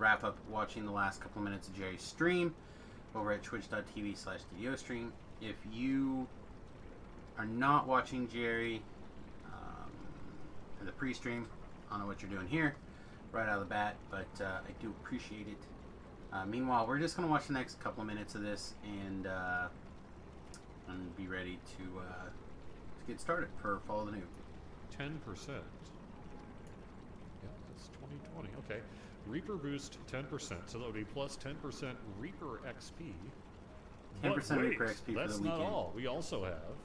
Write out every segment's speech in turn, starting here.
wrap up watching the last couple of minutes of Jerry's stream over at twitch.tv/DDOstream. If you are not watching Jerry in the pre-stream, I don't know what you're doing here right out of the bat, but I do appreciate it. Meanwhile, we're just going to watch the next couple of minutes of this and be ready to get started for Follow the Noob. 10%. Yeah, that's 2020. Okay. Reaper boost 10%. So that would be plus 10% Reaper XP. 10% Reaper XP for the weekend. That's not all. We also have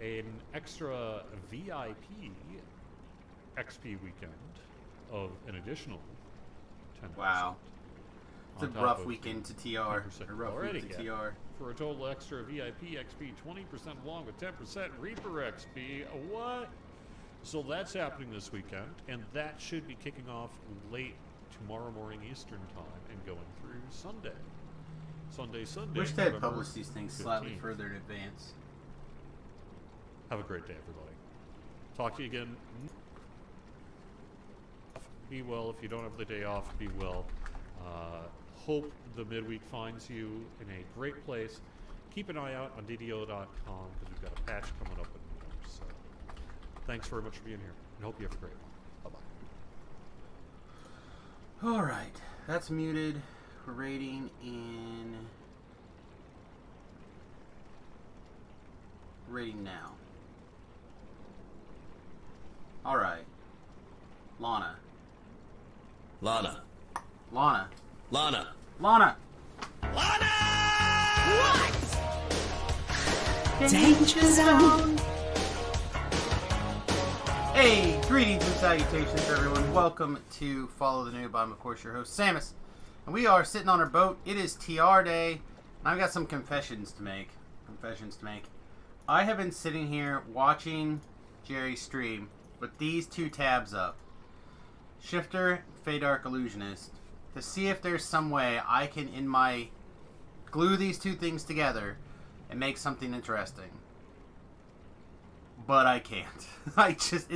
an extra VIP XP weekend of an additional 10%. Wow. It's a rough weekend to TR. A rough week to TR. For a total extra VIP XP, 20% along with 10% Reaper XP. What? So that's happening this weekend, and that should be kicking off late tomorrow morning Eastern time and going through Sunday. Sunday. Wish they had published these things slightly further in advance. Have a great day, everybody. Talk to you again. Be well. If you don't have the day off, be well. Hope the midweek finds you in a great place. Keep an eye out on DDO.com because we've got a patch coming up in there. So thanks very much for being here, and hope you have a great one. Bye-bye. All right. That's muted. We're rating now. All right. Lana. What? Danger zone. Hey, greetings and salutations, everyone. Welcome to Follow the Noob. I'm, of course, your host, Samus. And we are sitting on our boat. It is TR day. And I've got some confessions to make. I have been sitting here watching Jerry's stream with these two tabs up. Shifter, Feydark Illusionist. To see if there's some way I can, glue these two things together and make something interesting. But I can't. I just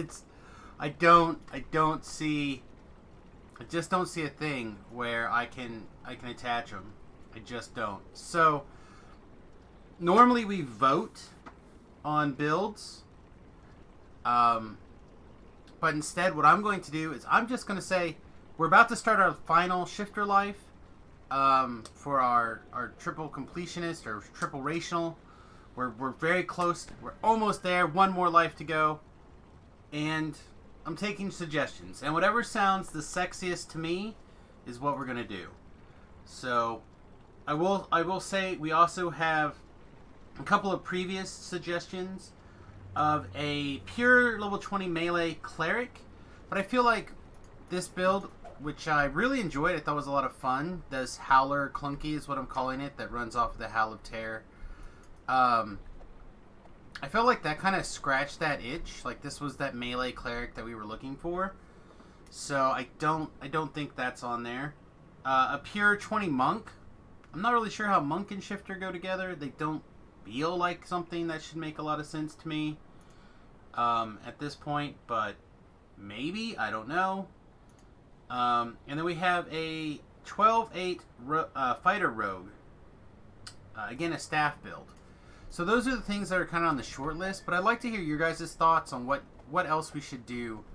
don't see a thing where I can attach them. I just don't. So normally we vote on builds. But instead what I'm going to do is I'm just going to say we're about to start our final shifter life for our triple completionist or triple racial. We're very close. We're almost there. One more life to go. And I'm taking suggestions. And whatever sounds the sexiest to me is what we're going to do. So I will say we also have a couple of previous suggestions of a pure level 20 melee cleric. But I feel like this build, which I really enjoyed, I thought was a lot of fun. This Howler Clunky is what I'm calling it, that runs off of the Howl of Terror. I felt like that kind of scratched that itch. Like this was that melee cleric that we were looking for. So I don't think that's on there. A pure 20 monk. I'm not really sure how monk and shifter go together. They don't feel like something that should make a lot of sense to me at this point, but maybe, I don't know. And then we have a 12-8 fighter rogue. Again, a staff build. So those are the things that are kind of on the short list, but I'd like to hear your guys' thoughts on what else we should do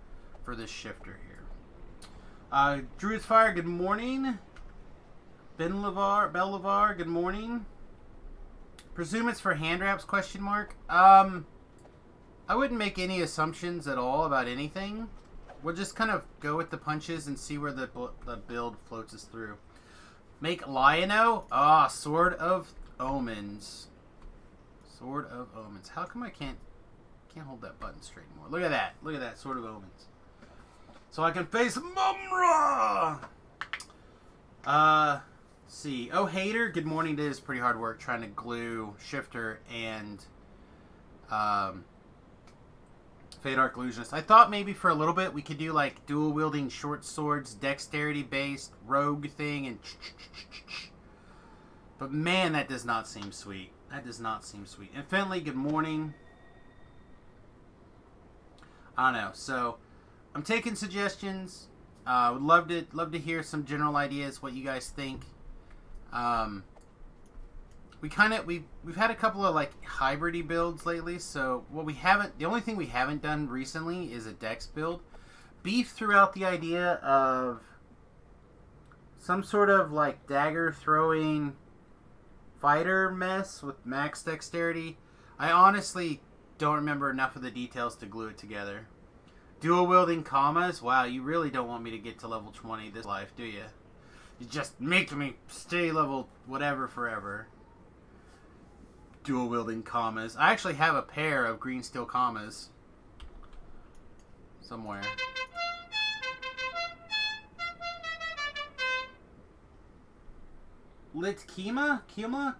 for this shifter here. Druid's Fire, good morning. Bell good morning. Presume it's for hand wraps, question mark. I wouldn't make any assumptions at all about anything. We'll just kind of go with the punches and see where the build floats us through. Make Lion-O? Sword of Omens. Sword of Omens. How come I can't hold that button straight anymore? Look at that. Look at that. Sword of Omens. So I can face Mumra! See. Oh, Hater, good morning. It is pretty hard work trying to glue Shifter and Feydark Illusionist. I thought maybe for a little bit we could do like dual wielding short swords, dexterity based rogue thing, and but man, that does not seem sweet. That does not seem sweet. And Fenley, good morning. I don't know. So I'm taking suggestions. Would love to hear some general ideas, what you guys think. We've had a couple of like hybridy builds lately. So the only thing we haven't done recently is a Dex build. Beef threw out the idea of some sort of like dagger throwing fighter mess with max dexterity. I honestly don't remember enough of the details to glue it together. Dual wielding commas? Wow, you really don't want me to get to level 20 this life, do you? You just make me stay level whatever forever. Dual wielding commas. I actually have a pair of green steel commas somewhere. Litkima? Kilma?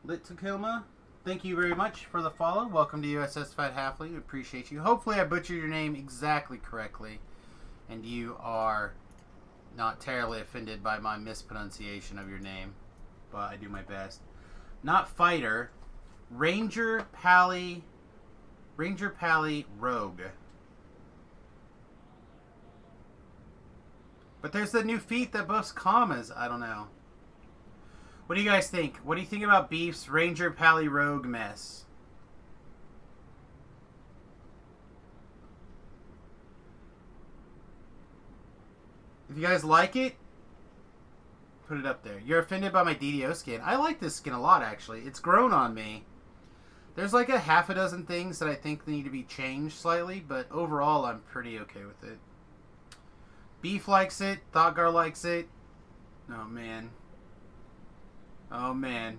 Litkilma? Thank you very much for the follow. Welcome to USS Fat Halfly. We appreciate you. Hopefully I butchered your name exactly correctly, and you are not terribly offended by my mispronunciation of your name, but I do my best. Not fighter. Ranger Pally Rogue. But there's the new feat that buffs commas. I don't know. What do you guys think? What do you think about Beef's Ranger Pally Rogue mess? If you guys like it, put it up there. You're offended by my DDO skin. I like this skin a lot, actually. It's grown on me. There's like a half a dozen things that I think need to be changed slightly, but overall I'm pretty okay with it. Beef likes it. Thoughtgar likes it. Oh, man. Oh, man.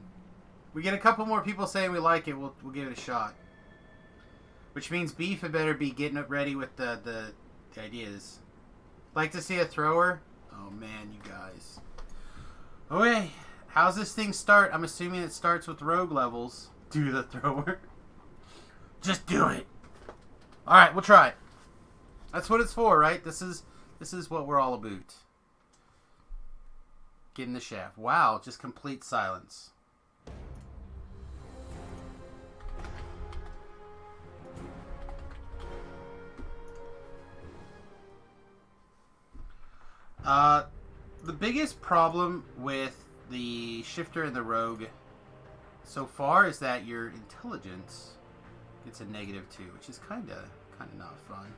We get a couple more people saying we like it, we'll give it a shot. Which means Beef had better be getting it ready with the ideas. Like to see a thrower? Oh, man, you guys. Okay. How's this thing start? I'm assuming it starts with rogue levels. Do the thrower. Just do it. Alright, we'll try it. That's what it's for, right? This is what we're all about. Get in the shaft. Wow, just complete silence. The biggest problem with the shifter and the rogue so far is that your intelligence gets a -2, which is kind of not fun.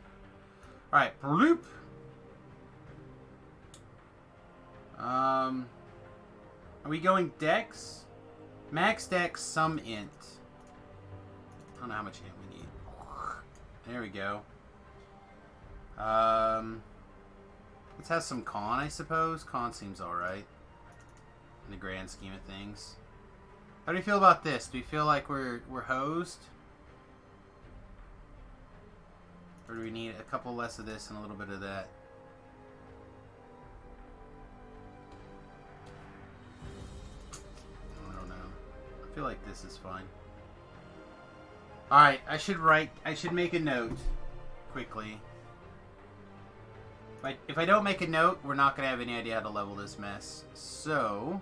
All right, bloop. Are we going Dex? Max Dex, some int. I don't know how much int we need. There we go. Let's have some con, I suppose. Con seems alright in the grand scheme of things. How do you feel about this? Do you feel like we're hosed? Or do we need a couple less of this and a little bit of that? I don't know. I feel like this is fine. Alright, I should make a note quickly. If I don't make a note, we're not going to have any idea how to level this mess. So,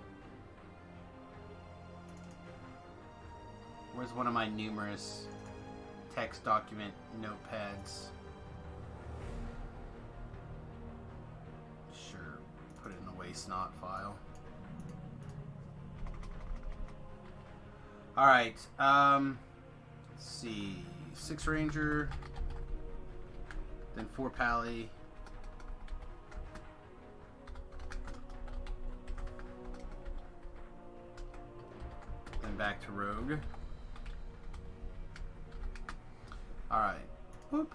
where's one of my numerous text document notepads? Sure, put it in the waste not file. Alright, let's see. 6 Ranger, then 4 Pally. Then back to Rogue. Alright. Whoop.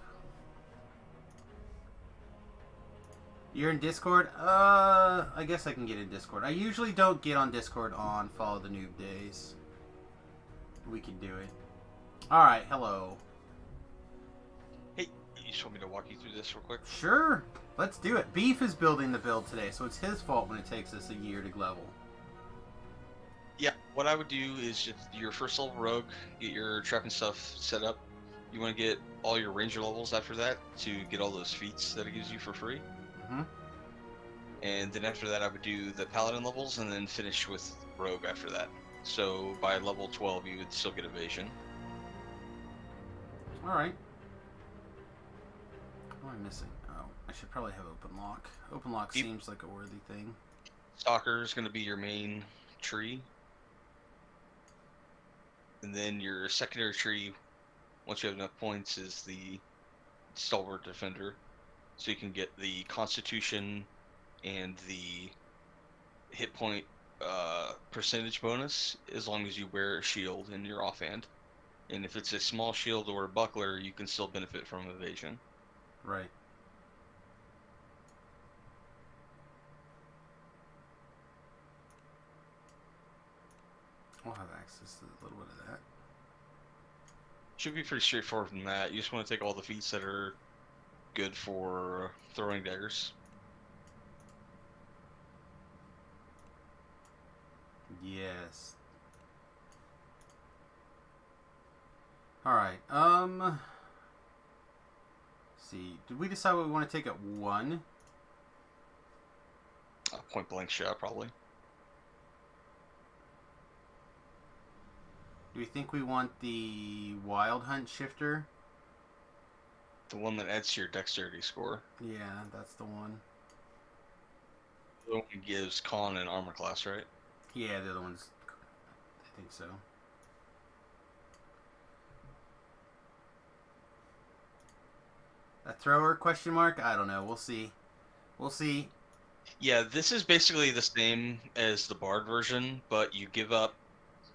You're in Discord? I guess I can get in Discord. I usually don't get on Discord on Follow the Noob days. We can do it. Alright, hello. Hey, you just want me to walk you through this real quick? Sure. Let's do it. Beef is building the build today, so it's his fault when it takes us a year to level. Yeah, what I would do is just your first level rogue, get your trap and stuff set up. You want to get all your ranger levels after that to get all those feats that it gives you for free. Mm-hmm. And then after that I would do the paladin levels and then finish with rogue after that. So by level 12 you would still get evasion. Alright. What am I missing? Oh. I should probably have open lock. Open lock seems like a worthy thing. Stalker is going to be your main tree. And then your secondary tree, once you have enough points, is the Stalwart Defender. So you can get the Constitution and the hit point percentage bonus as long as you wear a shield in your offhand. And if it's a small shield or a buckler, you can still benefit from evasion. Right. I'll have access to a little bit of that. Should be pretty straightforward from that. You just want to take all the feats that are good for throwing daggers. Yes. Alright, see. Did we decide what we want to take at 1? Point blank shot, probably. Do we think we want the Wild Hunt shifter? The one that adds to your dexterity score. Yeah, that's the one. The one that gives con and armor class, right? Yeah, the other ones. I think so. A thrower, question mark? I don't know. We'll see. We'll see. Yeah, this is basically the same as the Bard version, but you give up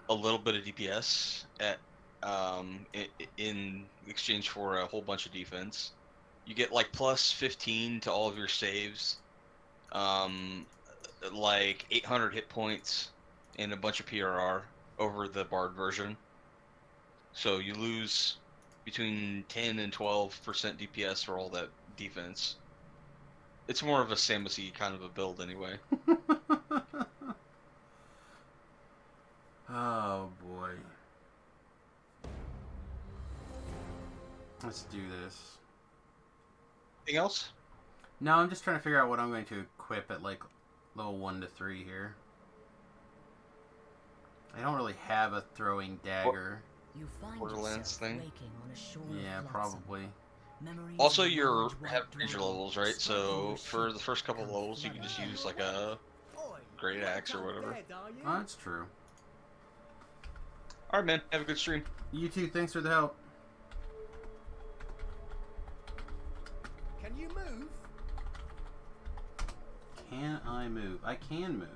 a little bit of DPS in exchange for a whole bunch of defense. You get like plus 15 to all of your saves, like 800 hit points, and a bunch of PRR over the Bard version. So you lose between 10 and 12% DPS for all that defense. It's more of a Samus-y kind of a build anyway. Oh boy. Let's do this. Anything else? No, I'm just trying to figure out what I'm going to equip at like level 1 to 3 here. I don't really have a throwing dagger. You find Borderlands yourself thing? waking on a shore Yeah, of probably. memories Also, of you large have white ranger dragons levels, right? So sparkling for with the first couple of levels, you can just use like a great axe or whatever. Oh, that's true. Alright, man. Have a good stream. You too, thanks for the help. Can you move? Can I move? I can move.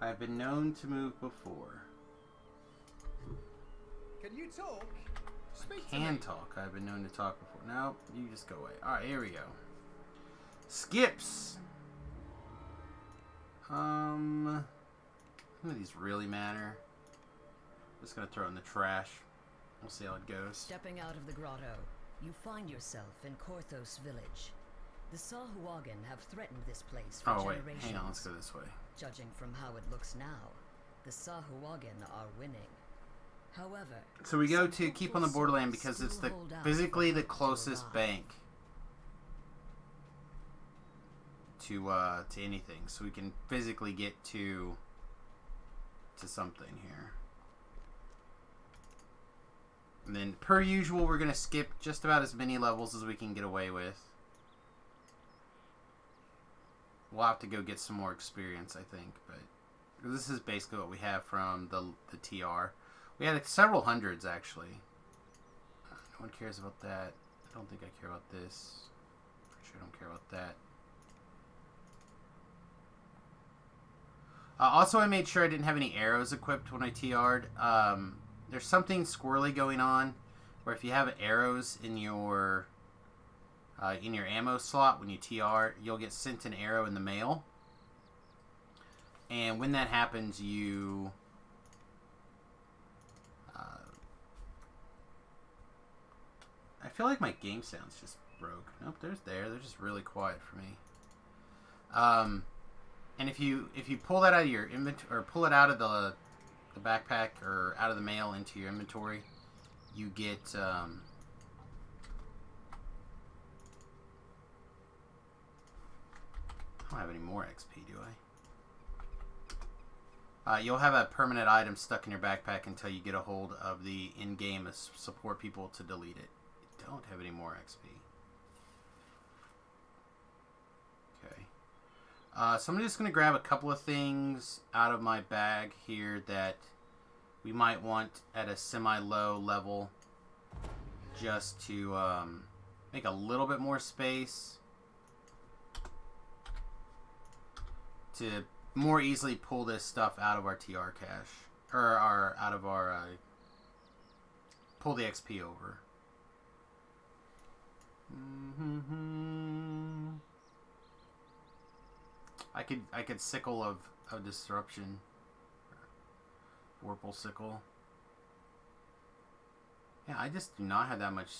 I've been known to move before. Can you talk? Speak to Can me. talk. I've been known to talk before. No, you just go away. Alright, here we go. Skips. None of these really matter. Just gonna throw it in the trash. We'll see how it goes. Stepping out of the grotto, you find yourself in Korthos village. The Sahuagin have threatened this place for Oh wait, generations. hang on, let's go this way. Judging from how it looks now, the Sahuagin are winning. However, So we go some to keep on the hopeful borderland souls because it's still the hold out physically for the hope to closest arrive. bank to anything. So we can physically get to something here. And then per usual we're gonna skip just about as many levels as we can get away with. We'll have to go get some more experience, I think, but this is basically what we have from the TR. We had several hundreds, actually. No one cares about that. I don't think I care about this. Pretty sure I don't care about that. Also, I made sure I didn't have any arrows equipped when I TR'd. There's something squirrely going on, where if you have arrows in your ammo slot when you TR, you'll get sent an arrow in the mail. And when that happens, you I feel like my game sounds just broke. Nope, they're just really quiet for me. And if you pull that out of your inventory, or pull it out of the backpack or out of the mail into your inventory, you get I don't have any more XP, do I? You'll have a permanent item stuck in your backpack until you get a hold of the in-game support people to delete it. You don't have any more XP. So I'm just going to grab a couple of things out of my bag here that we might want at a semi-low level just to make a little bit more space to more easily pull this stuff out of our TR cache. Or out of our... pull the XP over. I could sickle of disruption. Vorpal sickle. Yeah, I just do not have that much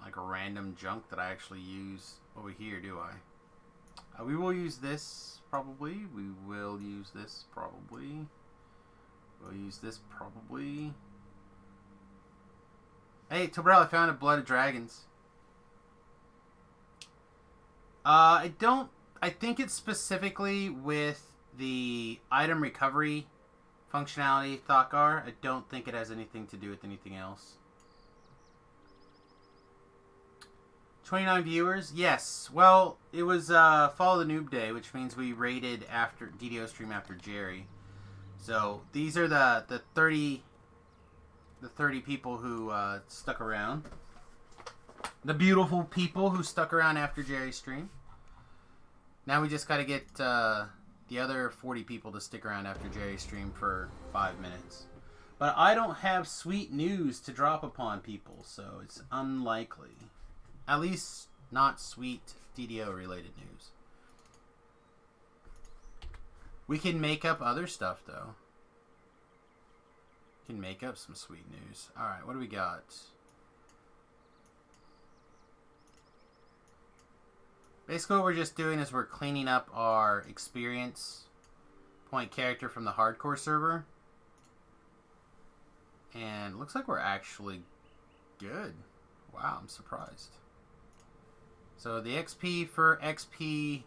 like random junk that I actually use over here, do I? We will use this probably. We will use this probably. We'll use this probably. Hey, Tobrel, I found a Blood of Dragons. I think it's specifically with the item recovery functionality, Thakar. I don't think it has anything to do with anything else. 29 viewers? Yes. Well, it was Follow the Noob Day, which means we raided after DDO stream after Jerry. So these are the 30 people who stuck around. The beautiful people who stuck around after Jerry's stream. Now we just got to get the other 40 people to stick around after Jerry's stream for 5 minutes. But I don't have sweet news to drop upon people, so it's unlikely. At least not sweet DDO related news. We can make up other stuff though. We can make up some sweet news. Alright, what do we got? Basically what we're just doing is we're cleaning up our experience point character from the hardcore server. And it looks like we're actually good. Wow, I'm surprised. So the XP for XP1?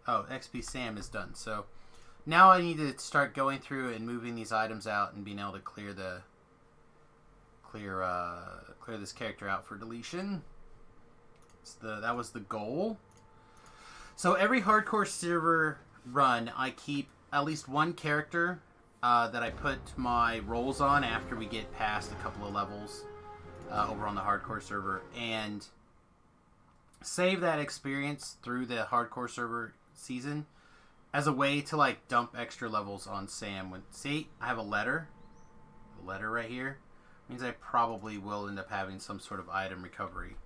Oh, XP Sam is done. So now I need to start going through and moving these items out and being able to clear this character out for deletion. That was the goal. So every hardcore server run, I keep at least one character that I put my rolls on after we get past a couple of levels over on the hardcore server, and save that experience through the hardcore server season as a way to like dump extra levels on Sam. See, I have a letter right here. Means I probably will end up having some sort of item recovery,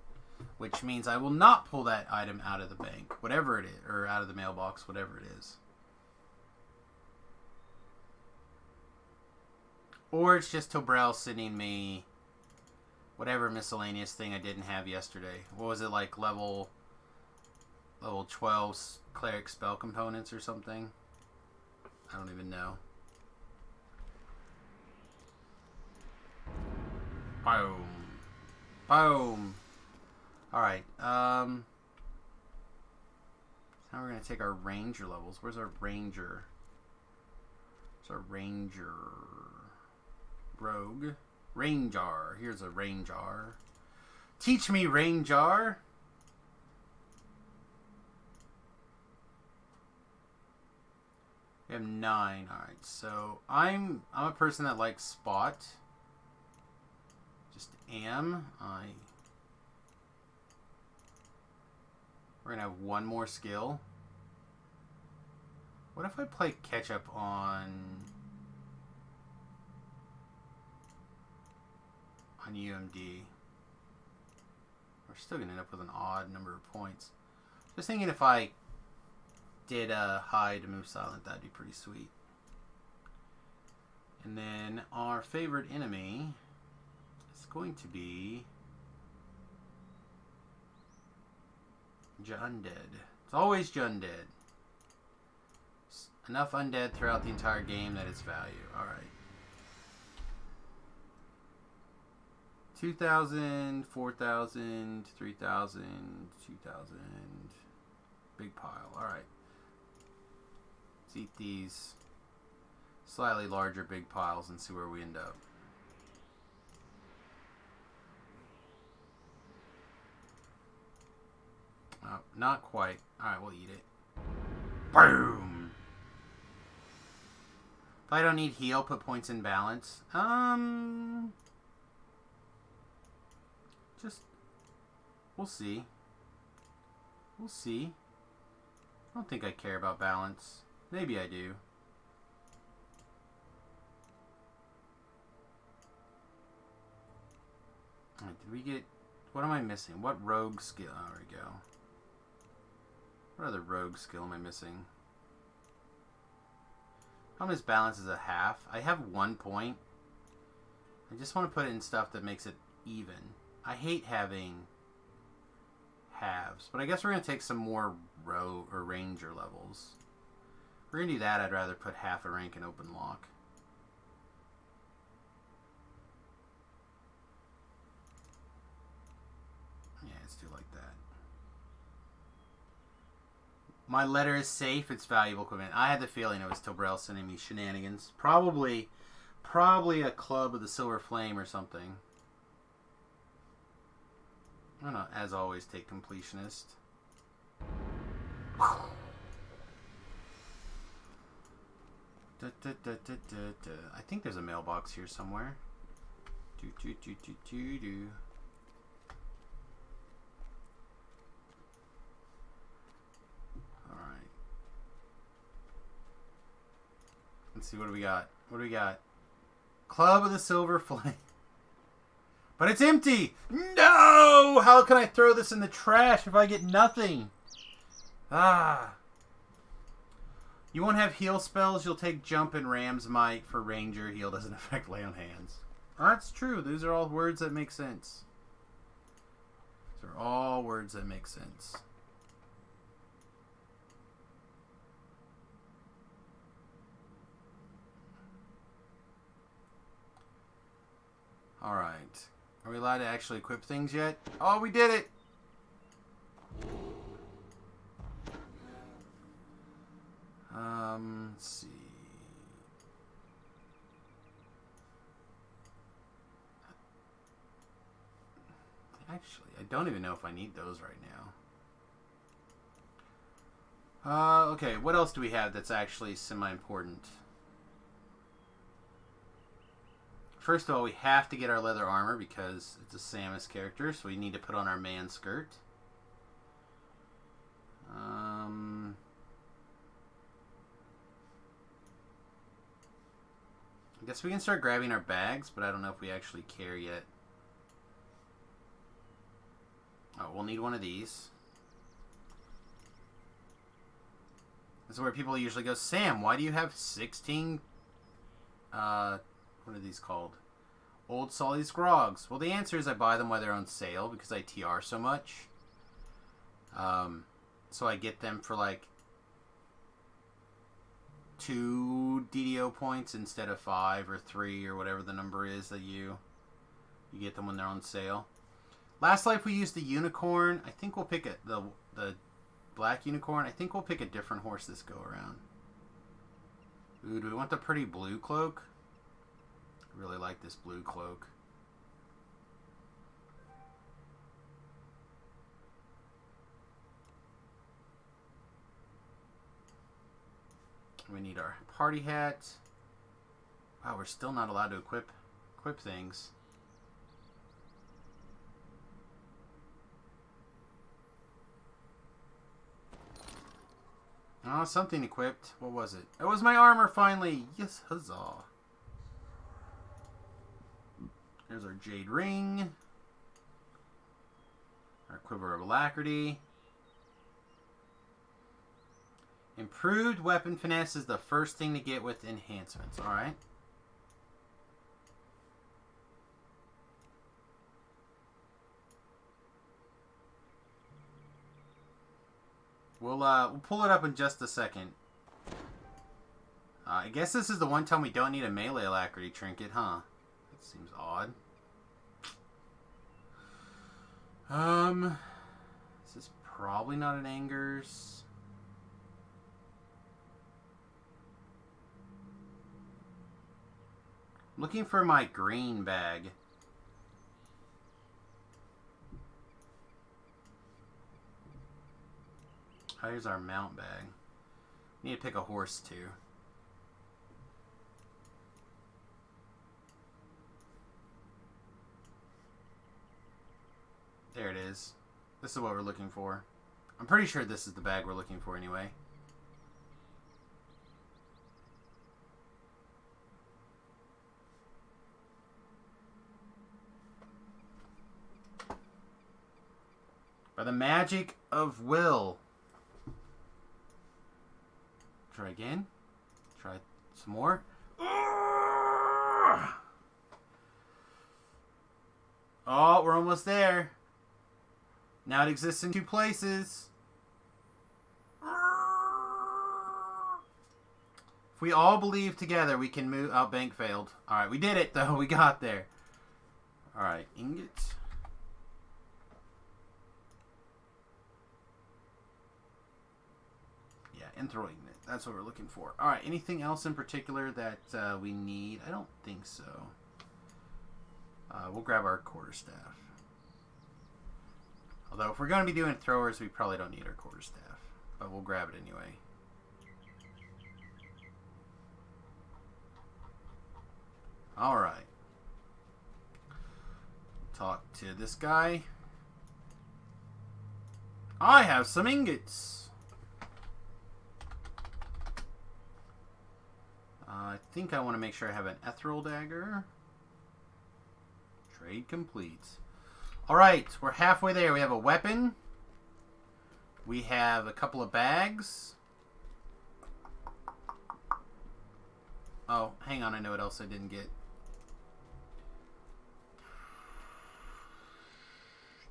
which means I will not pull that item out of the bank, whatever it is, or out of the mailbox, whatever it is. Or it's just Tobrel sending me whatever miscellaneous thing I didn't have yesterday. What was it, like level 12 cleric spell components or something? I don't even know. Boom. Boom. Alright, now we're going to take our ranger levels. Where's our ranger? Where's our ranger? Rogue. Rangar. Here's a Rangar. Teach me, Rangar. We have 9. Alright, so I'm a person that likes spot. Just am. We're gonna have one more skill. What if I play catch up on UMD? We're still gonna end up with an odd number of points. Just thinking if I did hide to move silent, that'd be pretty sweet. And then our favorite enemy is going to be Undead. It's always Undead. Enough undead throughout the entire game that it's value. Alright. 2,000, 4,000, 3,000, 2,000. Big pile. Alright. Let's eat these slightly larger big piles and see where we end up. Oh, not quite. Alright, we'll eat it. Boom! If I don't need heal, put points in balance. Just... We'll see. We'll see. I don't think I care about balance. Maybe I do. Alright, did we get... What am I missing? What rogue skill? Oh, there we go. What other rogue skill am I missing? How much balance is a half? I have 1 point. I just want to put it in stuff that makes it even. I hate having halves, but I guess we're going to take some more rogue or ranger levels. If we're going to do that, I'd rather put half a rank in open lock. Yeah, let's do like that. My letter is safe. It's valuable equipment. I had the feeling it was Tobrel sending me shenanigans. Probably a club of the Silver Flame or something. I'm gonna, as always, take completionist. I think there's a mailbox here somewhere. Alright. Let's see, what do we got? What do we got? Club of the Silver Flame. But it's empty! No! How can I throw this in the trash if I get nothing? Ah. You won't have heal spells. You'll take jump and ram's might for ranger. Heal doesn't affect lay on hands. Oh, that's true. Those are all words that make sense. These are all words that make sense. Alright. Are we allowed to actually equip things yet? Oh, we did it! Let's see. Actually, I don't even know if I need those right now. Okay, what else do we have that's actually semi-important? First of all, we have to get our leather armor because it's a Samus character, so we need to put on our man skirt. I guess we can start grabbing our bags, but I don't know if we actually care yet. Oh, we'll need one of these. This is where people usually go, Sam, why do you have 16... what are these called? Old Salty Scrogs. Well, the answer is I buy them while they're on sale because I TR so much. So I get them for like 2 DDO points instead of 5 or 3 or whatever the number is that you get them when they're on sale. Last life we used the unicorn. I think we'll pick the black unicorn. I think we'll pick a different horse this go around. Ooh, do we want the pretty blue cloak? I really like this blue cloak. We need our party hat. Wow, we're still not allowed to equip things. Oh, something equipped. What was it? It was my armor finally. Yes, huzzah. There's our jade ring. Our quiver of alacrity. Improved weapon finesse is the first thing to get with enhancements. Alright. We'll pull it up in just a second. I guess this is the one time we don't need a melee alacrity trinket, huh? That seems odd. This is probably not an Angers. Looking for my green bag. Here's our mount bag. Need to pick a horse too. There it is. This is what we're looking for. I'm pretty sure this is the bag we're looking for anyway. By the magic of will. Try again. Try some more. Oh, we're almost there. Now it exists in 2 places. If we all believe together, we can move. Oh, bank failed. Alright, we did it, though. We got there. Alright, ingots. Yeah, enthralling. That's what we're looking for. Alright, anything else in particular that we need? I don't think so. We'll grab our quarterstaff. Although, if we're going to be doing throwers, we probably don't need our quarterstaff. But we'll grab it anyway. Alright. Talk to this guy. I have some ingots. I think I want to make sure I have an ethereal dagger. Trade complete. Alright, we're halfway there. We have a weapon. We have a couple of bags. Oh, hang on. I know what else I didn't get.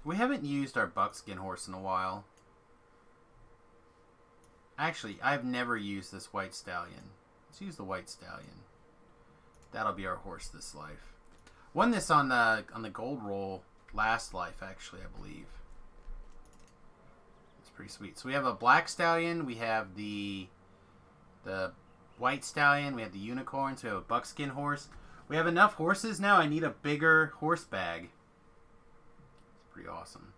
We haven't used our buckskin horse in a while. Actually, I've never used this white stallion. Let's use the white stallion. That'll be our horse this life. Won this on the gold roll last life, actually, I believe. It's pretty sweet. So we have a black stallion, we have the white stallion, we have the unicorns, we have a buckskin horse. We have enough horses now. I need a bigger horse bag. It's pretty awesome.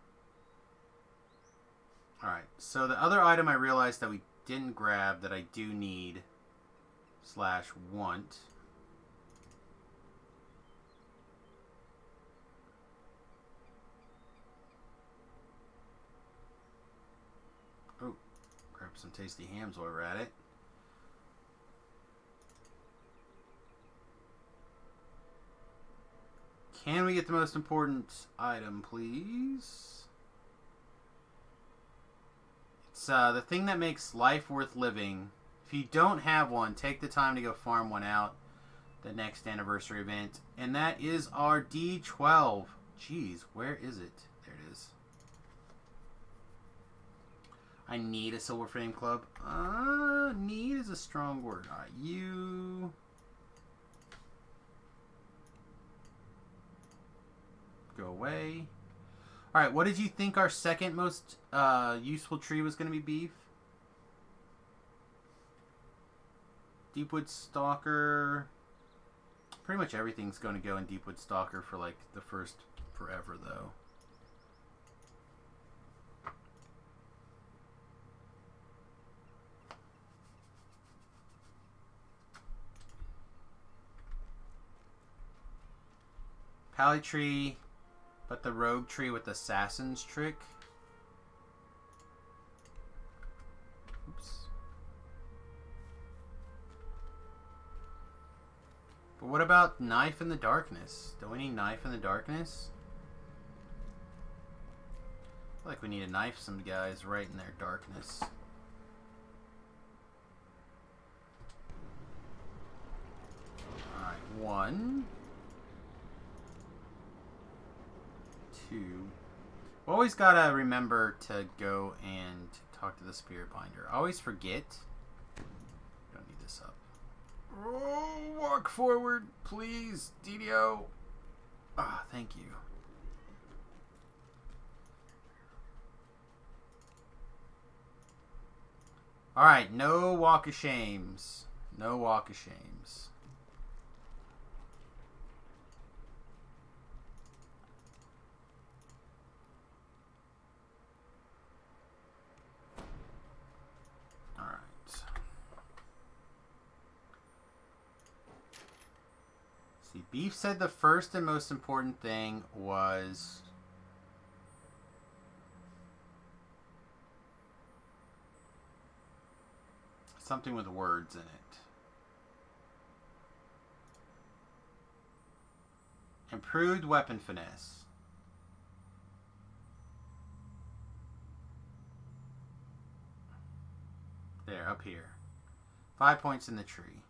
Alright, so the other item I realized that we didn't grab that I do need / want. Oh, grab some tasty hams while we're at it. Can we get the most important item, please? It's the thing that makes life worth living. If you don't have one, take the time to go farm one out the next anniversary event. And that is our D12. Jeez, where is it? There it is. I need a silver frame club. Need is a strong word. Alright, you... go away. Alright, what did you think our second most useful tree was going to be, Beef? Deepwood Stalker. Pretty much everything's going to go in Deepwood Stalker for like the first forever, though. Pally tree, but the rogue tree with assassin's trick. Oops. But what about knife in the darkness? Don't we need knife in the darkness? I feel like we need to knife some guys right in their darkness. Alright, 1. 2. We always gotta remember to go and talk to the spirit binder. I always forget. Don't need this up. Oh, walk forward, please, DDO. Ah, thank you. Alright, no walk of shames. No walk of shames. See, Beef said the first and most important thing was something with words in it. Improved weapon finesse. There, up here. 5 points in the tree.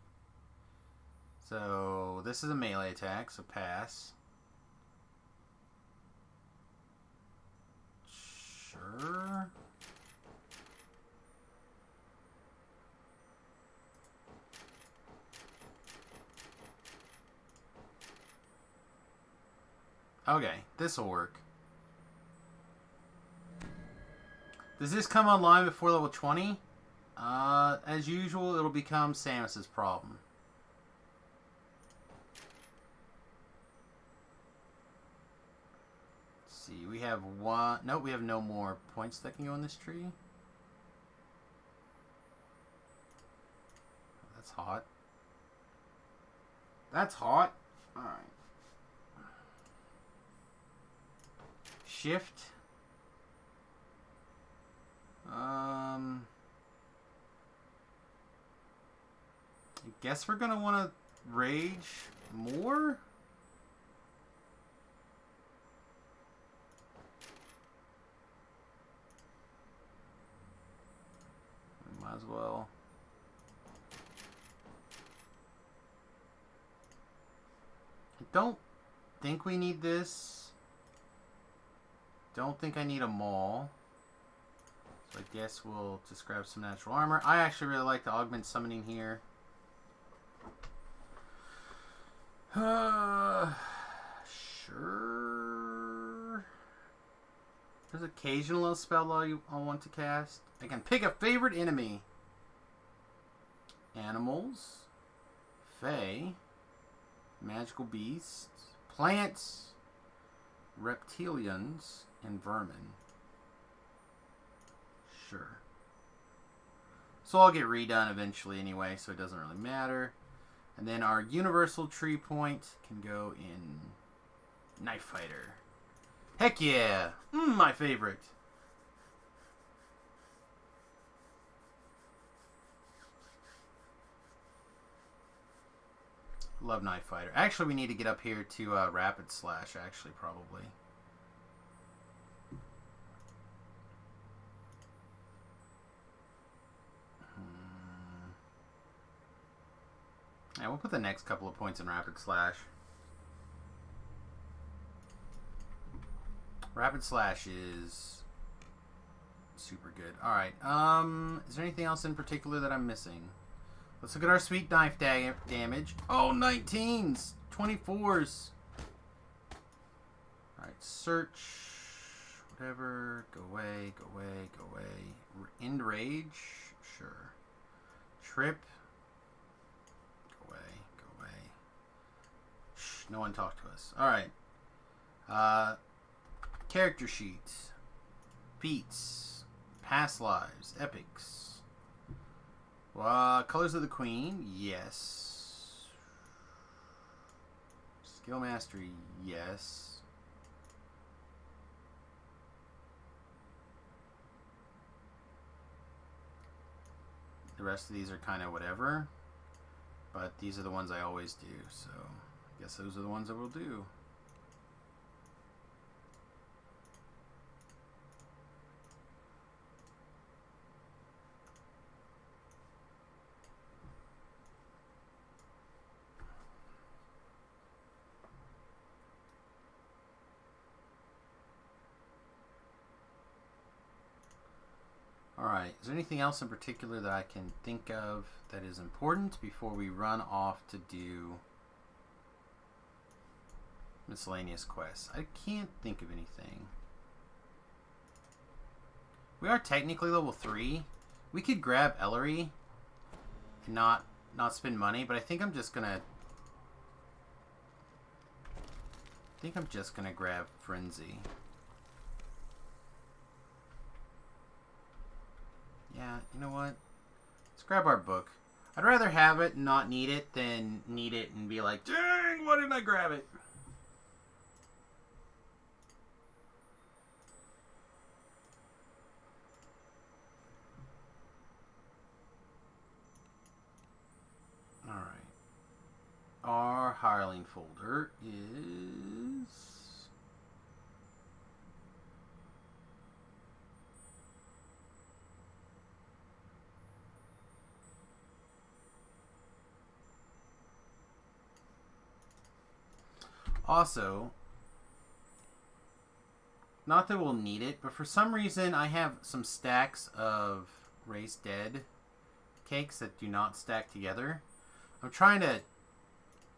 So, this is a melee attack, so pass. Sure. Okay, this will work. Does this come online before level 20? As usual, it'll become Samus's problem. Let's see, we have one... Nope, we have no more points that can go in this tree. That's hot. That's hot. Alright. Shift. I guess we're gonna want to rage more. We might as well. I don't think we need this. Don't think I need a maul. So I guess we'll just grab some natural armor. I actually really like the augment summoning here. Sure. There's occasional spell I want to cast. I can pick a favorite enemy. Animals. Fae. Magical beasts. Plants. Reptilians. And vermin. Sure. So I'll get redone eventually anyway, so it doesn't really matter. And then our universal tree point can go in Knife Fighter. Heck yeah! My favorite. Love Knife Fighter. Actually, we need to get up here to Rapid Slash, actually, probably. Yeah, we'll put the next couple of points in Rapid Slash. Rapid Slash is super good. Alright, is there anything else in particular that I'm missing? Let's look at our sweet knife damage. Oh, 19s! 24s! Alright, search. Whatever. Go away, go away, go away. End rage? Sure. Trip. No one talked to us. Alright. Character sheets. Feats. Past lives. Epics. Colors of the Queen. Yes. Skill Mastery. Yes. The rest of these are kind of whatever. But these are the ones I always do, so... Guess those are the ones that we'll do. Alright, is there anything else in particular that I can think of that is important before we run off to do miscellaneous quests? I can't think of anything. We are technically level 3. We could grab Ellery and not spend money, but I think I'm just gonna grab Frenzy. Yeah, you know what? Let's grab our book. I'd rather have it and not need it than need it and be like, dang, why didn't I grab it? Alright. Our hireling folder is... Also, not that we'll need it, but for some reason I have some stacks of Raised Dead cakes that do not stack together. I'm trying to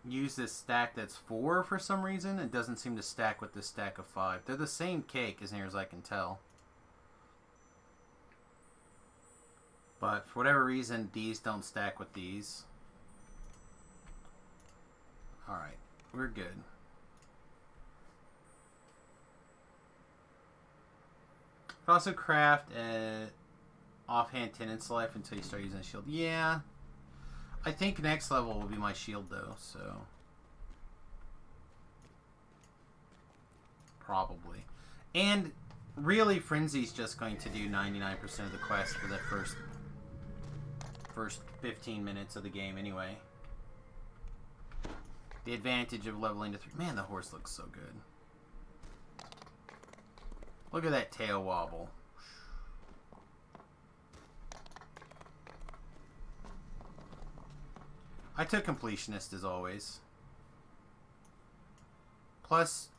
use this stack that's 4 for some reason. It doesn't seem to stack with this stack of 5. They're the same cake as near as I can tell. But for whatever reason, these don't stack with these. Alright, we're good. Also craft an offhand Tenant's Life until you start using a shield. Yeah. I think next level will be my shield though, so. Probably. And really Frenzy's just going to do 99% of the quest for the first 15 minutes of the game anyway. The advantage of leveling to 3. Man, the horse looks so good. Look at that tail wobble. I took completionist as always. Plus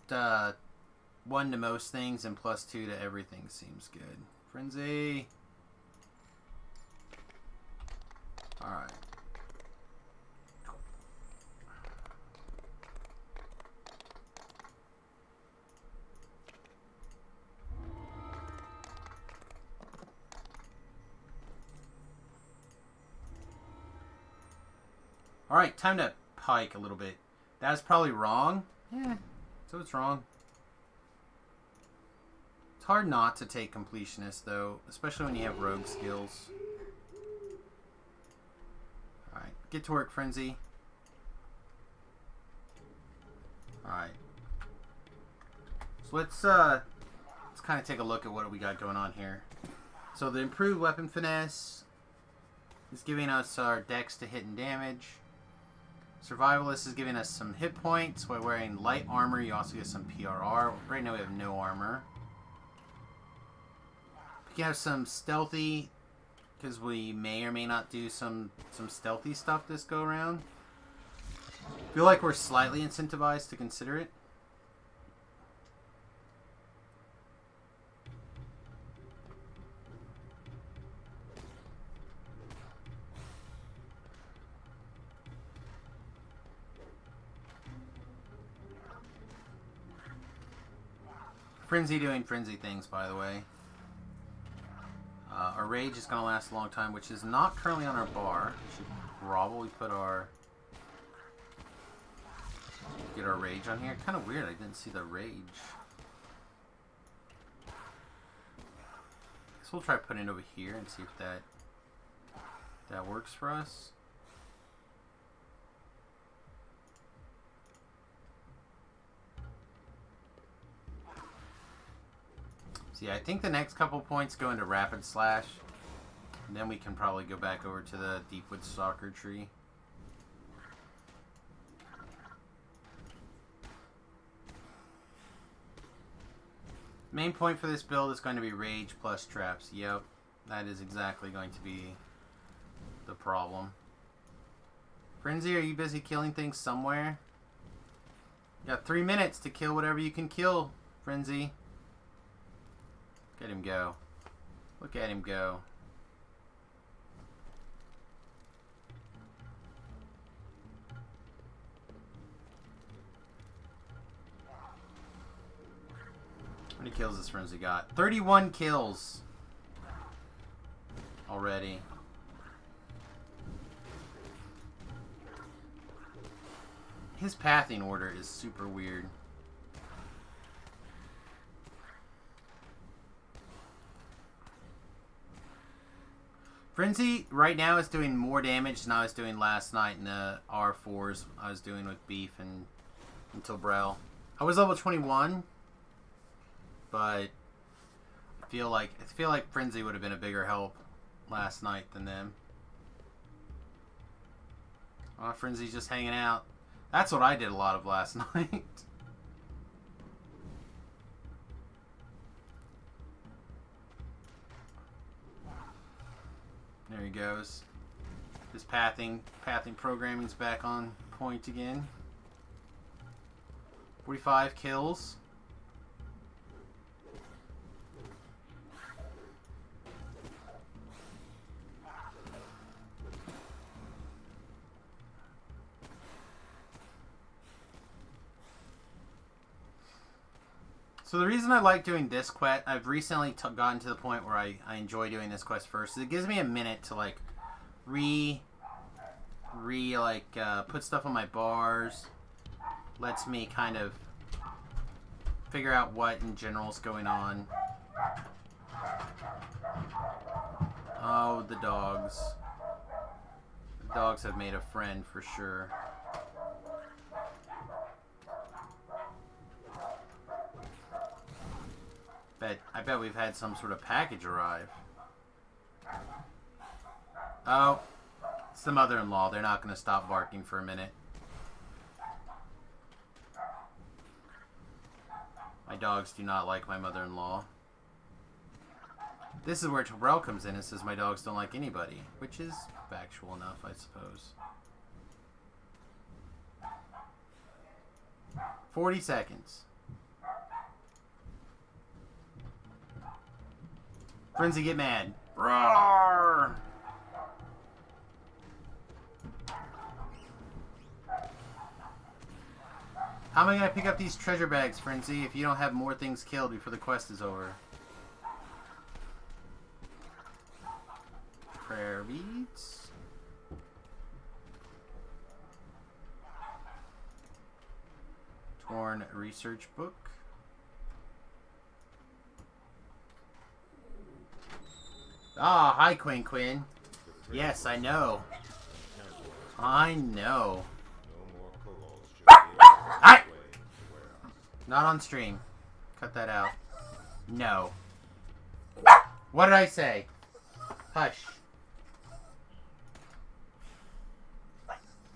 1 to most things and plus 2 to everything seems good. Frenzy. Alright. Alright, time to pike a little bit. That's probably wrong. Yeah, so it's wrong. It's hard not to take completionist, though, especially when you have rogue skills. Alright, get to work, Frenzy. Alright. So let's kind of take a look at what we got going on here. So the improved weapon finesse is giving us our dex to hit and damage. Survivalist is giving us some hit points. While wearing light armor, you also get some PRR. Right now we have no armor. We can have some stealthy, because we may or may not do some stealthy stuff this go around. Feel like we're slightly incentivized to consider it. Frenzy doing frenzy things, by the way. Our rage is going to last a long time, which is not currently on our bar. We should probably put get our rage on here. Kind of weird, I didn't see the rage. So we'll try putting it over here and see if that works for us. So yeah, I think the next couple points go into Rapid Slash. And then we can probably go back over to the Deepwood Stalker tree. Main point for this build is going to be Rage plus Traps. Yep, that is exactly going to be the problem. Frenzy, are you busy killing things somewhere? You got 3 minutes to kill whatever you can kill, Frenzy. Look at him go. Look at him go. How many kills this Frenzy got? 31 kills already. His pathing order is super weird. Frenzy right now is doing more damage than I was doing last night in the R4s I was doing with Beef and until Brel. I was level 21, but I feel like Frenzy would have been a bigger help last night than them. Oh, Frenzy's just hanging out. That's what I did a lot of last night. There he goes. His pathing programming's back on point again. 45 kills. So the reason I like doing this quest, I've recently gotten to the point where I enjoy doing this quest first. It gives me a minute to like put stuff on my bars. Lets me kind of figure out what in general is going on. Oh, the dogs. The dogs have made a friend for sure. I bet we've had some sort of package arrive. Oh, it's the mother-in-law. They're not going to stop barking for a minute. My dogs do not like my mother-in-law. This is where Terrell comes in and says my dogs don't like anybody, which is factual enough, I suppose. 40 seconds. Frenzy, get mad. Roar! How am I going to pick up these treasure bags, Frenzy, if you don't have more things killed before the quest is over? Prayer beads. Torn research book. Ah, hi, Quinn. Yes, I know. I know. Hi! Not on stream. Cut that out. No. What did I say? Hush.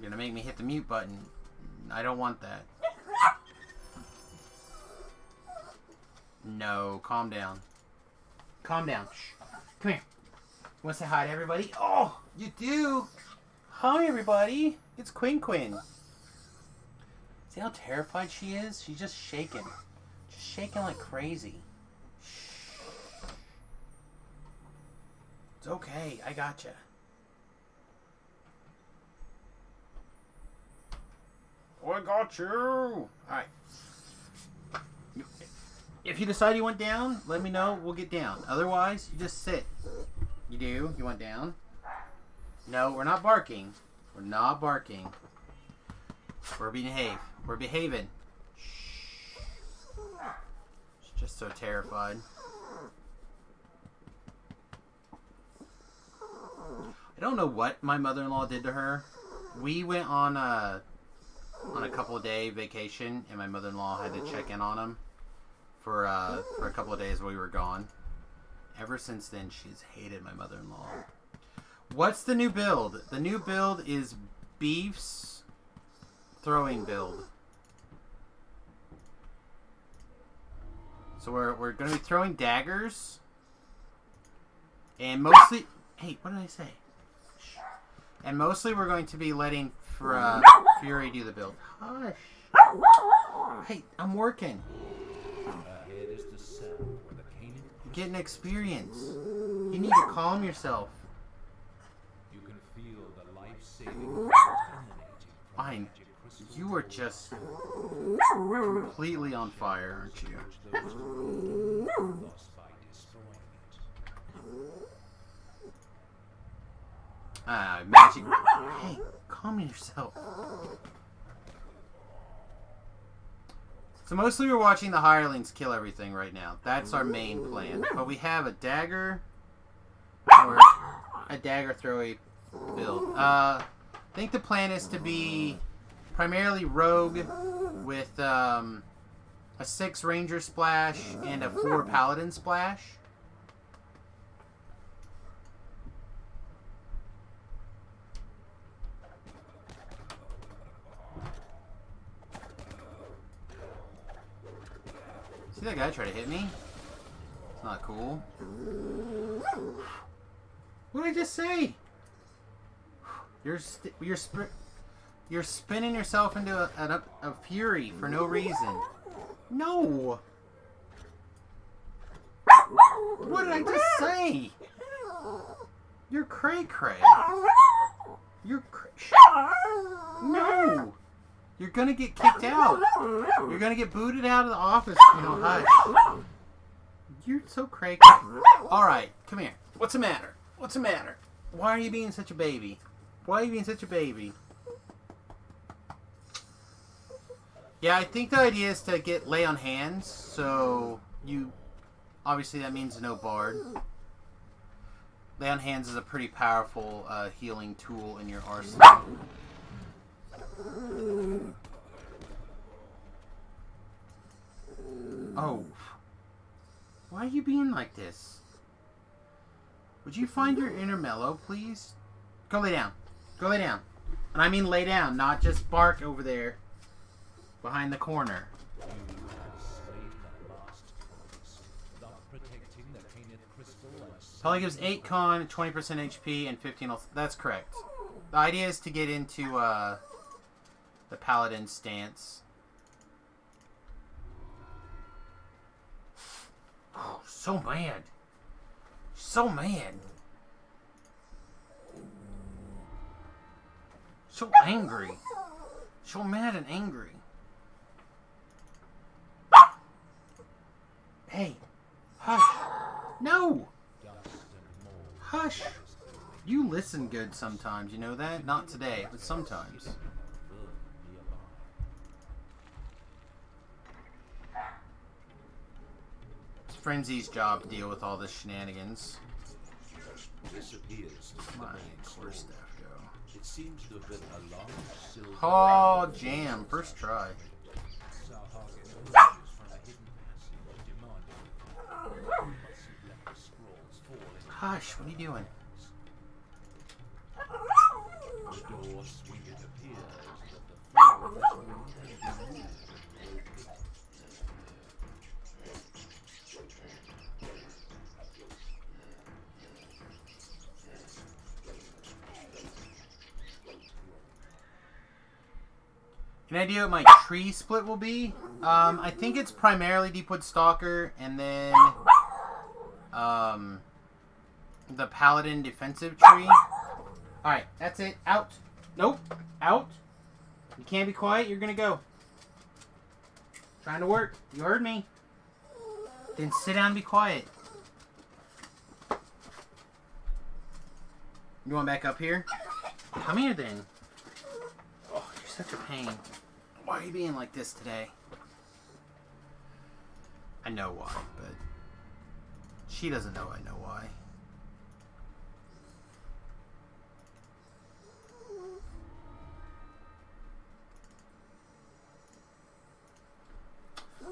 You're gonna make me hit the mute button. I don't want that. No, calm down. Calm down. Shh. Come here. You want to say hi to everybody? Oh, you do? Hi, everybody. It's Quinn. See how terrified she is? She's just shaking. Just shaking like crazy. Shh. It's okay. I gotcha. Oh, I got you. Alright. If you decide you want down, let me know. We'll get down. Otherwise, you just sit. You do? You want down? No, we're not barking. We're not barking. We're behaving. Shh. She's just so terrified. I don't know what my mother-in-law did to her. We went on a couple of day vacation, and my mother-in-law had to check in on him for a couple of days while we were gone. Ever since then, she's hated my mother-in-law. What's the new build? The new build is Beef's throwing build. So we're going to be throwing daggers. And mostly... Hey, what did I say? Shh. And mostly we're going to be letting Fury do the build. Hush. Hey, I'm working. Getting experience. You need to calm yourself. You can feel the life-saving Fine. You are just completely on fire, aren't you? Ah, magic. Hey, calm yourself. So mostly we're watching the hirelings kill everything right now. That's our main plan. But we have a dagger. a dagger throwy build. I think the plan is to be primarily rogue with a 6 ranger splash and a 4 paladin splash. See that guy try to hit me? It's not cool. What did I just say? You're spinning yourself into a fury for no reason. No. What did I just say? You're cray cray. You're no. You're gonna get kicked out. You're gonna get booted out of the office. You know, hush. You're so cray cray. All right, come here. What's the matter? What's the matter? Why are you being such a baby? Why are you being such a baby? Yeah, I think the idea is to get lay on hands. So you, obviously that means no bard. Lay on hands is a pretty powerful healing tool in your arsenal. Oh. Why are you being like this? Would you find your inner mellow, please? Go lay down. Go lay down. And I mean lay down, not just bark over there behind the corner. Probably gives 8 con, 20% HP, and 15 health. That's correct. The idea is to get into the paladin stance. Oh, so mad. So mad. So angry. So mad and angry. Hey. Hush. No. Hush. You listen good sometimes, you know that? Not today, but sometimes. It's Frenzy's job to deal with all this shenanigans. This appears to My be the main core sword. staff go. It seems to have been a long silver. Oh, jam. First try. Sarhagen emerges from a hidden passage, demanding. Once you let the scrolls fall into Hush, what are you doing? the door swing, it appears that the floor has been removed. Any idea what my tree split will be? I think it's primarily Deepwood Stalker and then the Paladin defensive tree. Alright, that's it. Out. Nope. Out. You can't be quiet. You're gonna go. Trying to work. You heard me. Then sit down and be quiet. You want back up here? Come here then. Oh, you're such a pain. Why are you being like this today? I know why, but she doesn't know I know why.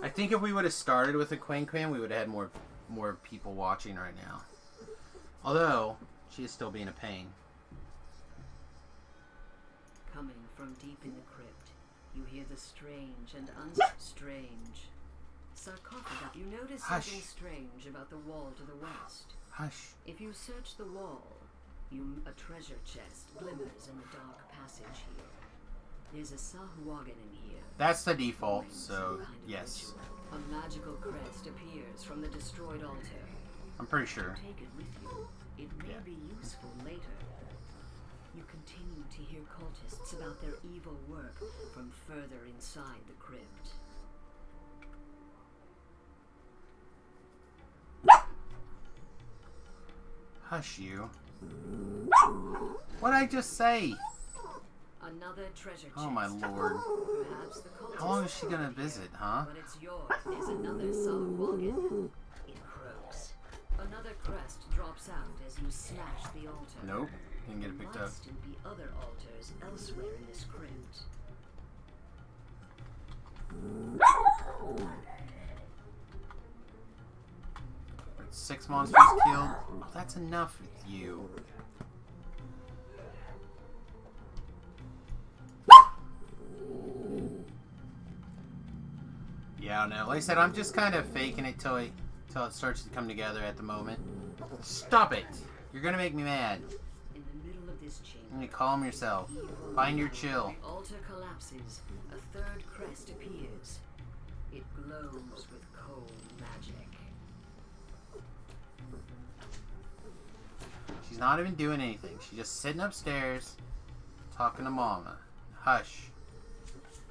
I think if we would have started with a Quang Quang, we would have had more people watching right now. Although, she is still being a pain. Coming from deep in the crypt, you hear the strange and strange. Sarcophagus. You notice Hush. something strange about the wall to the west. Hush. If you search the wall, a treasure chest glimmers in the dark passage here. There's a Sahuagin in here. That's the default, Performing so some kind of yes. ritual. A magical crest appears from the destroyed altar. I'm pretty sure. Take it with you. It may Yeah. be useful later. You continue to hear cultists about their evil work from further inside the crypt. Hush you. What'd I just say? Another treasure chest. Oh my lord. Perhaps the cultists. How long is she gonna visit, huh? But it's yours. There's another Sahuagin. It croaks. Another crest drops out as you smash the altar. Nope. Didn't get it There picked might up. still be other altars elsewhere in this crypt. That's 6 monsters killed. Oh, that's enough with you. Yeah, I don't know. Like I said, I'm just kind of faking it till it starts to come together at the moment. Stop it! You're gonna make me mad. In the middle of this You chamber, need to calm yourself. Find your chill. the altar collapses. A third crest appears. It glows with cold magic. She's not even doing anything. She's just sitting upstairs, talking to Mama. Hush.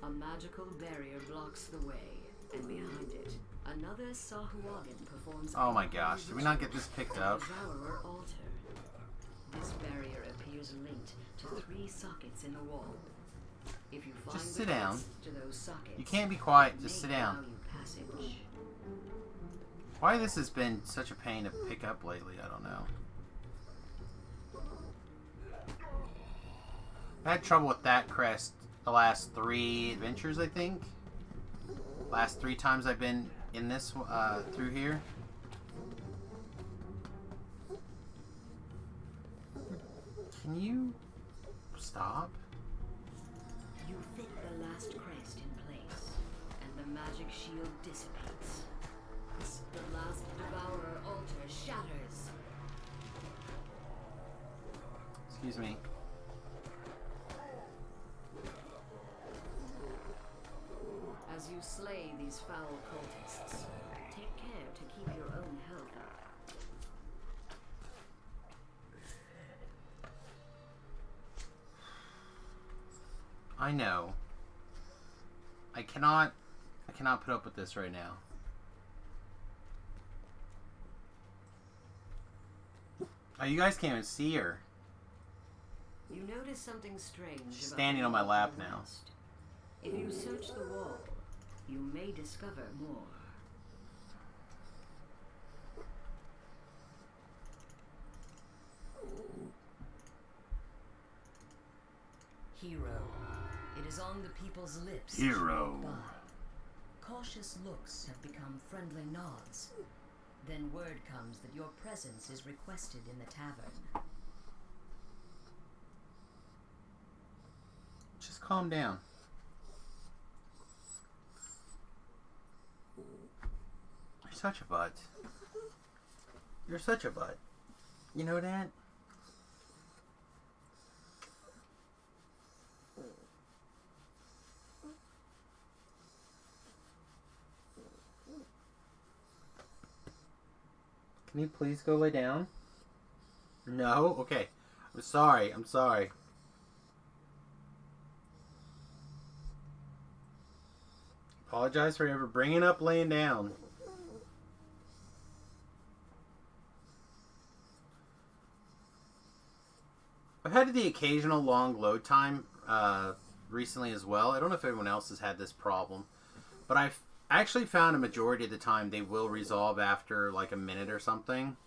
A magical barrier blocks the way, and behind it, another Sahuagin performs. Oh my gosh, did we not get this picked up? Devourer altar. This barrier appears linked to 3 sockets in the wall. If you find Just the sit down. keys to those sockets, You can't be quiet, just sit make down. value passage. Why this has been such a pain to pick up lately, I don't know. I had trouble with that crest the last 3 adventures, I think. Last 3 times I've been in this, through here. Can you stop? You fit the last crest in place, and the magic shield dissipates. The last devourer altar shatters. Excuse me. As you slay these foul cultists, take care to keep your own health up. I know. I cannot put up with this right now. Oh, you guys can't even see her. You notice something strange. She's about standing the on my wall lap to the now. west. If you search the wall, you may discover more. Hero. It is on the people's lips. as you Hero. walk by. Cautious looks have become friendly nods. Then word comes that your presence is requested in the tavern. Just calm down. You're such a butt. You're such a butt. You know that? Can you please go lay down? No? Okay. I'm sorry. I'm sorry. Apologize for ever bringing up laying down. I've had the occasional long load time recently as well. I don't know if everyone else has had this problem, but I've actually found a majority of the time they will resolve after like a minute or something.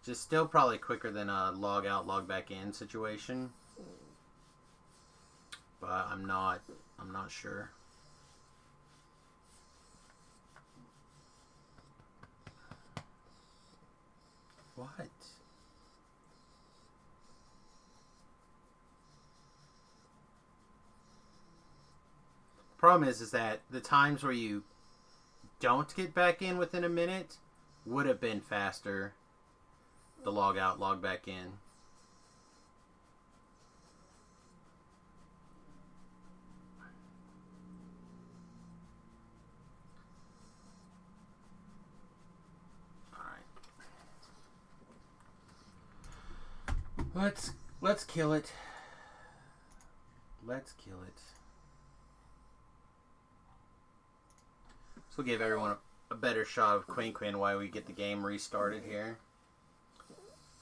Just still probably quicker than a log out, log back in situation. But I'm not sure. What? Problem is that the times where you don't get back in within a minute would have been faster. The log out, log back in. Let's kill it. Let's kill it. This will give everyone a better shot of Quinn while we get the game restarted here.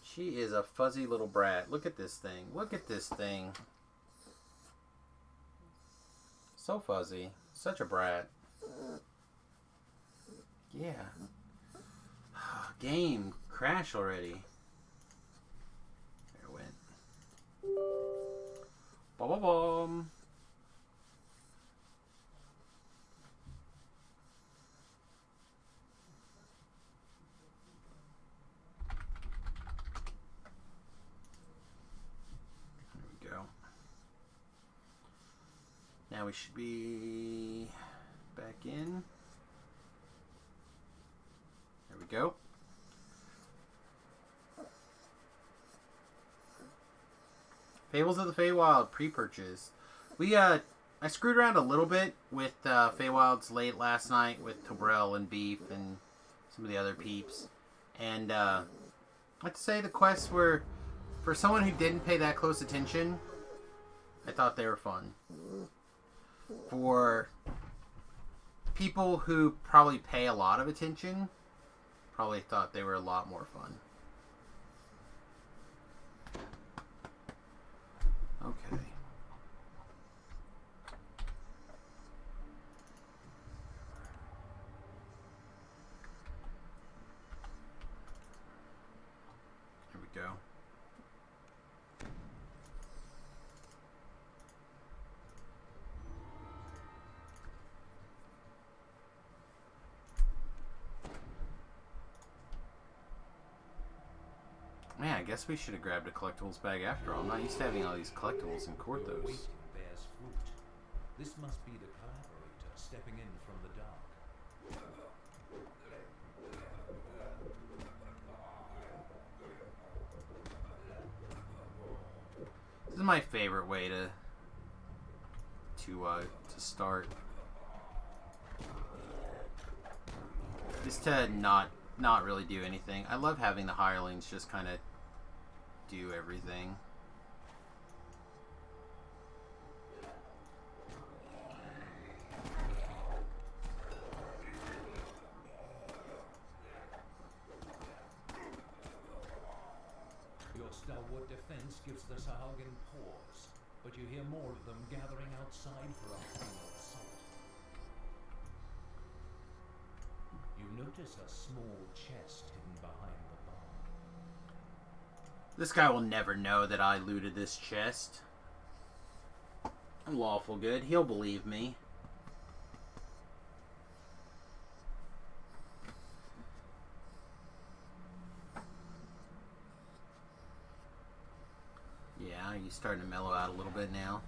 She is a fuzzy little brat. Look at this thing. Look at this thing. So fuzzy. Such a brat. Yeah. Game. crash already? There it went. Ba-ba-bum. Now we should be back in. There we go. Fables of the Feywild pre-purchase. I screwed around a little bit with Feywilds late last night with Tobrel and Beef and some of the other peeps. And I'd like to say the quests were, for someone who didn't pay that close attention, I thought they were fun. For people who probably pay a lot of attention, probably thought they were a lot more fun. Okay. Here we go. Man, I guess we should have grabbed a collectibles bag after all. I'm not used to having all these collectibles in Your Korthos. waiting bears fruit. This must be the collaborator stepping in from the dark. This is my favorite way to start. Just to not really do anything. I love having the hirelings just kind of do everything. Your stalwart defense gives the Sahagin pause, but you hear more of them gathering outside for a final assault. You notice a small chest hidden behind the bar. This guy will never know that I looted this chest. I'm lawful good. He'll believe me. Yeah, you starting to mellow out a little bit now.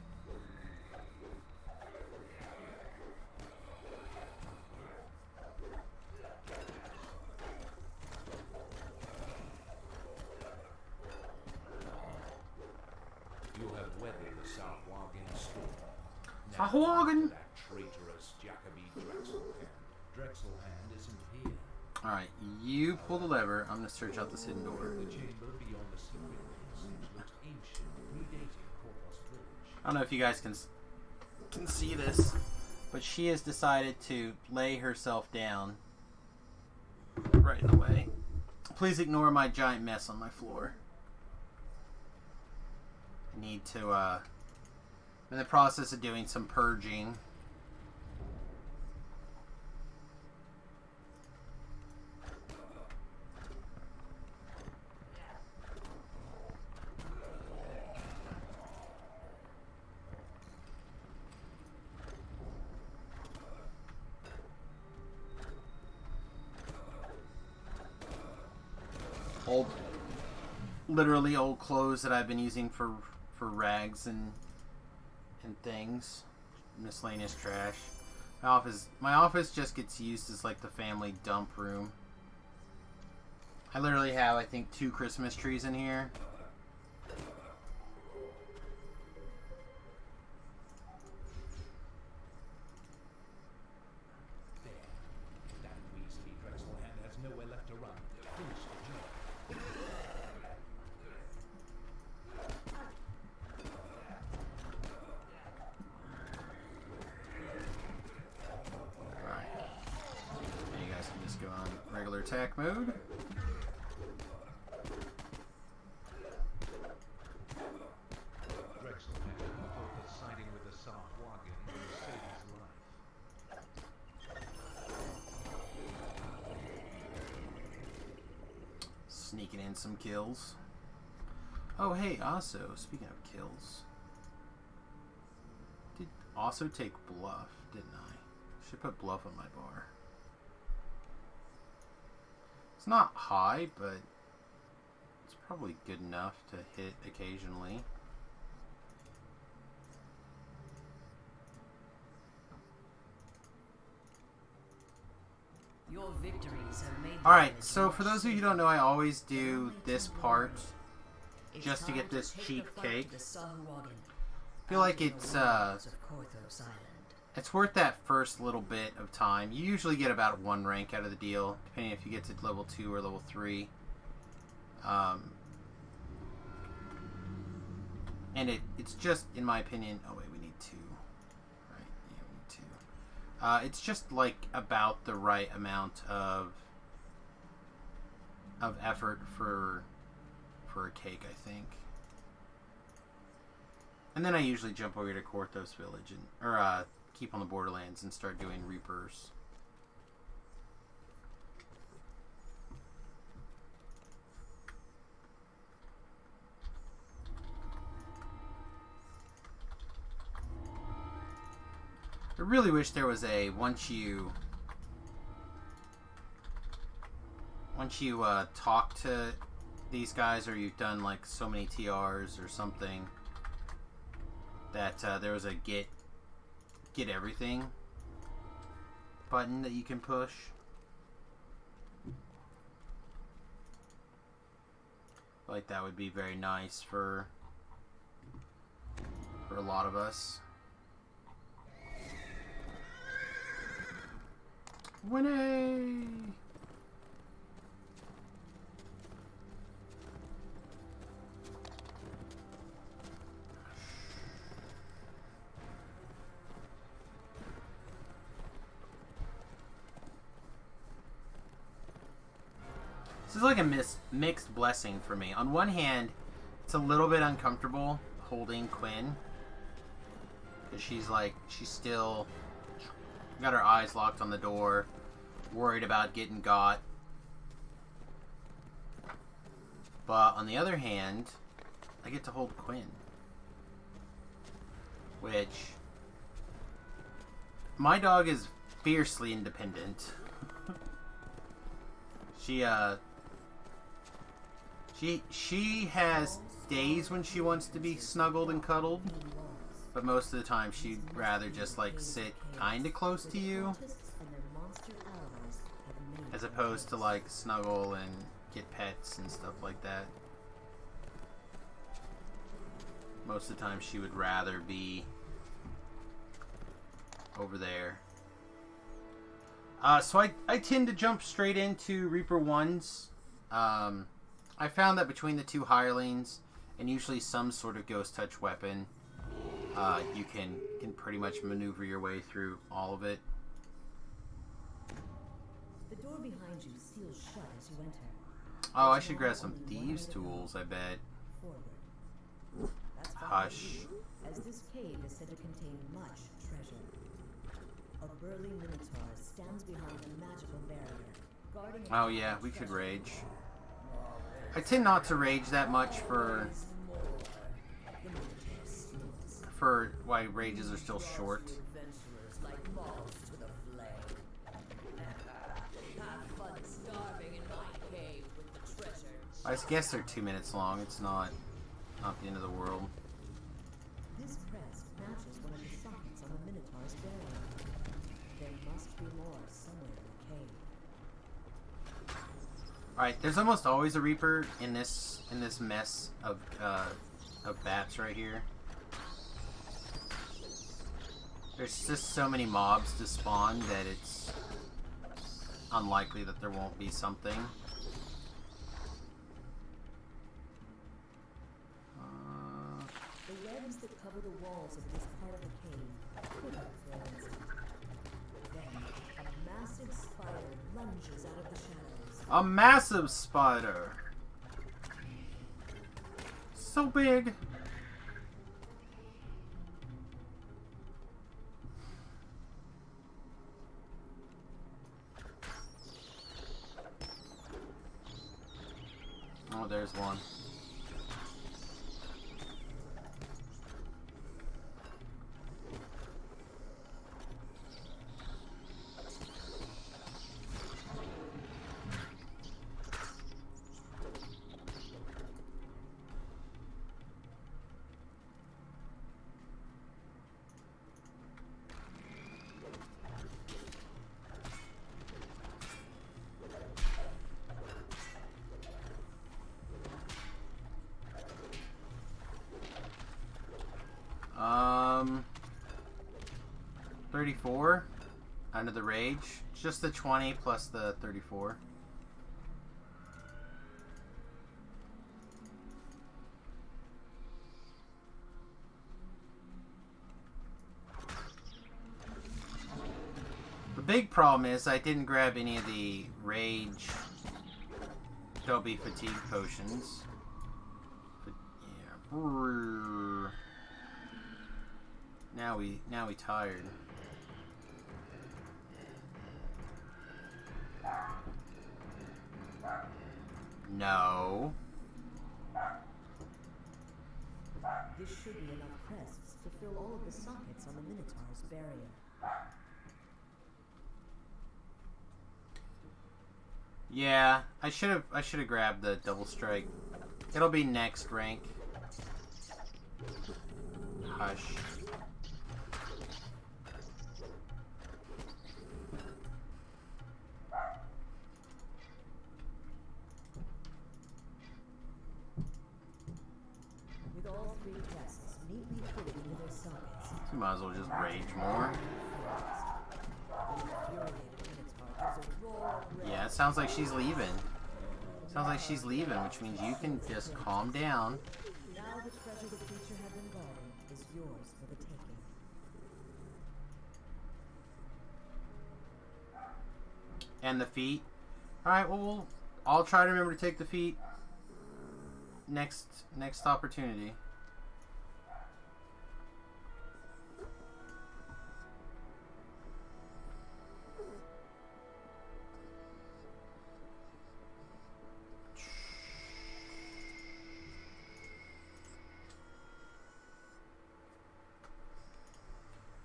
You have weathered the Sahagin storm. Sahagin! That traitorous Jacoby Drexelhand. Drexelhand isn't here. Alright, you pull the lever. I'm going to search out this hidden door. The chamber beyond the secret passage looks ancient, predating Korthos village. I don't know if you guys can see this, but she has decided to lay herself down right in the way. Please ignore my giant mess on my floor. I need to, I'm in the process of doing some purging. Literally old clothes that I've been using for rags and things, miscellaneous trash. My office just gets used as like the family dump room. I literally have, I think, 2 Christmas trees in here. There. That Weasley Drexelhand has nowhere left to run. Finish the job. Right. You guys can just go on regular attack mode. Drexelhand thought that siding with the Sahagin would save his life. find some kills. Oh, hey, also, speaking of kills, did also take bluff, didn't I? Should put bluff on my bar. It's not high, but it's probably good enough to hit occasionally. Your victories have made. Alright, so for those of you who don't know, I always do this part just to get this cheap cake. I feel like it's worth that first little bit of time. You usually get about 1 rank out of the deal, depending if you get to level 2 or level 3. And it's just, in my opinion... Oh, wait, we need 2. Right, yeah, we need 2. It's just, like, about the right amount of effort for a cake, I think. And then I usually jump over to Korthos Village, or keep on the Borderlands and start doing Reapers. I really wish there was a once you talk to these guys, or you've done like so many TRs or something, that there was a get everything button that you can push. Like that would be very nice for a lot of us. Winning! This is like a mixed blessing for me. On one hand, it's a little bit uncomfortable holding Quinn, because she's still got her eyes locked on the door, worried about getting got. But on the other hand, I get to hold Quinn, which my dog is fiercely independent. She has days when she wants to be snuggled and cuddled, but most of the time she'd rather just like sit kinda close to you, as opposed to like snuggle and get pets and stuff like that. Most of the time she would rather be over there. So I tend to jump straight into Reaper 1s. I found that between the 2 hirelings and usually some sort of ghost touch weapon, you can pretty much maneuver your way through all of it. The door behind you seals shut as you enter. Oh, I should grab some thieves' tools, I bet. Forward. That's fine, Hush. as this cave is said to contain much treasure. A burly minotaur stands behind a magical barrier, guarding. Oh yeah, we could rage. I tend not to rage that much for why rages are still short. I guess they're 2 minutes long. It's not the end of the world. This crest matches one of the sockets on the Minotaur's barrier. There must be more somewhere in the cave. Alright, there's almost always a Reaper in this mess of bats right here. There's just so many mobs to spawn that it's unlikely that there won't be something. The webs that cover the walls of this part of the cave quiver for an instant. Then, a massive spider lunges out of the shadows. A massive spider! So big! Oh, one. Um, 34 under the rage. Just the 20 plus the 34. The big problem is I didn't grab any of the rage Dobby fatigue potions. But yeah. Brrr. Now we tired. No. This should be enough crests to fill all of the sockets on the Minotaur's barrier. Yeah, I should have grabbed the double strike. It'll be next rank. Hush. With all three crests neatly fitted into their sockets, You might as well just rage more. Yeah, it sounds like she's leaving. Sounds like she's leaving, which means you can just calm down. now the treasure the creature had been guarding is yours for the taking. And the feet. Alright, well, I'll try to remember to take the feet next opportunity.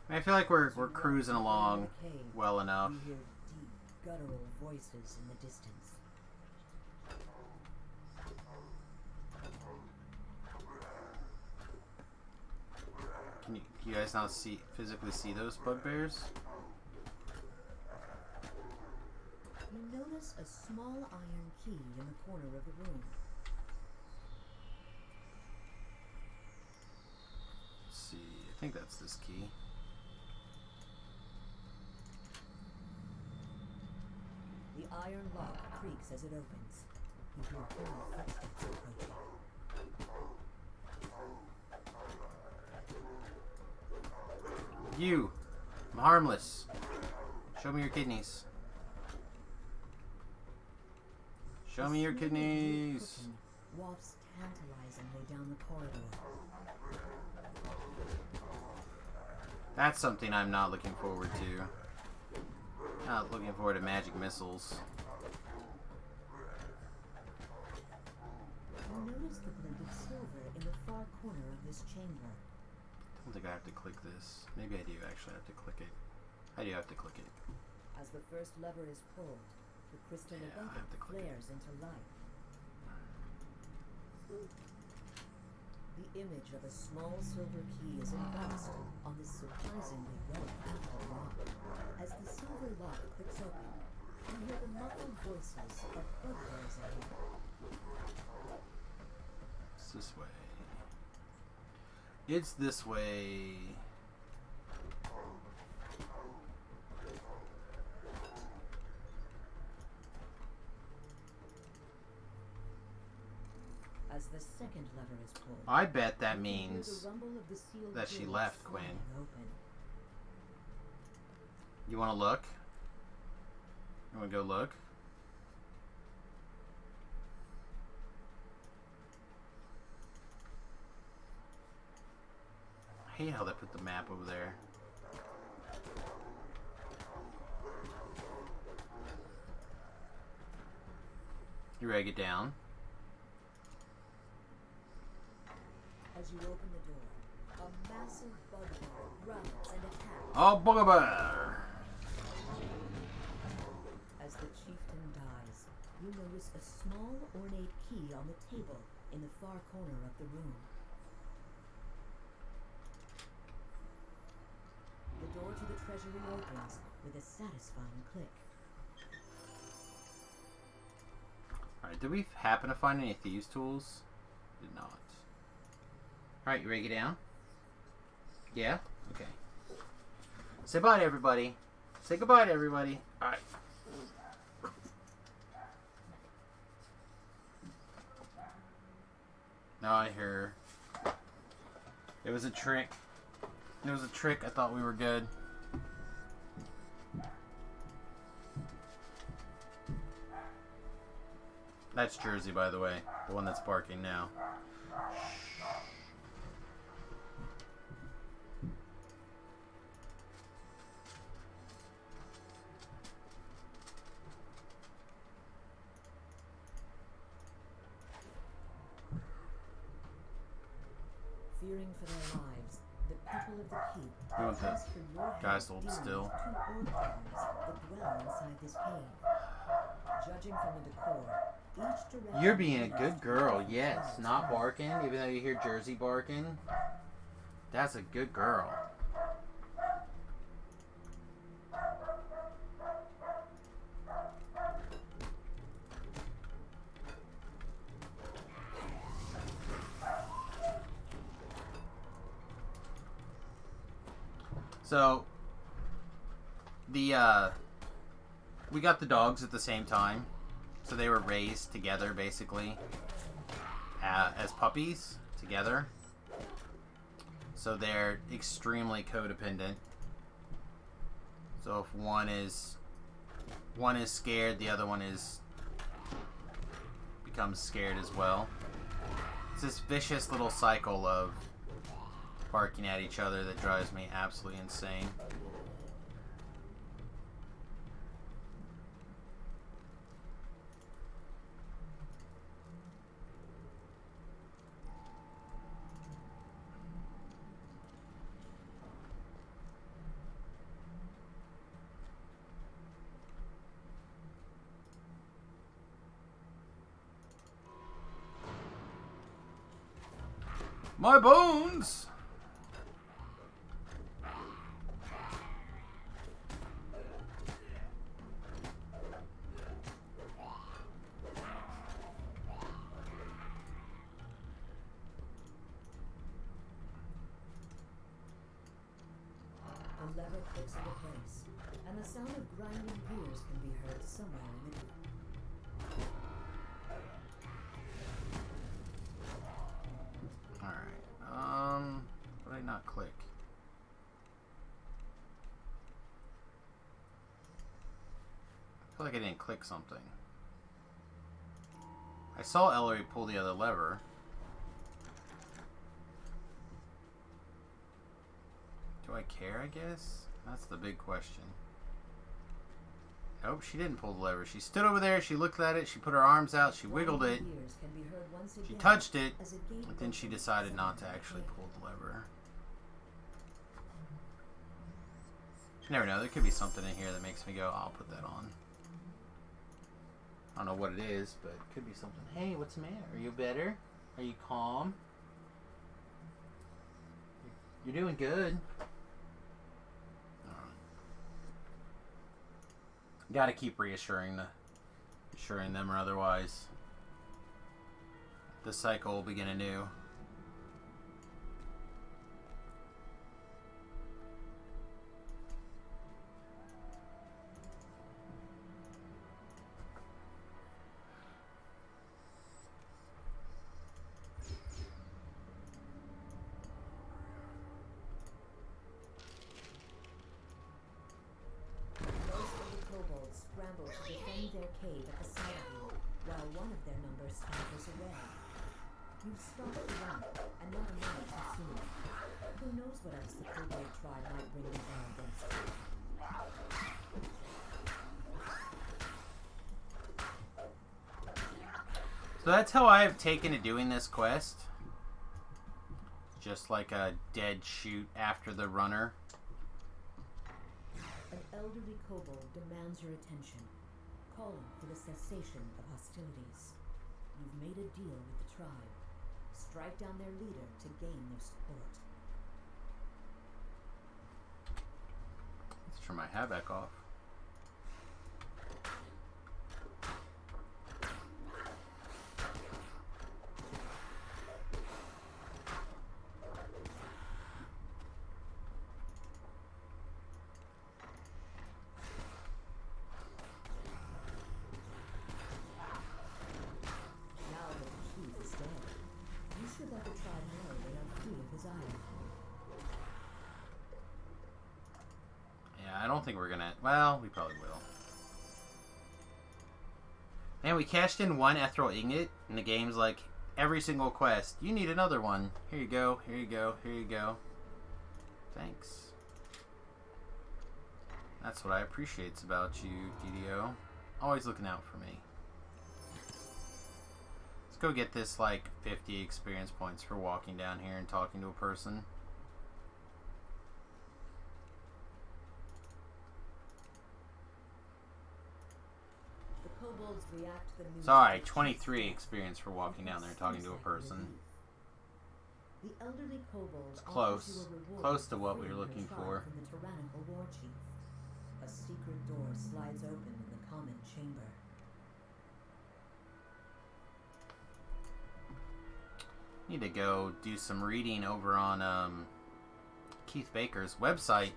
I feel like we're cruising along well enough. You hear deep, guttural voices in the distance. Can you guys not physically see those bugbears? You notice a small iron key in the corner of the room. Let's see. I think that's this key. The iron lock creaks as it opens. You hear hurried footsteps approaching. You! I'm harmless. Show me your kidneys. Show me your kidneys. Wafts tantalizingly down the corridor. That's something I'm not looking forward to. Not looking forward to magic missiles. You notice the glint of silver in the far corner of this chamber. I don't think I have to click this. Maybe I do actually have to click it. I do have to click it. As the first lever is pulled, the crystal Yeah, I weapon have to click it. flares into life. The image of a small silver key is embossed on this surprisingly well-built rock. As the silver lock clicks open, you hear the muffled voices of bugbears ahead. It's this way. It's this way. As the second lever is pulled, I bet that you can hear means the rumble of the sealed that she door left, sliding Quinn. open. You want to look? You want to go look? I hate how they put the map over there. You ready to get down? As you open the door, a massive bugbear growls and attacks. Oh, bugbear! As the chieftain dies, you notice a small ornate key on the table in the far corner of the room. The door to the treasury opens with a satisfying click. Alright, did we happen to find any thieves' tools? Did not. Alright, you ready to get down? Yeah? Okay. Say bye to everybody. Say goodbye to everybody. Alright. Now I hear. It was a trick. It was a trick. I thought we were good. That's Jersey, by the way. The one that's barking now. Fearing for their lives, the people of the keep We want the ask for your guys to help hold dealing still. with two orc tribes that dwell inside this cave. Judging from the decor, each direction You're being a leads good to girl, different yes. tribes' Not homes. barking, even though you hear Jersey barking. That's a good girl. So, we got the dogs at the same time. So they were raised together, basically, as puppies together. So they're extremely codependent. So if one is scared, the other one becomes scared as well. It's this vicious little cycle of barking at each other that drives me absolutely insane. My bones! The lever clicks into place, and the sound of grinding gears can be heard somewhere in the Alright, what did I not click? I feel like I didn't click something. I saw Ellery pull the other lever. Do I care, I guess? That's the big question. Nope, she didn't pull the lever. She stood over there, she looked at it, she put her arms out, she wiggled it, gears can be heard once she again touched it, as a gate but then she opens decided not to somewhere in actually the pull the lever. You never know, there could be something in here that makes me go, I'll put that on. I don't know what it is, but it could be something. Hey, what's the matter? Are you better? Are you calm? You're doing good. Gotta keep reassuring them, or otherwise the cycle will begin anew. Scramble to defend their cave at the side of you, while one of their numbers scampers away. You've stopped the run, and not a minute too soon. Who knows what else the kobold tribe might bring in there against you? So that's how I have taken to doing this quest. just like a dead shoot after the runner. An elderly kobold demands your attention, calling for the cessation of hostilities. You've made a deal with the tribe. Strike down their leader to gain their support. Let's turn my hat back off. I don't think we're gonna... Well, we probably will. Man, we cashed in one ethereal ingot, and the game's like, every single quest, you need another one. Here you go, here you go, here you go. Thanks. That's what I appreciate about you, DDO. Always looking out for me. Let's go get this, like, 50 experience points for walking down here and talking to a person. Sorry, 23 experience for walking down there and talking to a person. The elderly kobolds Close. Close to what we were looking for. From the tyrannical war chief. A secret door slides open in the common chamber. Need to go do some reading over on Keith Baker's website.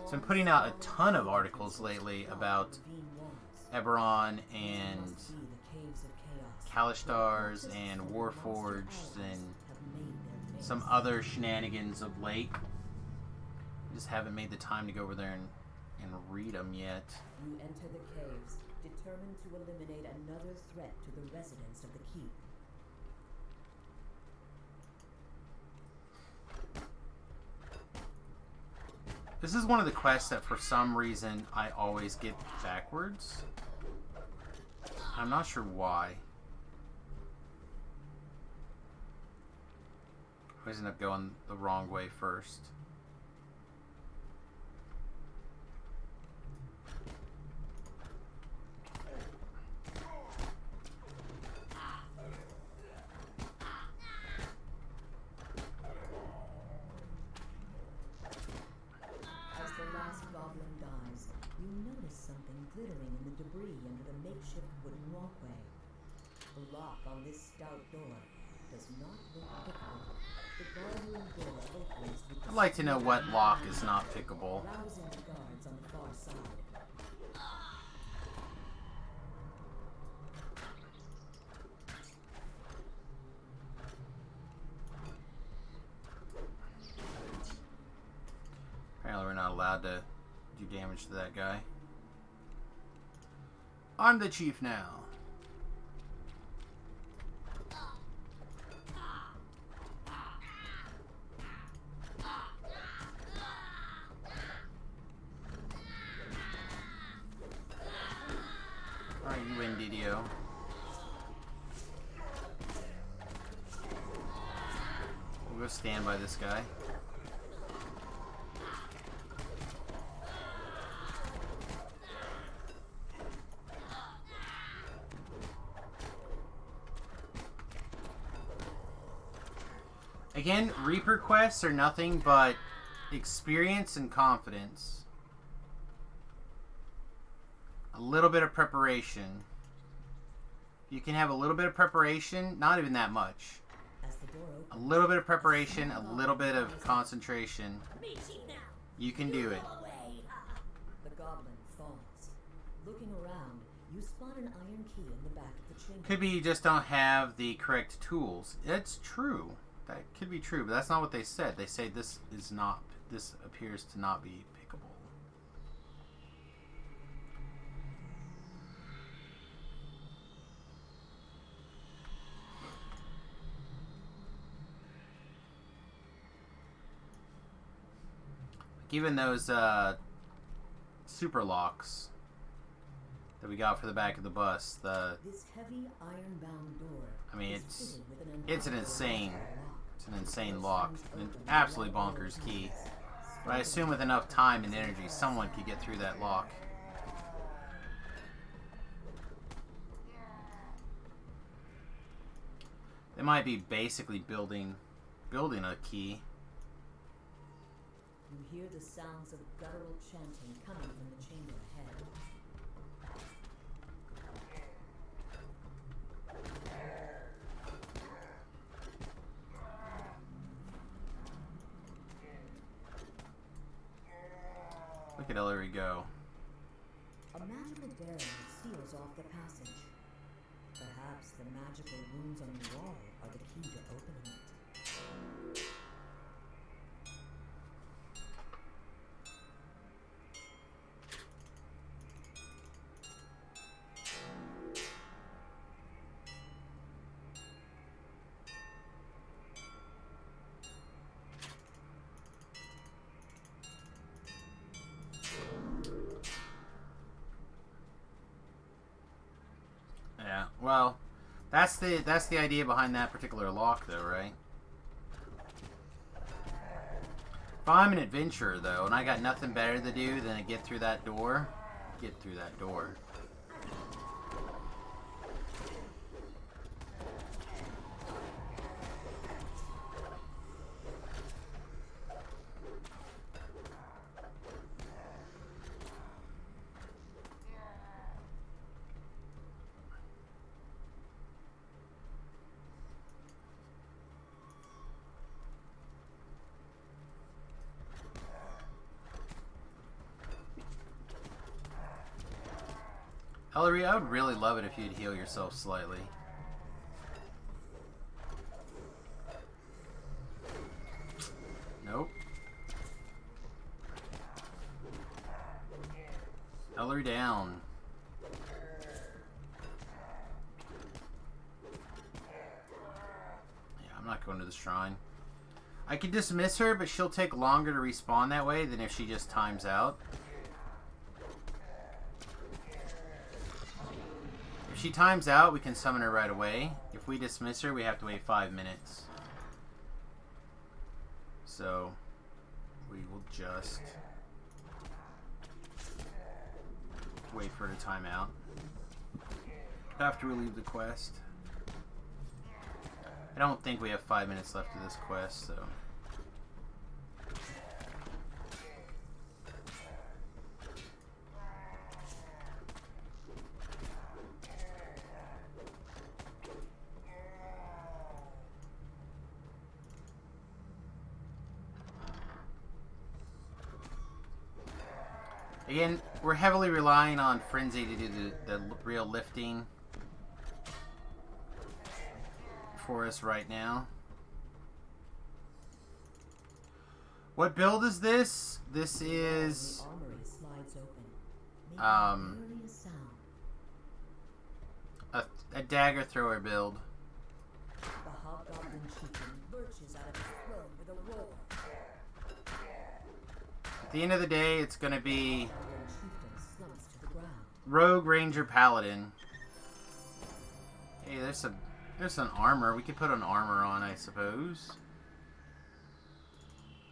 He's been putting out a ton of articles lately about Eberron and Kalistars and Warforged and some other shenanigans of late. Just haven't made the time to go over there and read them yet. You enter the caves, determined to eliminate another threat to the residents of the keep. This is one of the quests that for some reason I always get backwards. I'm not sure why. I always end up going the wrong way first. As the last goblin dies, you notice something glittering in the debris under the makeshift wooden walkway. The lock on this stout door does not look pickable. The barroom door opens with I'd like to know what lock is not pickable. rousing the guards on the far side. Apparently we're not allowed to do damage to that guy. I'm the chief now. Alright, you win, DDO. We'll go stand by this guy. Again, Reaper quests are nothing but experience and confidence. A little bit of preparation. You can have a little bit of preparation, not even that much. As the door A opens, little bit of preparation, a little bit of concentration. You can do it. the goblin falls. Looking around, you spot an iron key in the back of the chamber. Could be you just don't have the correct tools. That's true. That could be true, but that's not what they said. They say this is not. This appears to not be pickable. Like even those super locks that we got for the back of the bus. This heavy iron-bound door. I mean, is fitted with it's an unlockable insane lock. It's an insane lock. An absolutely bonkers key. But I assume with enough time and energy, someone could get through that lock. They might be basically building a key. You hear the sounds of guttural chanting coming from the chamber ahead. Look at Ellery go. A magical barrier seals off the passage. Perhaps the magical runes on the wall are the key to opening it. Yeah, well, that's the idea behind that particular lock, though, right? If I'm an adventurer, though, and I got nothing better to do than to get through that door, get through that door. Ellery, I would really love it if you'd heal yourself slightly. Nope. Ellery down. Yeah, I'm not going to the shrine. I could dismiss her, but she'll take longer to respawn that way than if she just times out. If she times out, we can summon her right away. If we dismiss her, we have to wait 5 minutes. So, we will just wait for her to time out after we leave the quest. I don't think we have 5 minutes left of this quest, so... Again, we're heavily relying on Frenzy to do the real lifting for us right now. What build is this? This is a dagger thrower build. The hobgoblin chieftain lurches out of his throne with a roar. At the end of the day, it's going to be Chieftain slumps to the ground. Rogue, Ranger, Paladin. Hey, there's some armor. We could put an armor on, I suppose.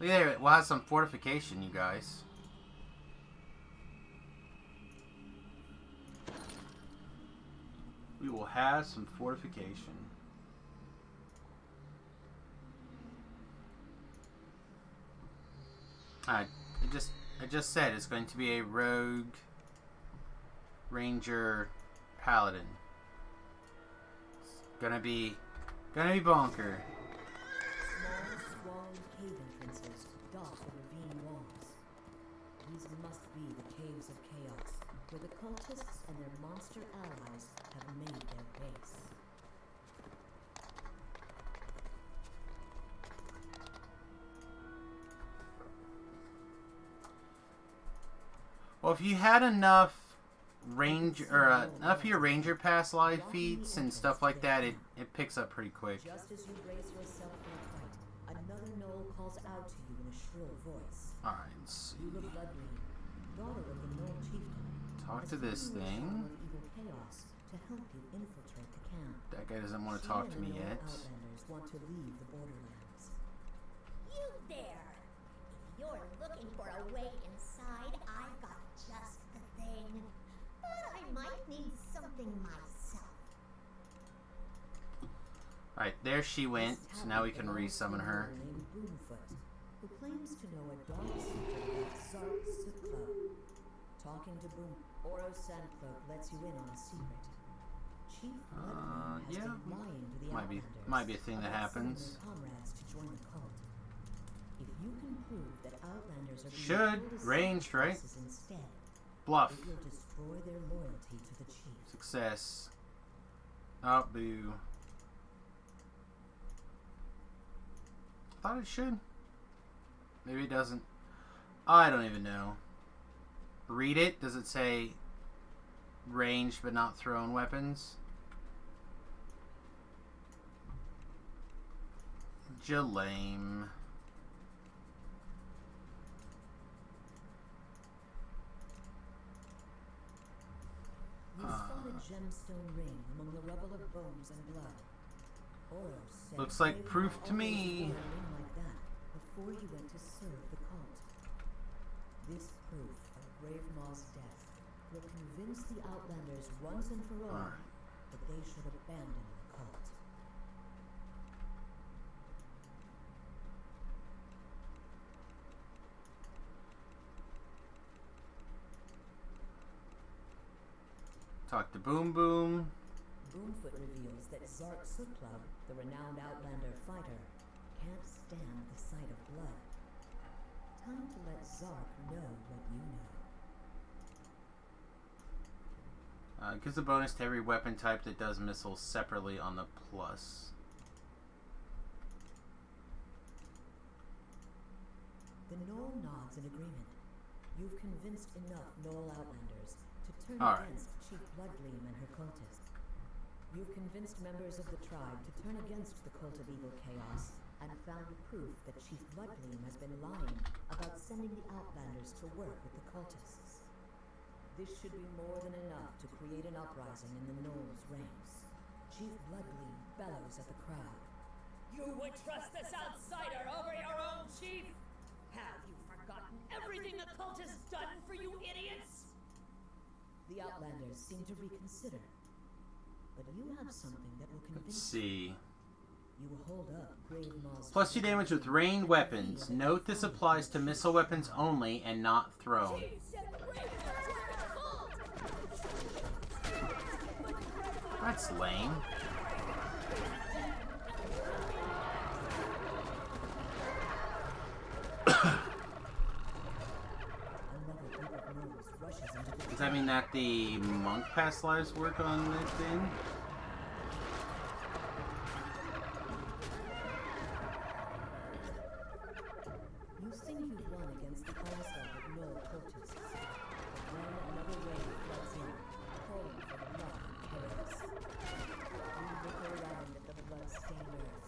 Look there, we'll have some fortification, you guys. We will have some fortification. I just said it's going to be a Rogue, Ranger, Paladin. It's gonna be bonker. Small, sprawling cave entrances dot the ravine walls. These must be the caves of chaos, where the cultists and their monster allies have made their base. Well, if you had enough range or enough of your Ranger Pass live feeds and stuff like that, it picks up pretty quick. Just as you brace yourself for a fight, another gnoll calls out to you in a shrill voice. Alright, let's see. You, the Bloodbraid, daughter of the Gnoll chieftain, Talk has to this come in the thing. form of evil chaos to help you infiltrate the camp. That guy doesn't want to She talk and to the me Gnoll yet. Outlanders want to leave the borderlands. looking for a way inside, I've got just the thing. But I might need something myself. Alright, there she went. So now we can resummon her. Named Boomfoot, who claims to know a dark secret about Zark Suklo. Talking to Boom Oro Sandcloak lets you in on a secret. Chief Bloodman has yeah. been lying to the Outlanders Might be a thing that about sending happens. their comrades to join the cult. If you can prove that Outlanders are being Should. told to Ranged, right? sacrifices instead, Bluff. it will destroy their loyalty to the chief. Success. Oh, boo. I thought it should. Maybe it doesn't. I don't even know. Read it. Does it say ranged but not thrown weapons? Jalame. You spot a gemstone ring among the rubble of bones and blood. Oro said Looks like Grave proof Maw to always me. wore a ring like that before he went to serve the cult. This proof of Grave Maw's death will convince the Outlanders once and for all Alright. that they should abandon the cult. Talk to Boom Boom. Boomfoot reveals that Zark Suklo, the renowned Outlander fighter, can't stand the sight of blood. Time to let Zark know what you know. Gives a bonus to every weapon type that does missiles separately on the plus. The Knoll nods in agreement. You've convinced enough Knoll Outlanders to turn All right. against Chief Bloodgleam and her cultists. You've convinced members of the tribe to turn against the cult of evil chaos and found proof that Chief Bloodgleam has been lying about sending the Outlanders to work with the cultists. This should be more than enough to create an uprising in the Knoll's ranks. Chief Bloodgleam bellows at the crowd. You would trust this outsider over your own chief? Have you forgotten everything the cult has done for you idiots? The Outlanders seem to reconsider. But you have something that will Let's convince see. you. Hold up Grave Maw's Plus 2 damage with ranged weapons. Note this applies to missile weapons only and not thrown. Chief said break the cult! That's lame. Another group of gnolls rushes into the Does that mean that the monk past lives work on it then? You think you've won against the onslaught of Gnoll cultists, but then another wave floods in, calling for the blood and chaos. You look around at the blood-stained earth.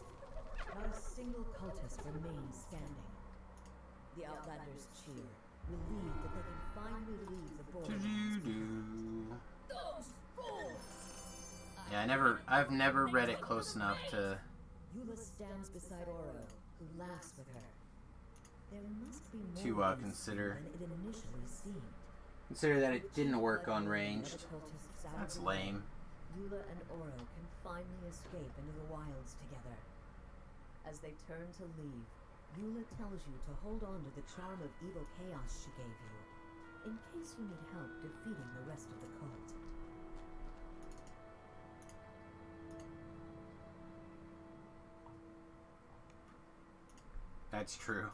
Not a single cultist remains standing. The Outlanders cheer, relieved that they can finally leave the borderlands behind. Those fools! Yeah, I've never read it close enough to. Eula stands beside Oro, who laughs with her. There must be more To, to this consider. than it initially seemed. Consider that it didn't work on ranged. Other cultists out of That's the way, lame. Eula and Oro can finally escape into the wilds together. As they turn to leave, Eula tells you to hold on to the charm of evil chaos she gave you, in case you need help defeating the rest of the cult. That's true.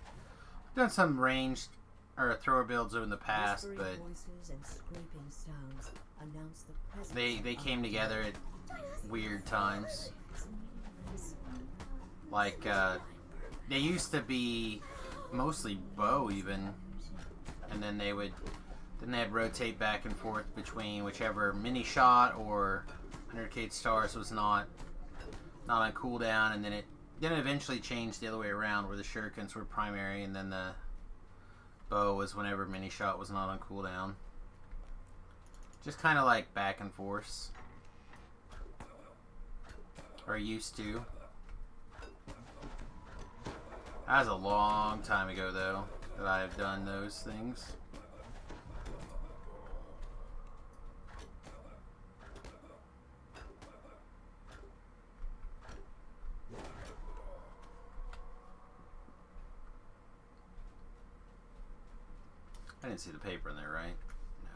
I've done some ranged or thrower builds in the past, Whispering but voices and scraping sounds announce the presence they of came together at weird times. Like they used to be mostly bow even, and then they'd rotate back and forth between whichever mini shot or 100k stars was not on cooldown, and then it eventually changed the other way around where the shurikens were primary and then the bow was whenever mini shot was not on cooldown. Just kind of like back and forth, or used to. That was a long time ago, though, that I have done those things. I didn't see the paper in there, right? No.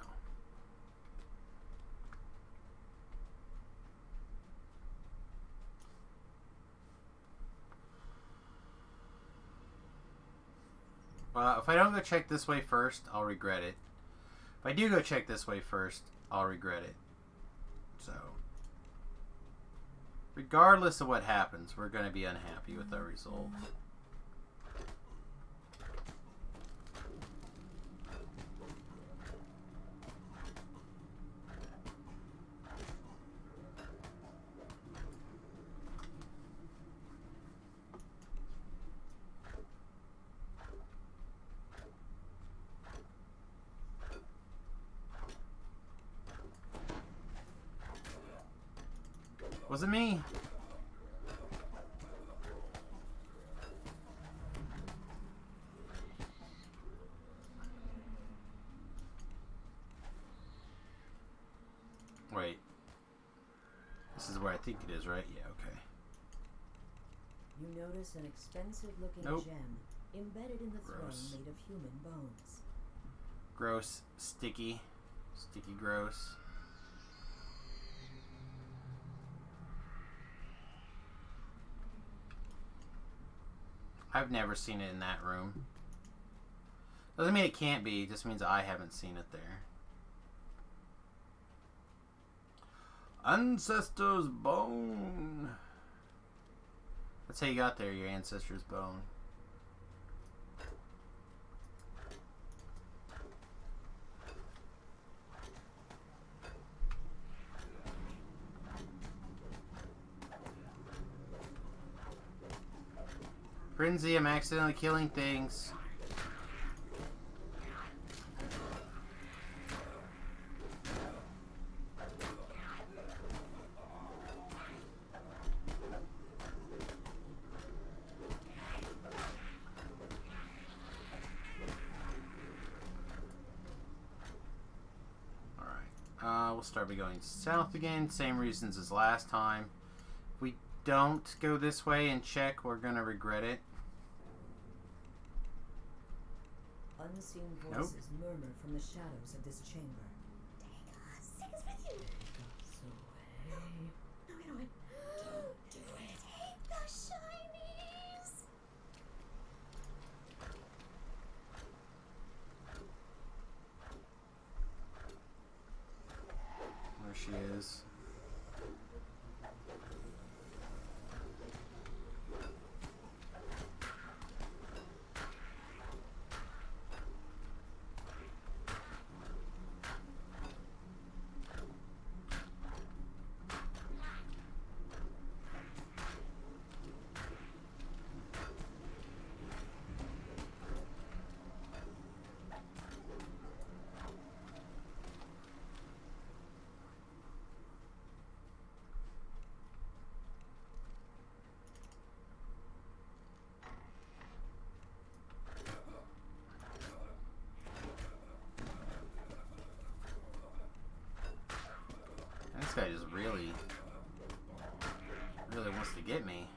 If I don't go check this way first, I'll regret it. If I do go check this way first, I'll regret it. So, regardless of what happens, we're going to be unhappy with our result. Was it me? Wait. This is where I think it is, right? Yeah, okay. You notice an expensive-looking Nope. gem embedded in the throne Gross. made of human bones. Gross. Sticky. Sticky gross. I've never seen it in that room. Doesn't mean it can't be, it just means I haven't seen it there. Ancestor's bone. That's how you got there, your ancestor's bone. Frenzy, I'm accidentally killing things. Alright, we'll start by going south again. Same reasons as last time. If we don't go this way and check, we're gonna regret it. Unseen voices murmur from the shadows of this chamber. Take us with you. Take us away. No, wait. Don't do it. Take the shinies. There she is. This guy just really wants to get me.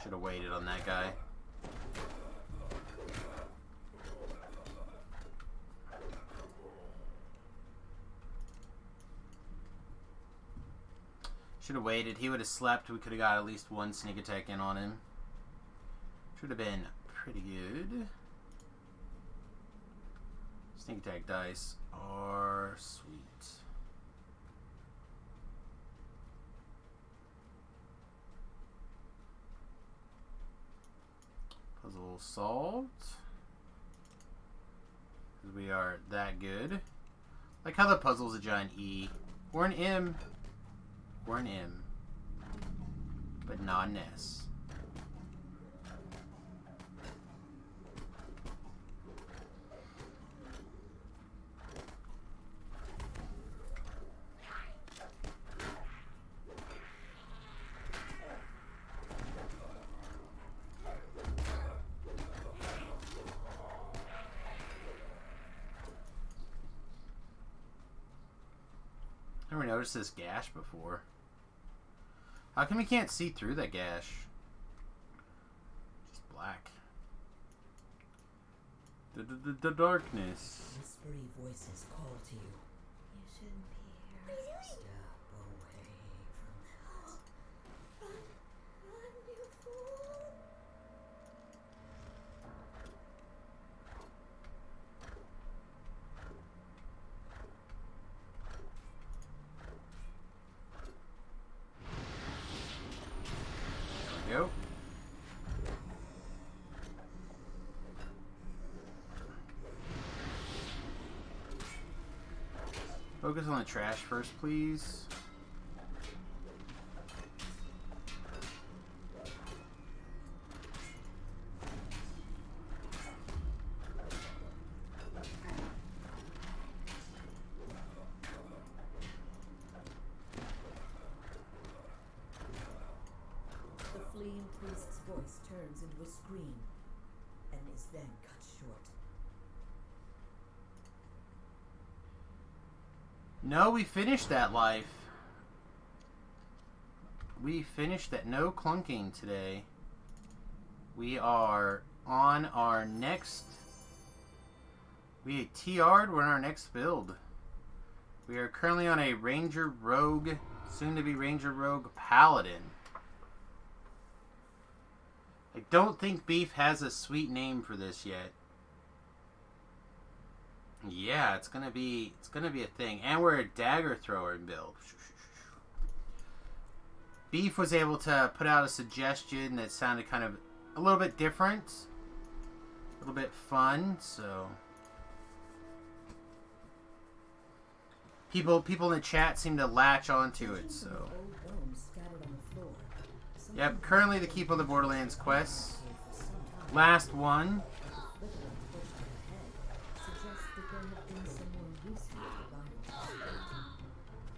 Should have waited on that guy. Should have waited. He would have slept. We could have got at least one sneak attack in on him. Should have been pretty good. Sneak attack dice are sweet. Puzzle solved. Because we are that good. Like how the puzzle's a giant E. Or an M. Or an M. But not an S. Never noticed this gash before. How come we can't see through that gash? Just black. The darkness. Whispery voices call to you. You shouldn't be here. Step away from Run, you fool! There we go. Focus on the trash first, please. The fleeing priest's voice turns into a scream and is then cut short. No, we finished that life. We finished that. No clunking today. We are on our next... We TR'd. We're on our next build. We are currently on a Ranger Rogue, soon to be Ranger Rogue Paladin. I don't think Beef has a sweet name for this yet. Yeah, it's gonna be a thing. And we're a dagger thrower build. Beef was able to put out a suggestion that sounded kind of a little bit different. A little bit fun, so people in the chat seem to latch onto it, so. Old bones scattered on the floor. Yep, currently the Keep on the Borderlands quests. Last one.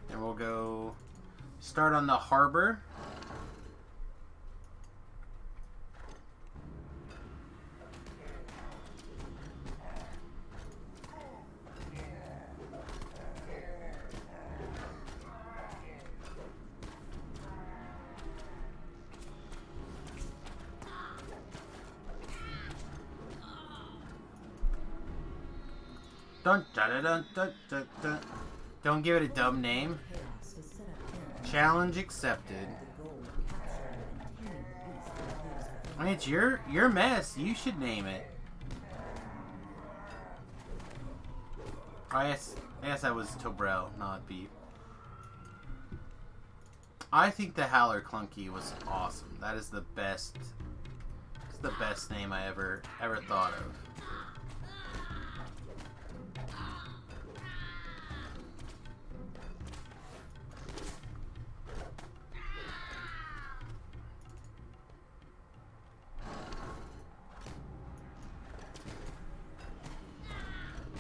And we'll go start on the harbor. Dun, dun, dun, dun, dun, dun. Don't give it a dumb name. Challenge accepted. I mean, it's your mess. You should name it. I guess I was Tobrel, not Beef. I think the Howler Clunky was awesome. That is the best. It's the best name I ever thought of.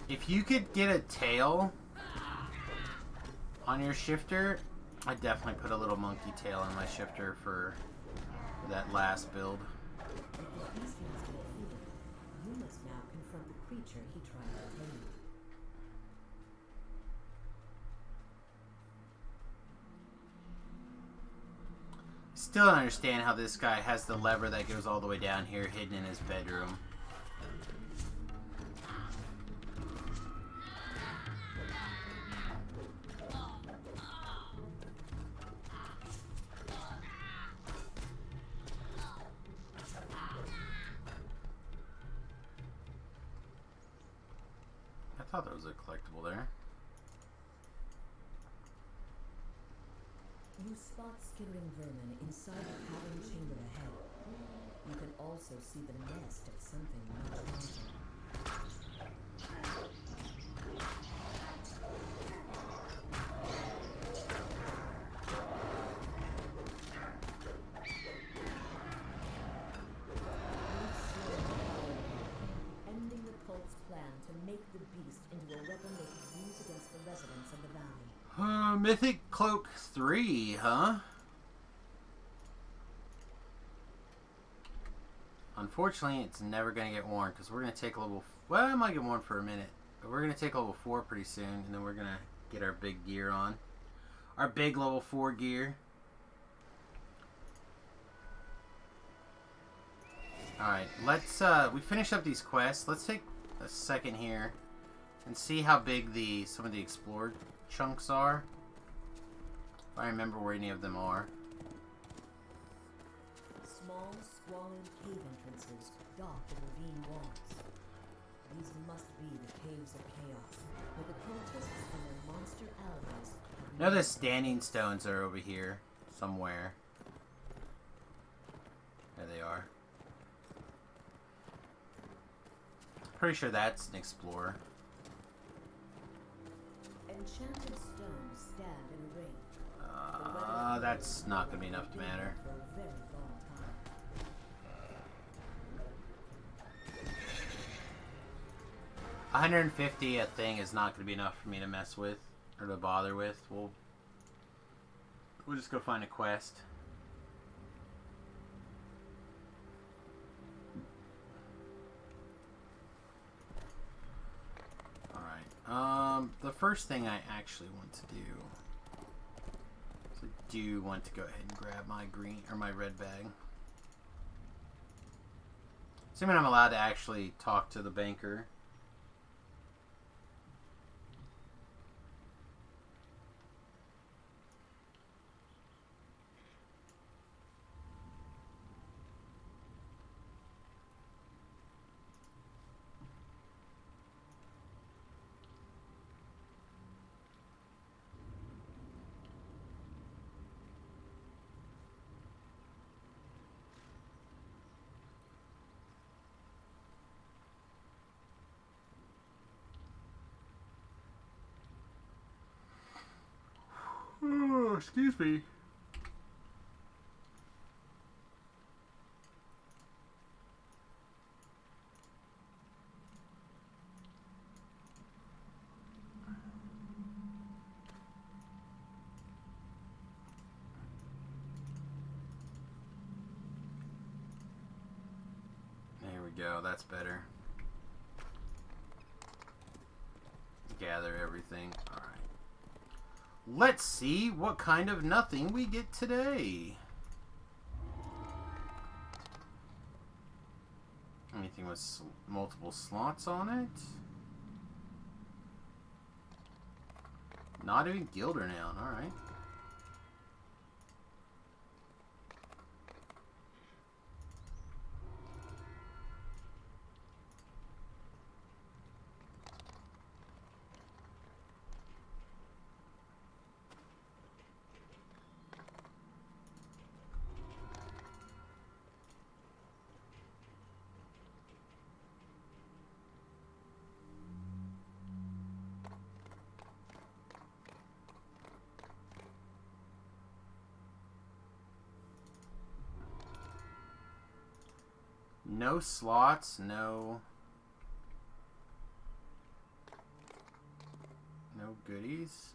If you could get a tail on your shifter, I'd definitely put a little monkey tail on my shifter for that last build. If the beast wants to be defeated, you must now confront the creature he tried to tame. Still don't understand how this guy has the lever that goes all the way down here hidden in his bedroom. I thought there was a collectible there. You spot skittering vermin inside the cavern chamber ahead. You can also see the nest of something much larger. Ending the cult's plan to make the beast into a weapon they could use against the residents of the valley. Mythic Cloak 3, huh? Unfortunately, it's never going to get worn because we're going to take level... Well, it might get worn for a minute. But we're going to take level 4 pretty soon, and then we're going to get our big gear on. our big level 4 gear. Alright, let's, we finish up these quests. Let's take a second here and see how big some of the explored chunks are. If I remember where any of them are. Small, squalid cave entrances dot the ravine walls. These must be the Caves of Chaos, where the cultists and their monster allies... No, the standing stones are over here somewhere. There they are. Pretty sure that's an explorer. Enchanted stones stand in a ring. That's not gonna be enough to matter. For a very long time. 150 a thing is not gonna be enough for me to mess with or to bother with. We'll just go find a quest. The first thing I actually want to do is I do want to go ahead and grab my green or my red bag. Assuming I'm allowed to actually talk to the banker. Oh, excuse me. There we go, that's better. Gather everything. Alright. Let's see what kind of nothing we get today. Anything with multiple slots on it? Not even guild renown, alright. No slots, no goodies.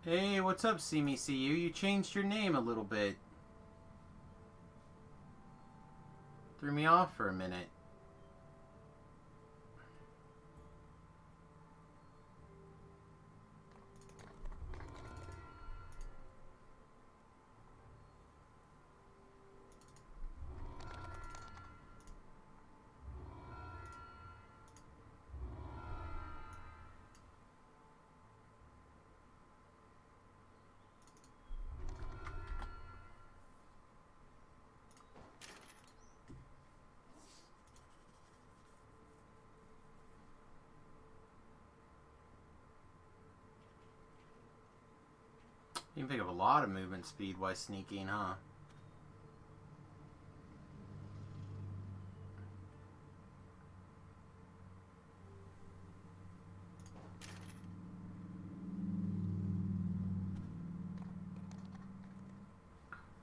Hey, what's up, See Me See You? You changed your name a little bit. Threw me off for a minute. You can pick up a lot of movement speed while sneaking, huh?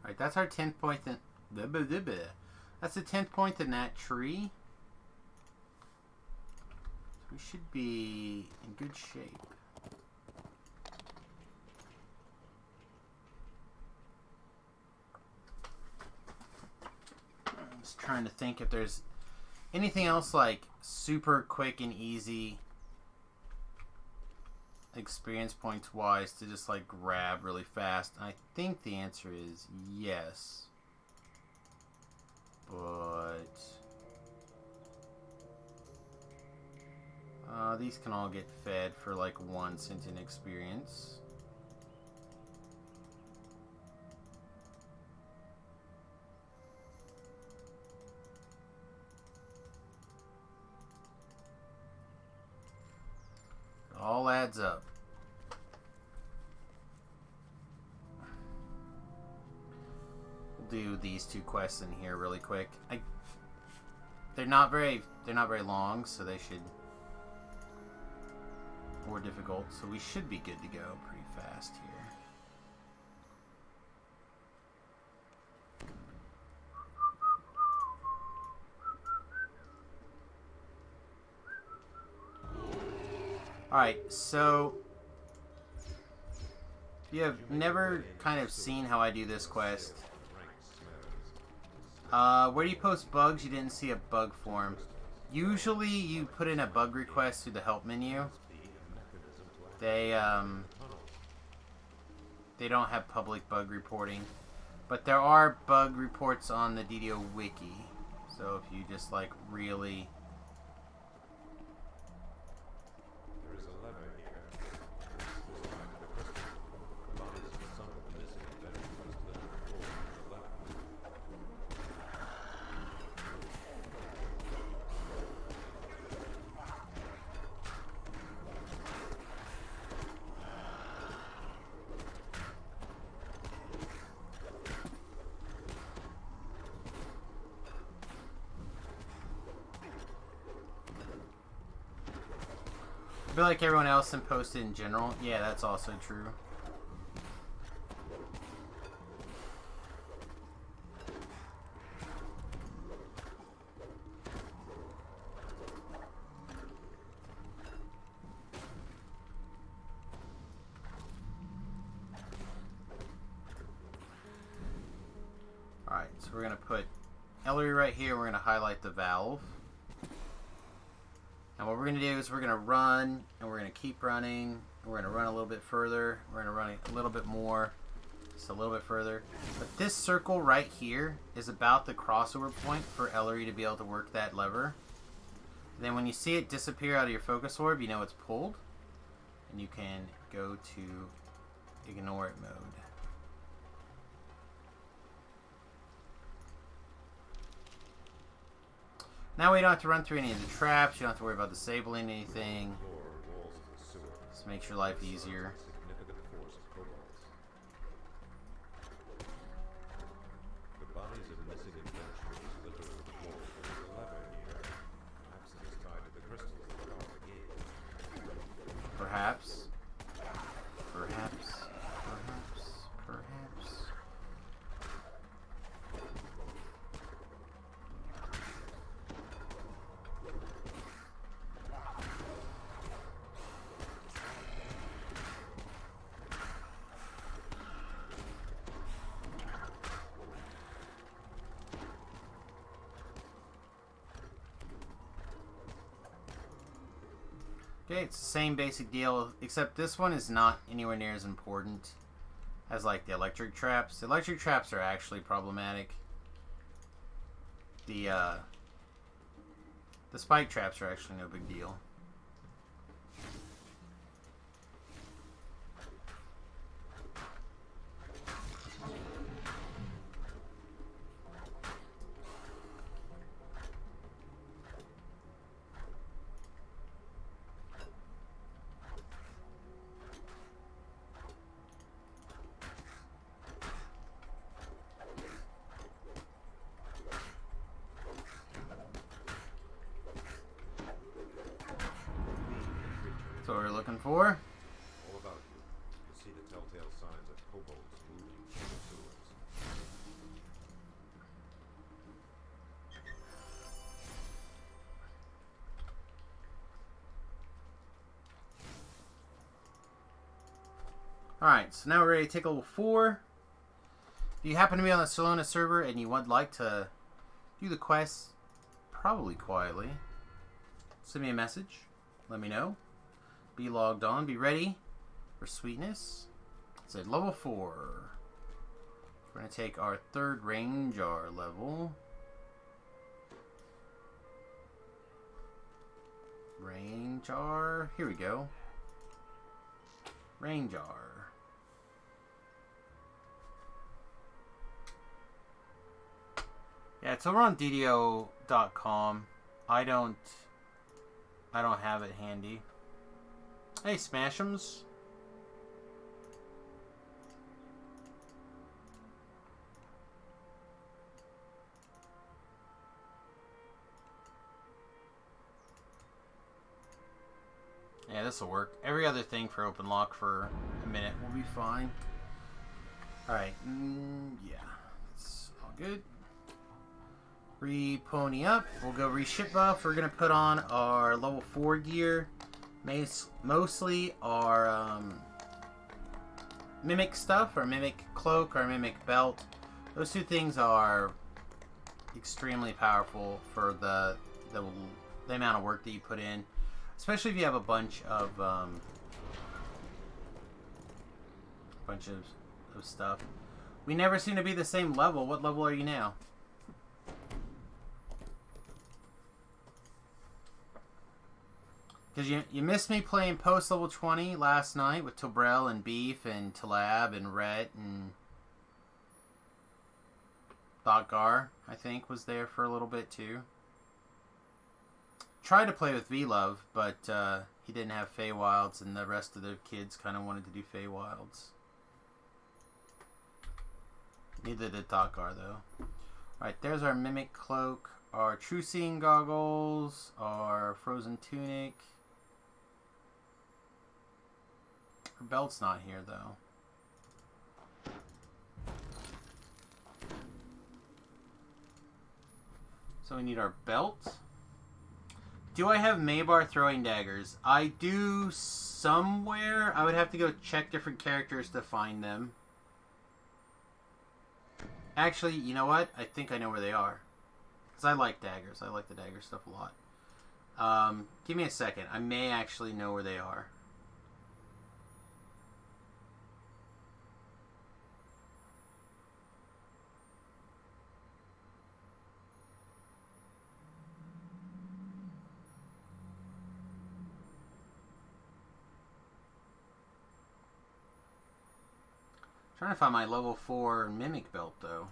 Alright, that's our 10th point in... That's the 10th point in that tree. we should be in good shape. I'm just trying to think if there's anything else like super quick and easy experience points wise to just like grab really fast. I think the answer is yes. But these can all get fed for like 1 sentient experience. It all adds up. We'll do these 2 quests in here really quick. They're not very long, so they should more difficult, so we should be good to go pretty fast here. Alright, so if you have never kind of seen how I do this quest, where you post bugs, you didn't see a bug form. Usually you put in a bug request through the help menu. They don't have public bug reporting, but there are bug reports on the DDO wiki. So if you just like really I feel like everyone else and post it in general. Yeah, that's also true. Alright, so we're going to put Ellery right here. We're going to highlight the valve. And what we're going to do is we're going to run, and we're going to keep running, and we're going to run a little bit further, we're going to run a little bit more, just a little bit further. But this circle right here is about the crossover point for Ellery to be able to work that lever. And then when you see it disappear out of your focus orb, you know it's pulled, and you can go to ignore it mode. Now we don't have to run through any of the traps. You don't have to worry about disabling anything. Just makes your life easier. Perhaps. Perhaps. Perhaps. Perhaps. Okay, it's the same basic deal, except this one is not anywhere near as important as like the electric traps. The electric traps are actually problematic. The spike traps are actually no big deal. That's what we're looking for. All about you. You see the telltale signs of kobolds moving through the sewers. Alright, so now we're ready to take level 4. If you happen to be on the Solona server and you would like to do the quest, probably quietly, send me a message. Let me know. Be logged on. Be ready for sweetness. It's at level 4. We're going to take our 3rd Ranger level. Ranger. Here we go. Ranger. Yeah, it's over on DDO.com. I don't have it handy. Hey, Smash'ems. Yeah, this will work. Every other thing for open lock for a minute will be fine. Alright, yeah, it's all good. Re-pony up. We'll go re-ship buff. We're going to put on our level 4 gear. Mostly our mimic stuff, our mimic cloak, our mimic belt. Those two things are extremely powerful for the amount of work that you put in. Especially if you have a bunch of stuff. We never seem to be the same level. What level are you now? Because you missed me playing post level 20 last night with Tobrel and Beef and Talab and Rhett and Thotgar, I think, was there for a little bit too. Tried to play with V-Love, but he didn't have Feywilds, and the rest of the kids kind of wanted to do Feywilds. Neither did Thotgar, though. Alright, there's our Mimic Cloak, our True Seeing Goggles, our Frozen Tunic. Her belt's not here, though. So we need our belt. Do I have Maybar throwing daggers? I do somewhere. I would have to go check different characters to find them. Actually, you know what? I think I know where they are. Because I like daggers. I like the dagger stuff a lot. Give me a second. I may actually know where they are. Trying to find my level 4 Mimic belt, though.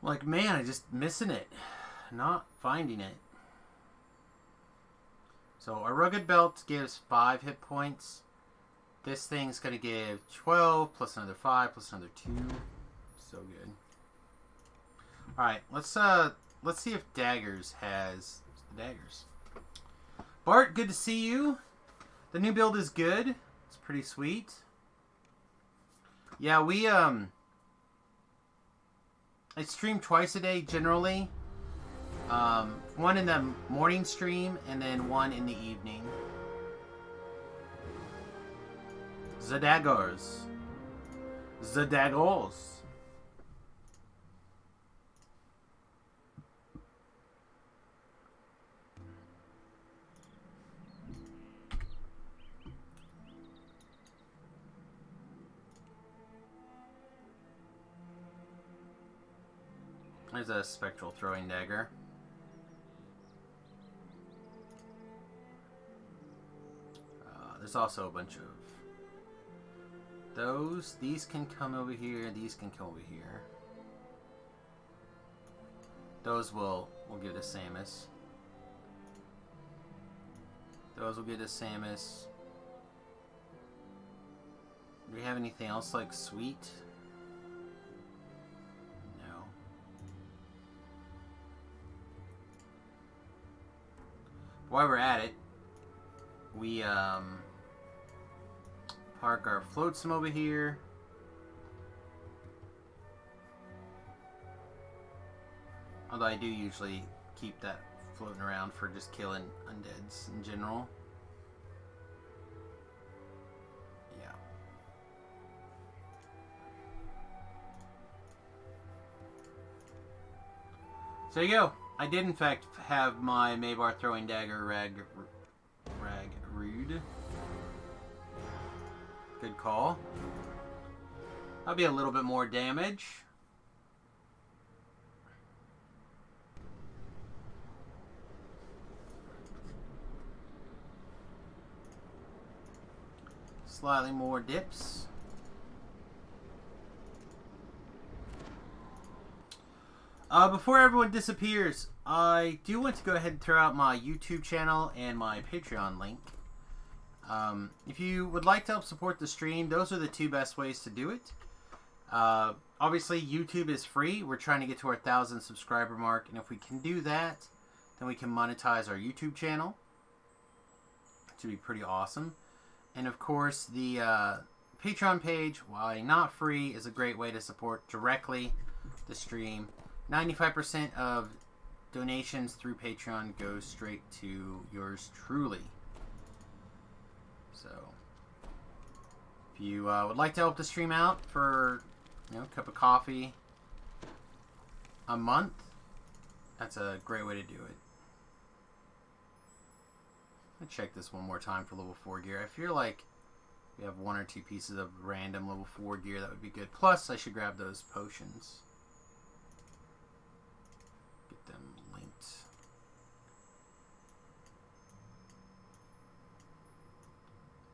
Like, man, I just missing it. Not finding it. So, our rugged belt gives 5 hit points. This thing's going to give 12, plus another 5, plus another 2. So good. Alright, let's see if Daggers has the daggers. Bart, good to see you. The new build is good. It's pretty sweet. Yeah, I stream twice a day generally. One in the morning stream and then one in the evening. Zadaggers. Zadaggers. There's a spectral throwing dagger. There's also a bunch of those. These can come over here. These can come over here. Those will give to Samus. Those will give to Samus. Do we have anything else like sweet? No. While we're at it, we park our floatsome over here. Although I do usually keep that floating around for just killing undeads in general. Yeah. So there you go. I did in fact have my Maybar throwing dagger rag rude. Good call. That'll be a little bit more damage. Slightly more dips. Before everyone disappears, I do want to go ahead and throw out my YouTube channel and my Patreon link. If you would like to help support the stream, those are the two best ways to do it. Obviously, YouTube is free. We're trying to get to our 1,000 subscriber mark, and if we can do that, then we can monetize our YouTube channel, which would be pretty awesome. And of course, the Patreon page, while not free, is a great way to support directly the stream. 95% of donations through Patreon go straight to yours truly. So, if you would like to help the stream out for, a cup of coffee a month, that's a great way to do it. Let me check this one more time for level 4 gear. I feel like we have 1 or 2 pieces of random level 4 gear that would be good. Plus, I should grab those potions. Get them linked.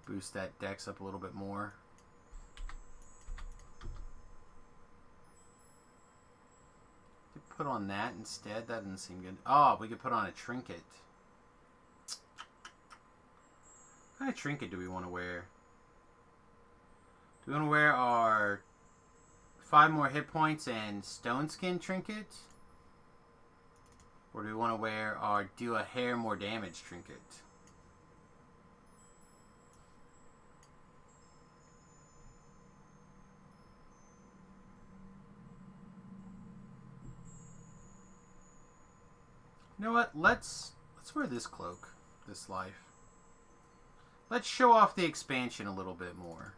Boost that dex up a little bit more. Put on that instead. That doesn't seem good. Oh, we could put on a trinket. What kind of trinket do we want to wear? Do we want to wear our 5 more hit points and stone skin trinket? Or do we want to wear our do a hair more damage trinket? You know what? Let's wear this cloak, this life. Let's show off the expansion a little bit more.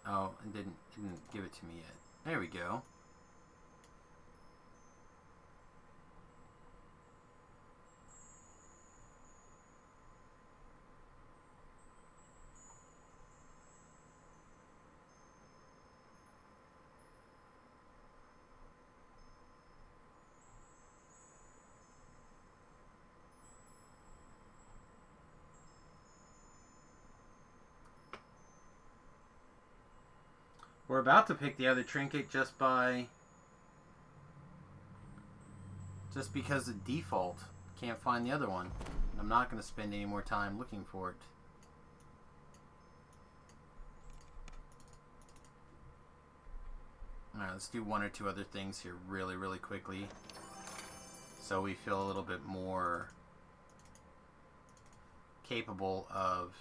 Oh, and didn't give it to me yet. There we go. We're about to pick the other trinket just because the default can't find the other one. I'm not going to spend any more time looking for it. Alright, let's do 1 or 2 other things here really, really quickly. so we feel a little bit more capable of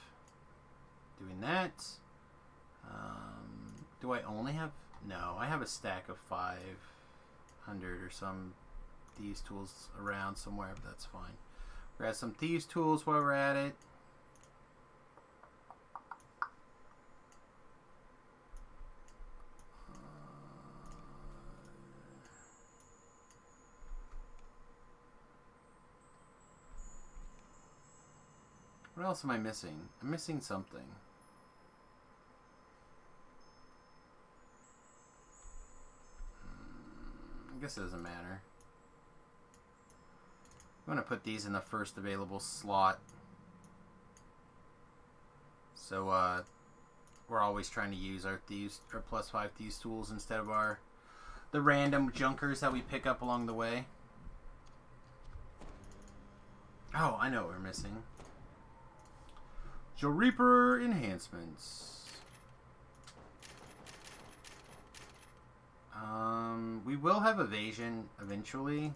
doing that. Do I only have... No, I have a stack of 500 or some thieves tools around somewhere, but that's fine. Grab some thieves tools while we're at it. What else am I missing? I'm missing something. I guess it doesn't matter. I'm going to put these in the first available slot. So we're always trying to use our thieves, our +5 thieves tools instead of the random junkers that we pick up along the way. Oh, I know what we're missing. Joe Reaper enhancements. We will have evasion eventually.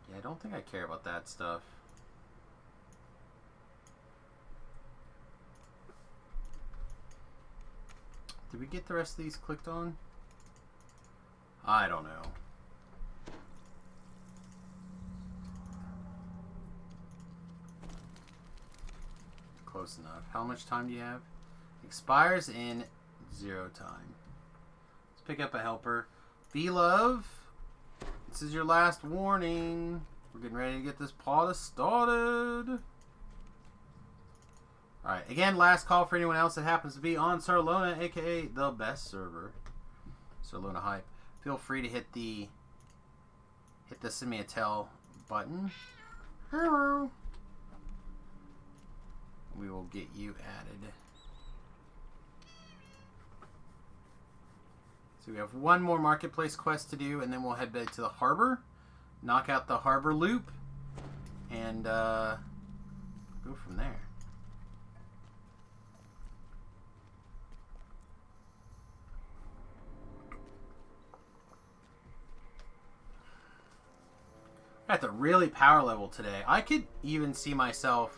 Yeah, I don't think I care about that stuff. Did we get the rest of these clicked on? I don't know. Close enough. How much time do you have? Expires in 0 time. Let's pick up a helper. V-Love, this is your last warning. We're getting ready to get this party started. Alright, again, last call for anyone else that happens to be on Sarlona, aka the best server. Sarlona Hype. Feel free to hit the send me a tell button. Hello. We will get you added. So we have one more marketplace quest to do, and then we'll head back to the harbor, knock out the harbor loop, and go from there. At the really power level today. I could even see myself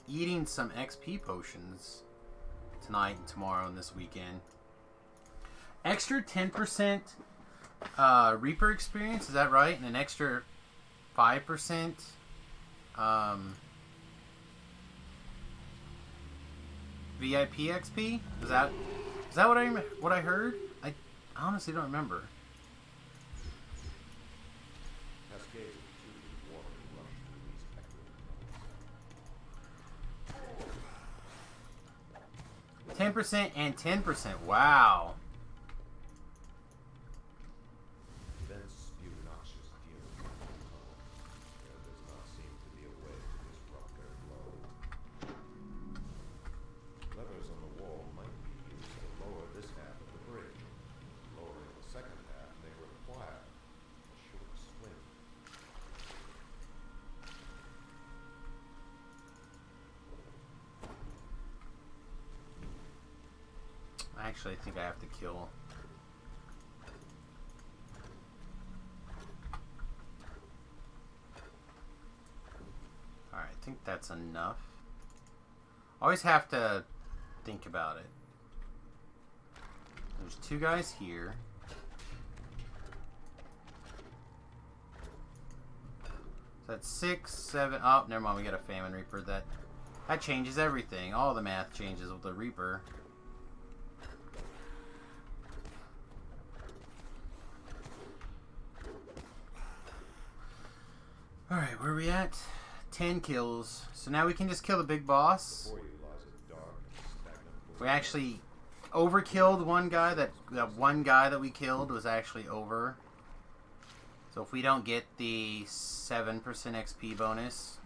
eating some XP potions tonight and tomorrow and this weekend. Extra 10% Reaper experience, is that right? And an extra 5% VIP XP? Is that what I heard? I honestly don't remember. 10% and 10%. Wow. Then spew noxious fumes from the tunnel. There does not seem to be a way to disrupt their flow. Levers on the wall might be used to lower this half of the bridge. Lowering the second half may require a short swim. Actually, I think I have to kill. Alright, I think that's enough. Always have to think about it. There's 2 guys here. So that's 6, 7. Oh, never mind. We got a Famine Reaper. That changes everything. All the math changes with the Reaper. Alright, where are we at? 10 kills. So now we can just kill the big boss. Before you lies a dark and stagnant We actually overkilled one guy. That one guy that we killed was actually over. So if we don't get the 7% XP bonus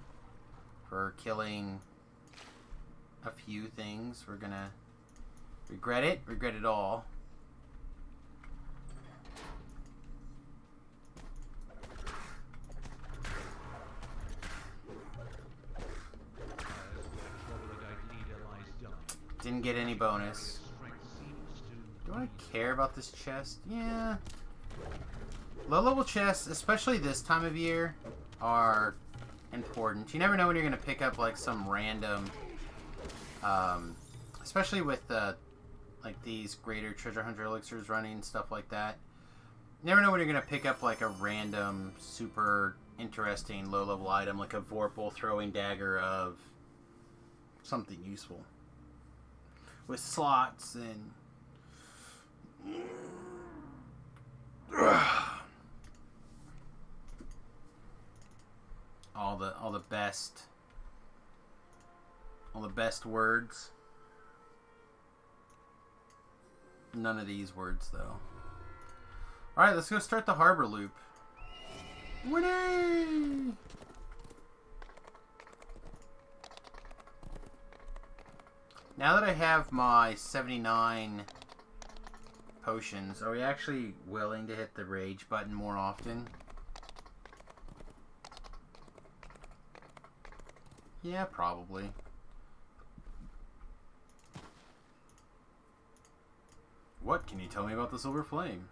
for killing a few things, we're gonna Regret it? Regret it all. Didn't get any bonus. Do I care about this chest? Yeah. Low-level chests, especially this time of year, are important. You never know when you're going to pick up, like, some random... especially with, like, these greater treasure hunter elixirs running, stuff like that. You never know when you're going to pick up, like, a random, super interesting low-level item, like a Vorpal throwing dagger of something useful. With slots and... all the best words. None of these words though. Alright, let's go start the harbor loop. Winnie! Now that I have my 79 potions, are we actually willing to hit the rage button more often? Yeah, probably. What can you tell me about the Silver Flame?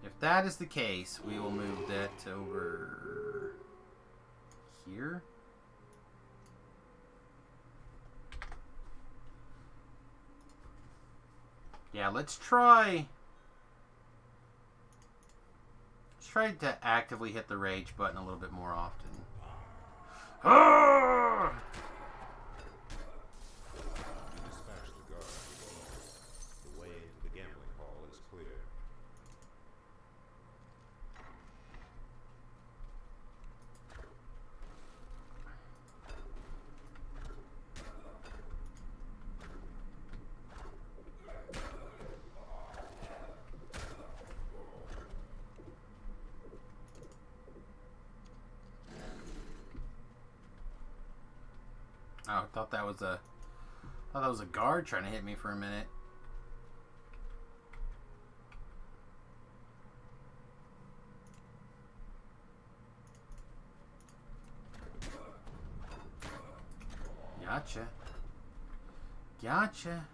If that is the case, we will move that over here. Yeah, let's try to actively hit the rage button a little bit more often. Ah! You dispatch the guard. The way into the gambling hall is clear. Oh, I thought that was a guard trying to hit me for a minute. Gotcha. Gotcha.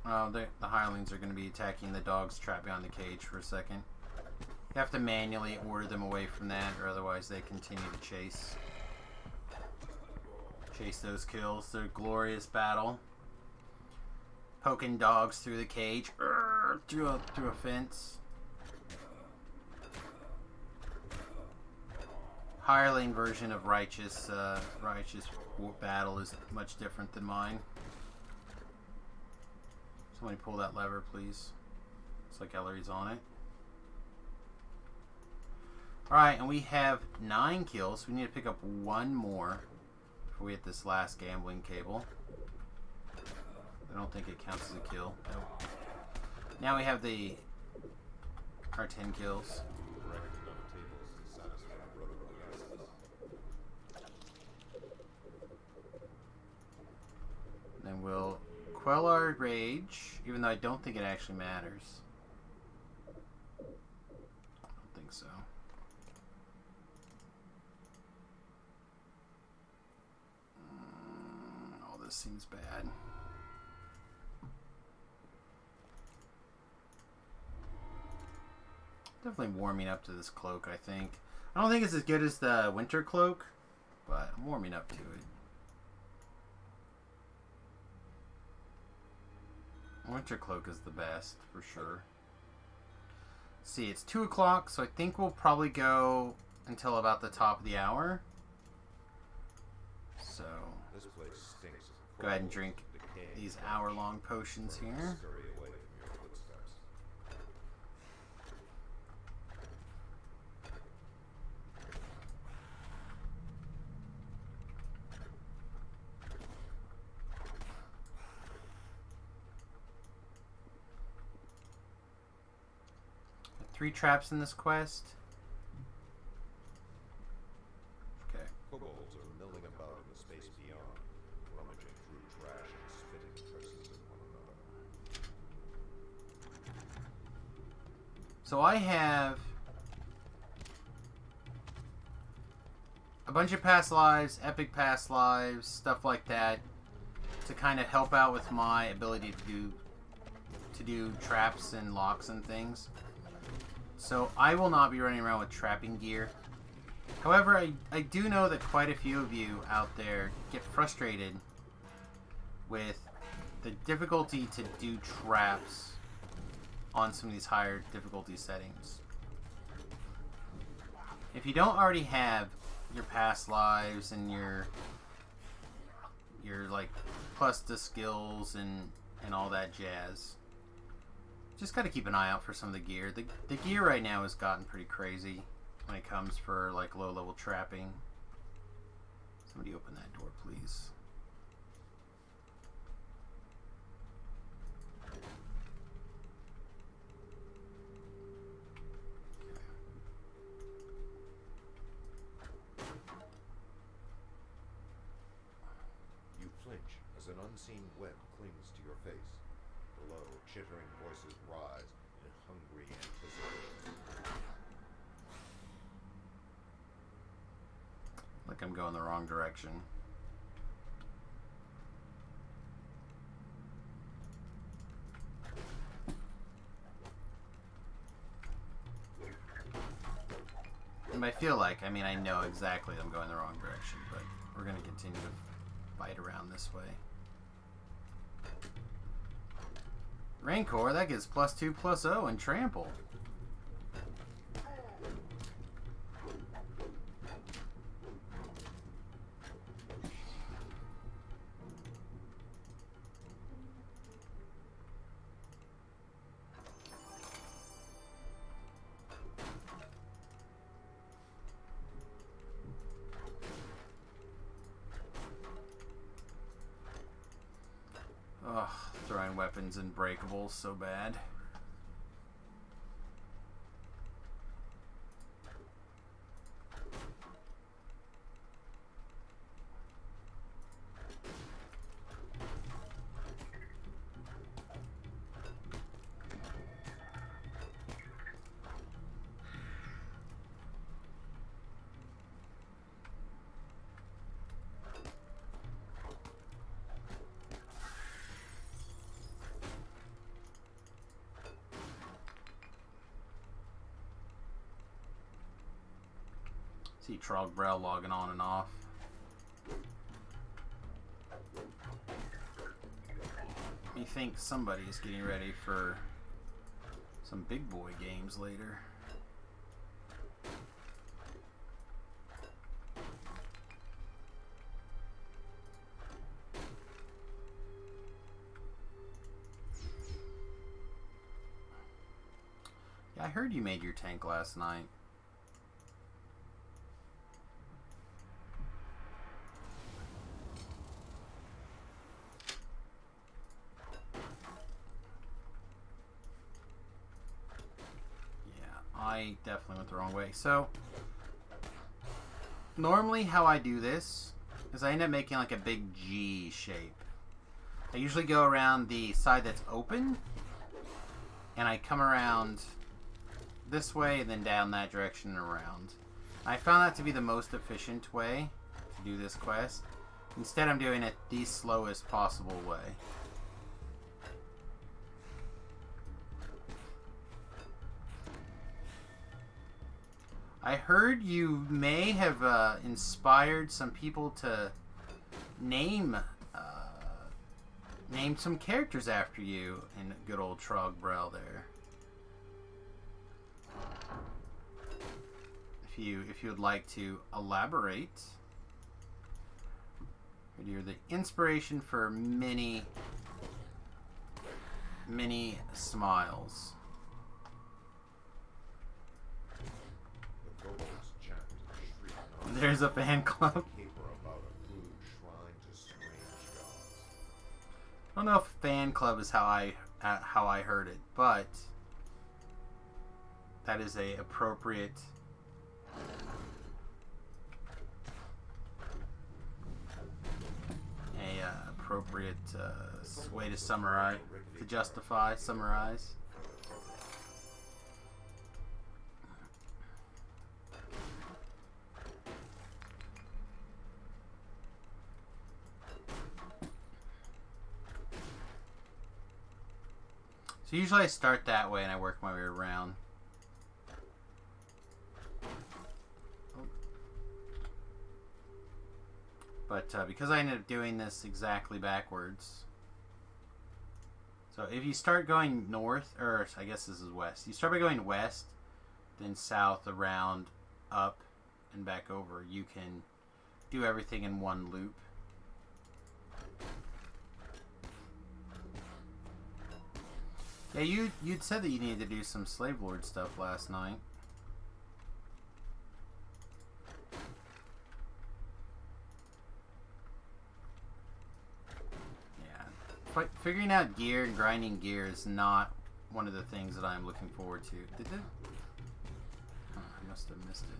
Oh, the hirelings are going to be attacking the dogs trapped behind the cage for a second. You have to manually order them away from that, or otherwise they continue to chase those kills. Their glorious battle. Poking dogs through the cage, through a fence. Hireling version of righteous battle is much different than mine. Somebody pull that lever, please. Looks like Ellery's on it. Alright, and we have 9 kills. We need to pick up 1 more before we hit this last gambling cable. I don't think it counts as a kill. Nope. Now we have our 10 kills. Then we'll quell our rage, even though I don't think it actually matters. I don't think so. Oh, this seems bad. Definitely warming up to this cloak, I think. I don't think it's as good as the winter cloak, but I'm warming up to it. Winter cloak is the best, for sure. See, it's 2 o'clock, so I think we'll probably go until about the top of the hour. So, This place stinks of go ahead and coal drink and decay. these hour-long potions here. Scurry away from your footsteps. 3 traps in this quest. Okay. Kobolds are milling about in the space beyond, rummaging through trash and spitting curses at one another. So I have a bunch of past lives, epic past lives, stuff like that, to kind of help out with my ability to do traps and locks and things. So I will not be running around with trapping gear. However, I do know that quite a few of you out there get frustrated with the difficulty to do traps on some of these higher difficulty settings. If you don't already have your past lives and your like plus the skills and all that jazz, just got to keep an eye out for some of the gear. The gear right now has gotten pretty crazy when it comes for like low level trapping. Somebody open that door, please. You flinch as an unseen web clings to your face. Below, chittering voices rise in hungry anticipation. Like I'm going the wrong direction. And I feel like, I mean, I know exactly I'm going the wrong direction, but we're going to continue to fight around this way. Rancor, that gives +2/+0 and trample. Ugh, throwing weapons and breakables so bad. See Trogbrell logging on and off. Me think somebody's getting ready for some big boy games later. Yeah, I heard you made your tank last night. I definitely went the wrong way. So, normally how I do this is I end up making like a big G shape. I usually go around the side that's open, and I come around this way and then down that direction and around. I found that to be the most efficient way to do this quest. Instead, I'm doing it the slowest possible way. I heard you may have inspired some people to name some characters after you in good old Trogbrell there. If you would like to elaborate, you're the inspiration for many smiles. There's a fan club. I don't know if fan club is how I heard it, but that is a appropriate way to summarize, to justify, summarize. So usually I start that way and I work my way around. But because I ended up doing this exactly backwards. So if you start going north, or I guess this is west. You start by going west, then south, around, up, and back over. You can do everything in one loop. Yeah, you'd said that you needed to do some Slave Lord stuff last night. Figuring out gear and grinding gear is not one of the things that I'm looking forward to. Did it? Oh, I must have missed it.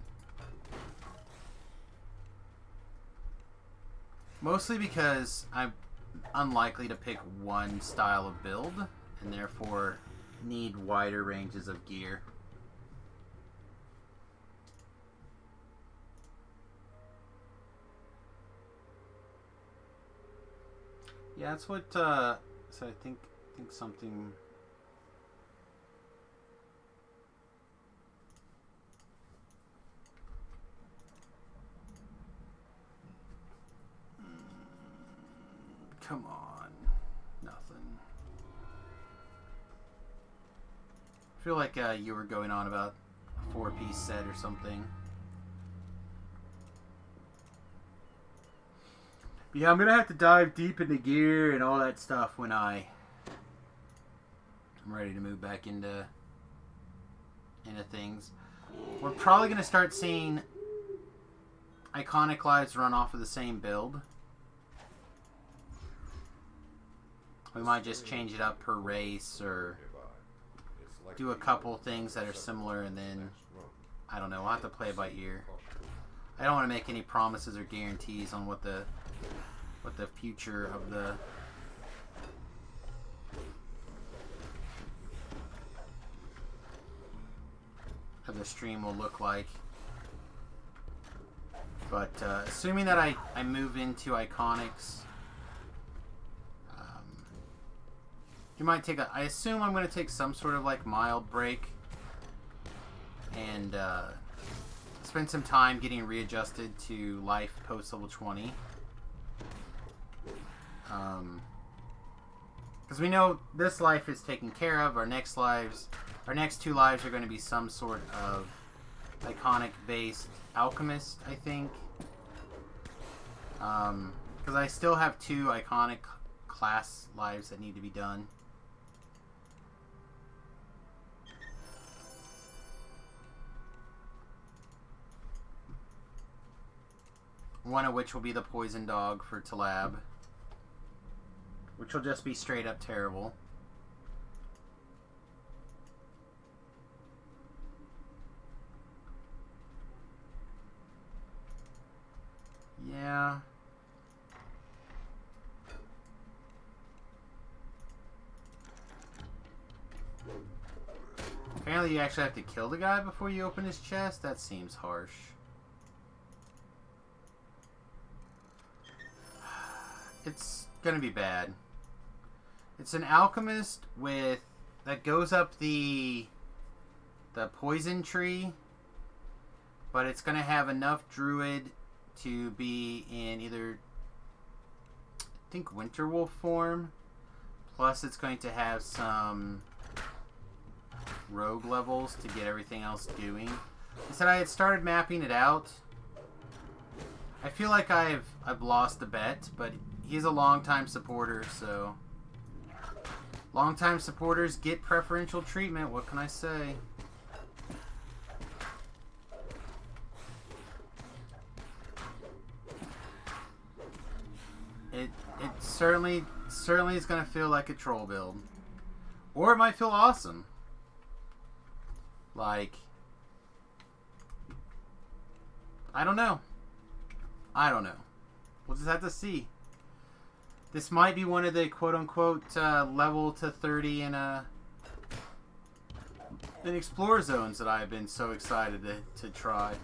Mostly because I'm unlikely to pick one style of build, and therefore need wider ranges of gear. Yeah, that's what, so I think something... Come on. Nothing. I feel like you were going on about a 4-piece set or something. Yeah, I'm gonna have to dive deep into gear and all that stuff when I'm ready to move back into things. We're probably gonna start seeing iconic lives run off of the same build. We might just change it up per race or do a couple things that are similar, and then I don't know, we'll have to play it by ear. I don't want to make any promises or guarantees on what the future of the stream will look like. But assuming that I move into Iconics, you might take I assume I'm going to take some sort of like mild break and spend some time getting readjusted to life post level 20. Because we know this life is taken care of. Our next two lives are going to be some sort of iconic based alchemist, I think. Because I still have 2 iconic class lives that need to be done. One of which will be the poison dog for Talab, which will just be straight up terrible. Yeah. Apparently you actually have to kill the guy before you open his chest? That seems harsh. It's gonna be bad. It's an alchemist that goes up the poison tree, but it's gonna have enough druid to be in either, I think, Winterwolf form, plus it's going to have some rogue levels to get everything else doing. I said I had started mapping it out. I feel like I've lost a bet, but he's a longtime supporter, so longtime supporters get preferential treatment. What can I say? It certainly is going to feel like a troll build, or it might feel awesome. Like, I don't know. I don't know. We'll just have to see. This might be one of the quote-unquote level to 30 in Explorer Zones that I've been so excited to try.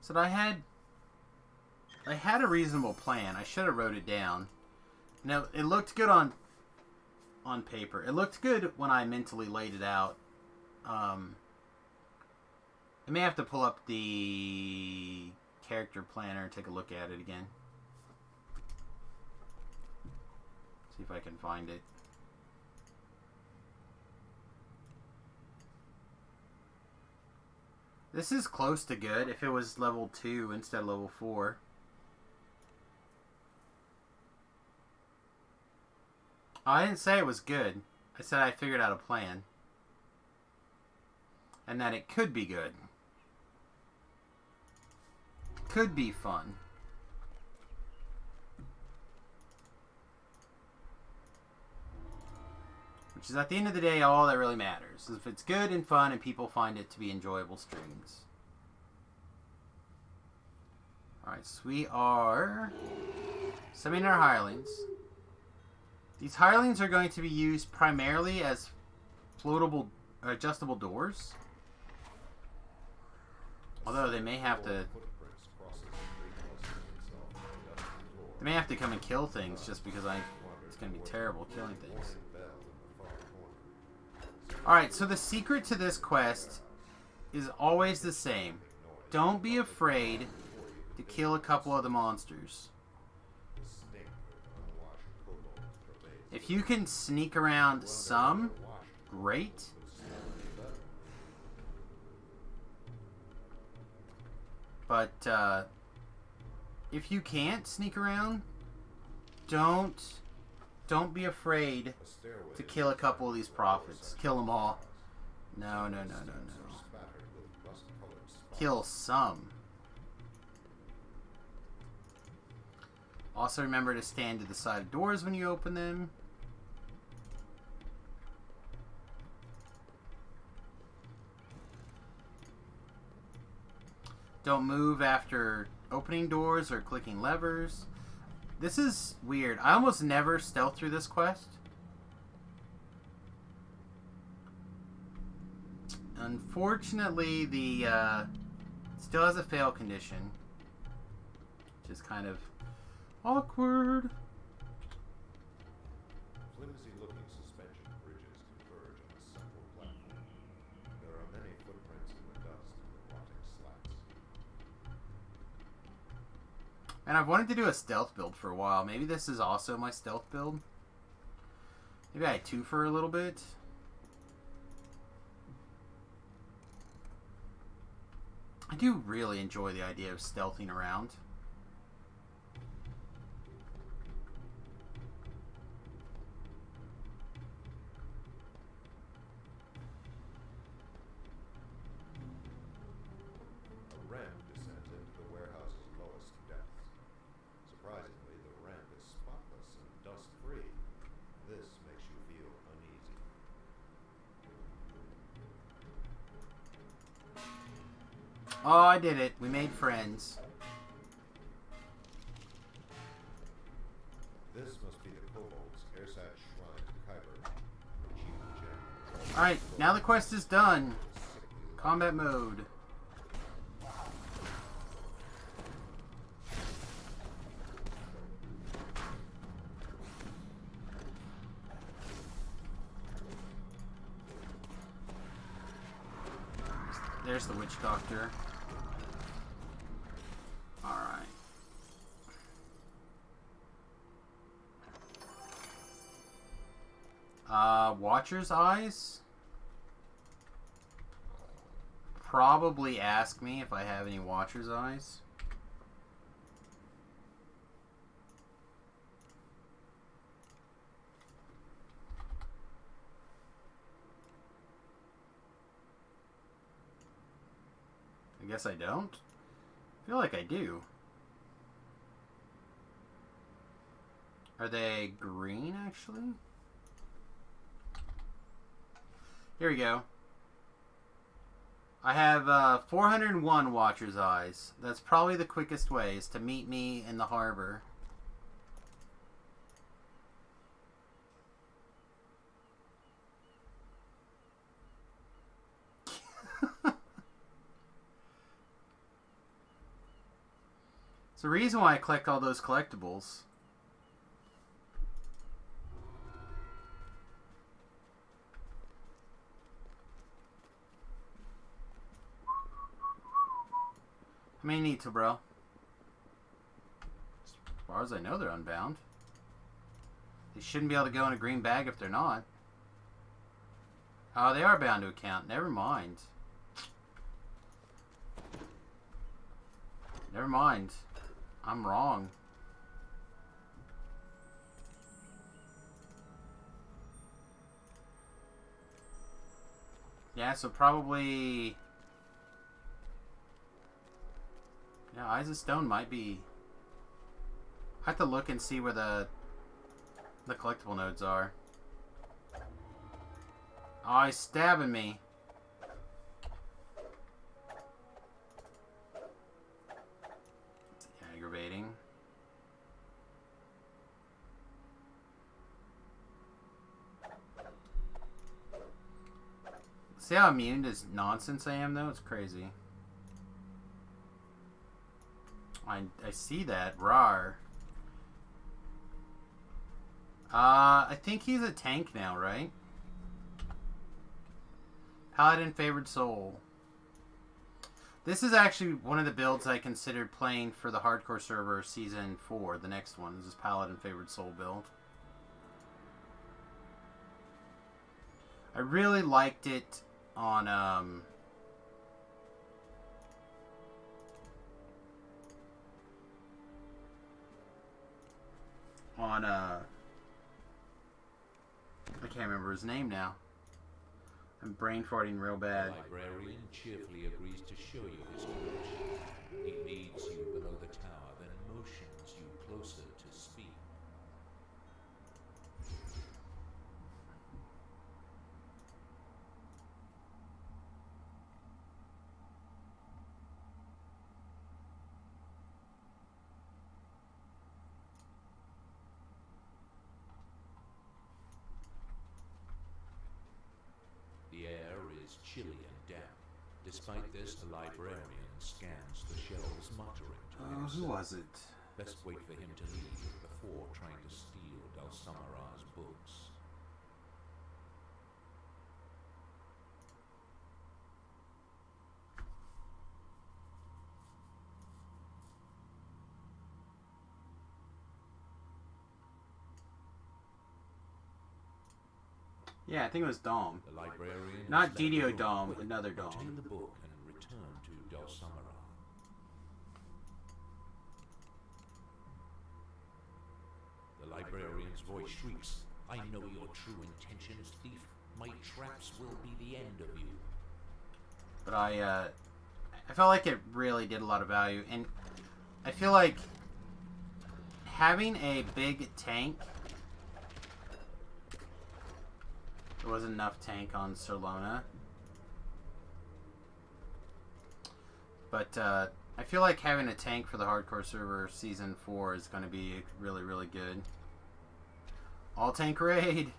So I had a reasonable plan. I should have wrote it down. Now it looked good on paper. It looked good when I mentally laid it out. I may have to pull up the character planner and take a look at it again. See if I can find it. This is close to good if it was level 2 instead of level 4. I didn't say it was good. I said I figured out a plan. And that it could be good. Could be fun. Which is, at the end of the day, all that really matters. If it's good and fun and people find it to be enjoyable streams. Alright, so we are summoning our hirelings. These hirelings are going to be used primarily as floatable, adjustable doors. Although they may have to... They may have to come and kill things just because it's going to be terrible killing things. Alright, so the secret to this quest is always the same. Don't be afraid to kill a couple of the monsters. If you can sneak around some, great. But if you can't sneak around, don't be afraid to kill a couple of these prophets. Kill them all. No. Kill some. Also remember to stand to the side of doors when you open them. Don't move after opening doors or clicking levers. This is weird. I almost never stealth through this quest. Unfortunately, the still has a fail condition, which is kind of awkward. Flimsy-looking suspension bridges converge on a central platform. There are many footprints in the dust and the rotting slats. And I've wanted to do a stealth build for a while. Maybe this is also my stealth build. Maybe I two for a little bit. I do really enjoy the idea of stealthing around. A ramp descends into the warehouse's lowest depths. Surprisingly, the ramp is spotless and dust-free. This makes you feel uneasy. Oh, I did it. We made friends. This must be the Kobold's Ersat Shrine to Kyber. Achievement gem. Alright, now the quest is done. Combat mode. There's the witch doctor. Alright. Watcher's eyes? probably ask me if I have any Watcher's Eyes. I guess I don't. I feel like I do. Are they green, actually? Here we go. I have 401 Watcher's Eyes. That's probably the quickest way, is to meet me in the harbor. It's the reason why I collect all those collectibles. How many need to, bro? As far as I know, they're unbound. They shouldn't be able to go in a green bag if they're not. Oh, they are bound to account. Never mind. Never mind. I'm wrong. Yeah, so probably... Yeah, Eyes of Stone might be... I have to look and see where the collectible nodes are. Oh, he's stabbing me. It's aggravating. See how immune to nonsense I am, though? It's crazy. I see that. Rar. I think he's a tank now, right? Paladin Favored Soul. This is actually one of the builds I considered playing for the Hardcore server Season 4. The next one. This is Paladin Favored Soul build. I really liked it on, I can't remember his name now. I'm brain farting real bad. The librarian cheerfully agrees to show you his collection. He leads you below the tower, then motions you closer to speak. The air is chilly and damp. Despite this, the librarian scans the shelves, muttering to himself. Who was it? Best wait for him to leave before trying to steal Dalsamara's books. Yeah, I think it was Dom. The librarian Not is let DDO go. Dom, Quick, another Dom. Obtain the book and return to Dalsamara. The librarian's voice shrieks, "I know your true intentions, thief. My traps will be the end of you." But I felt like it really did a lot of value, and I feel like having a big tank. There wasn't enough tank on Solona. But I feel like having a tank for the Hardcore server Season 4 is going to be really, really good. All tank raid!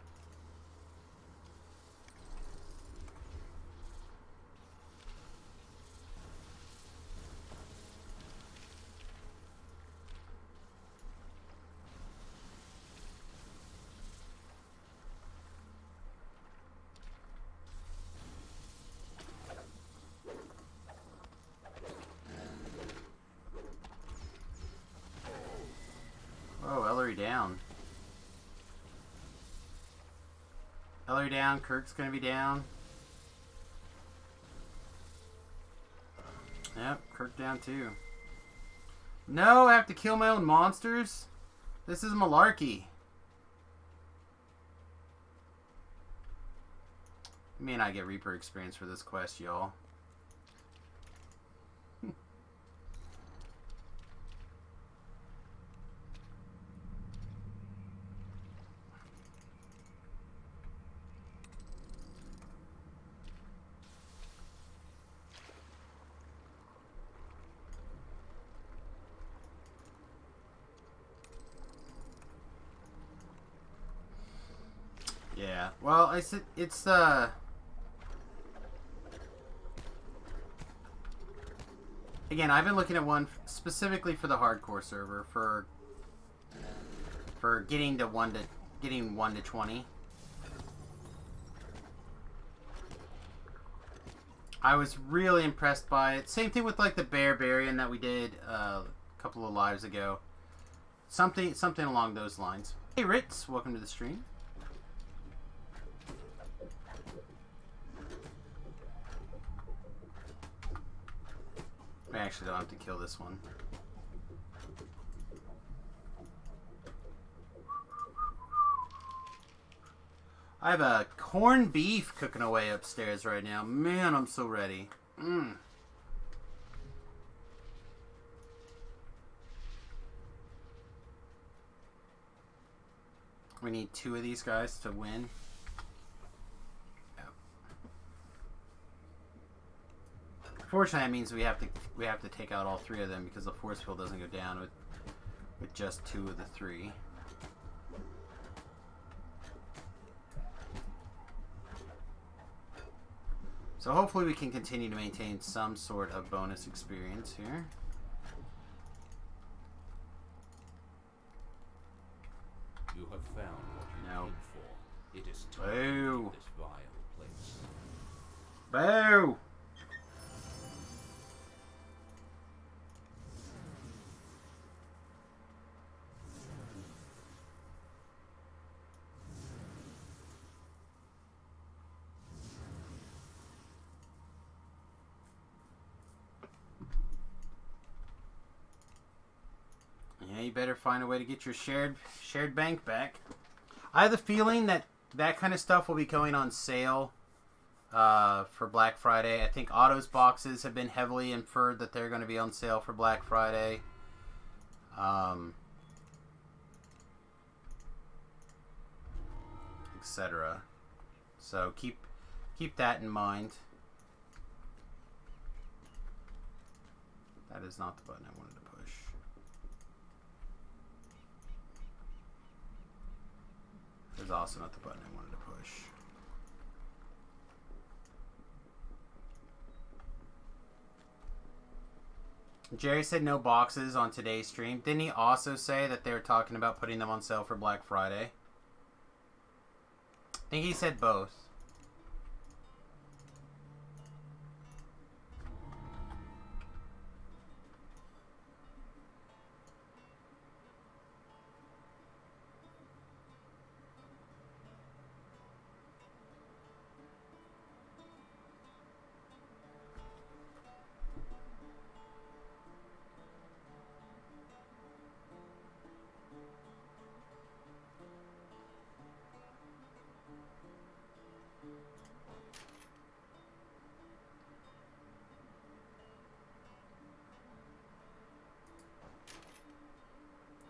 Oh, Ellery down. Ellery down, Kirk's gonna be down. Yep, Kirk down too. No, I have to kill my own monsters? This is malarkey. May not get Reaper experience for this quest, y'all. Yeah, well, I said it's again, I've been looking at one specifically for the hardcore server for getting to 1 to 20. I was really impressed by it. Same thing with like the Barbarian that we did a couple of lives ago. Something along those lines. Hey Ritz, welcome to the stream. I actually don't have to kill this one. I have a corned beef cooking away upstairs right now. Man, I'm so ready. We need 2 of these guys to win. Fortunately, that means we have to take out all 3 of them because the force field doesn't go down with just 2 of the 3. So hopefully we can continue to maintain some sort of bonus experience here. You have found what you No. came for. It is time Boo. to leave this vile place. Boo! Yeah, you better find a way to get your shared bank back. I have the feeling that that kind of stuff will be going on sale for Black Friday. I think Autos boxes have been heavily inferred that they're going to be on sale for Black Friday. Etc. So keep that in mind. That is not the button I wanted to push. That is also not the button I wanted to push. Jerry said no boxes on today's stream. Didn't he also say that they were talking about putting them on sale for Black Friday? I think he said both.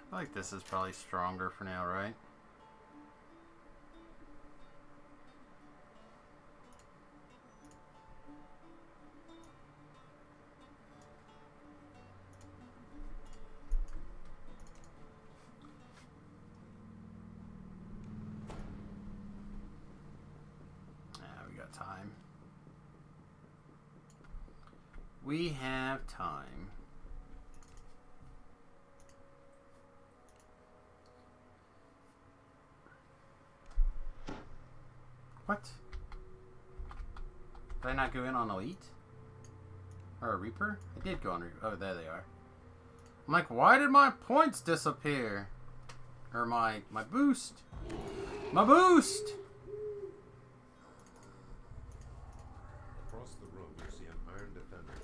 I feel like this is probably stronger for now, right? Yeah, we got time. We have time. What? Did I not go in on Elite? Or a Reaper? I did go on Reaper. Oh, there they are. I'm like, why did my points disappear? Or my boost? My boost! Across the room, you see an iron defender.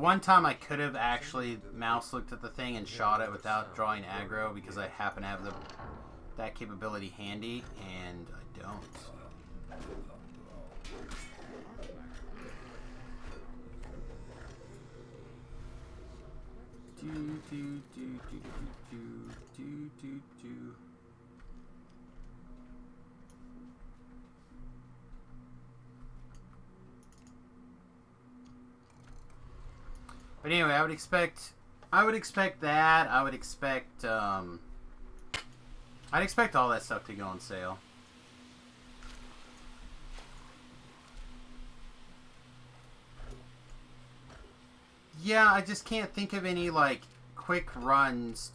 one time I could have actually mouse looked at the thing and shot it without drawing aggro because I happen to have that capability handy, and I don't. But anyway, I would expect that. I'd expect all that stuff to go on sale. Yeah, I just can't think of any like quick runs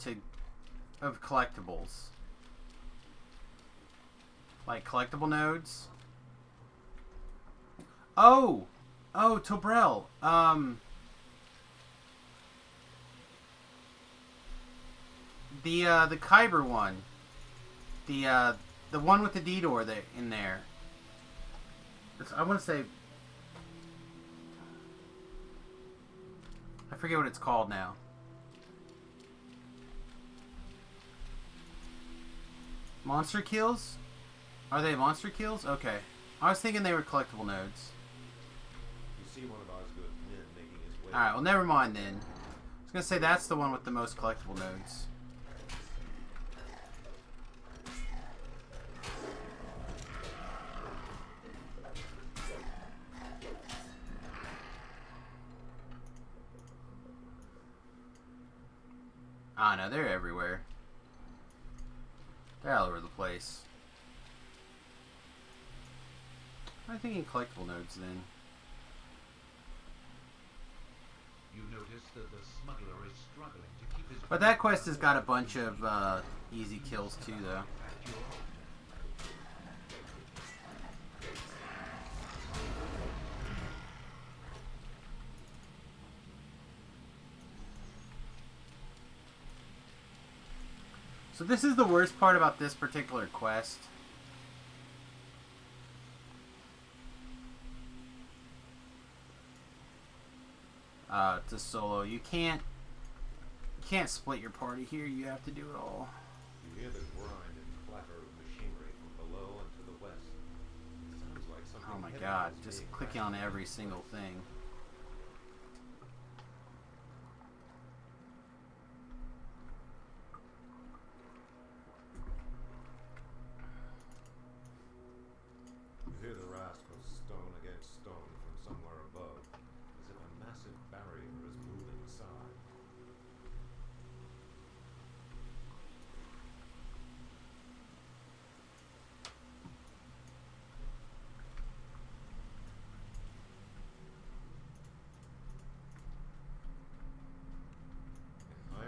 of collectibles. Like collectible nodes. Oh, Tobrel. The Kyber one. The one with the D-door there in there. I want to say, I forget what it's called now. Monster kills? Are they monster kills? Okay. I was thinking they were collectible nodes. You see one of Osgood's men making his way. Alright, well never mind then. I was gonna say that's the one with the most collectible nodes. Ah, no, they're everywhere. They're all over the place. I'm thinking collectible nodes then. You notice that the smuggler is struggling to keep his. But that quest has got a bunch of easy kills too, though. So this is the worst part about this particular quest. To solo, you can't split your party here. You have to do it all. You hear the grind and clatter of machinery from below and to the west. It sounds like something. Oh my heavy god, is just being clicking on every single thing. You hear the rasp of stone against stone from somewhere above, as if a massive barrier is moving aside.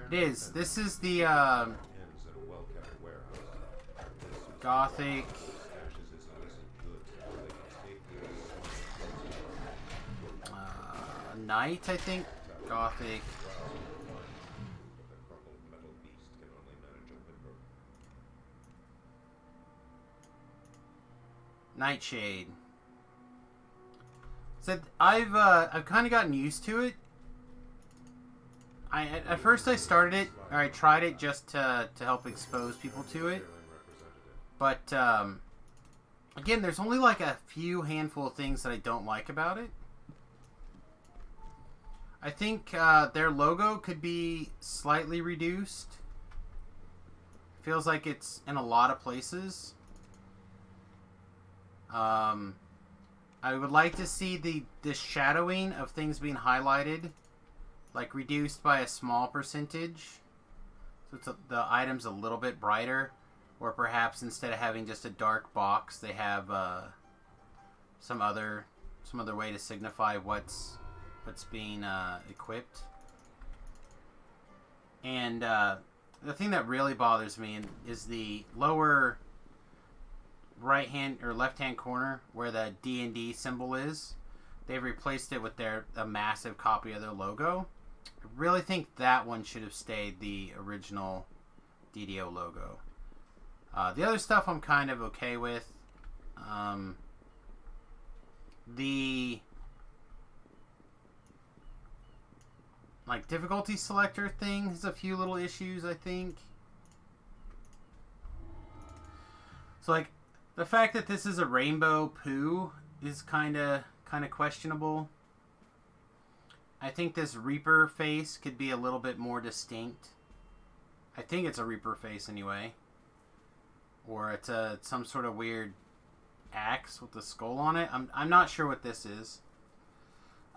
It is. This is the Ends in a well-kept warehouse. This Gothic. stashes his illicit goods until they can safely Knight, I think. Gothic. but the crumpled metal beast can only manage a whimper. Nightshade. So I've kind of gotten used to it. At first I started it, or I tried it just to help expose people to it. But again, there's only like a few handful of things that I don't like about it. I think their logo could be slightly reduced. Feels like it's in a lot of places. I would like to see the shadowing of things being highlighted, like reduced by a small percentage, so it's the item's a little bit brighter, or perhaps instead of having just a dark box, they have some other way to signify what's being equipped. And the thing that really bothers me is the lower right hand or left hand corner where the D&D symbol is. They've replaced it with a massive copy of their logo. I really think that one should have stayed the original DDO logo. The other stuff I'm kind of okay with. like difficulty selector thing has a few little issues, I think. So like the fact that this is a rainbow poo is kind of questionable. I think this Reaper face could be a little bit more distinct. I think it's a Reaper face anyway. Or it's some sort of weird axe with the skull on it. I'm not sure what this is.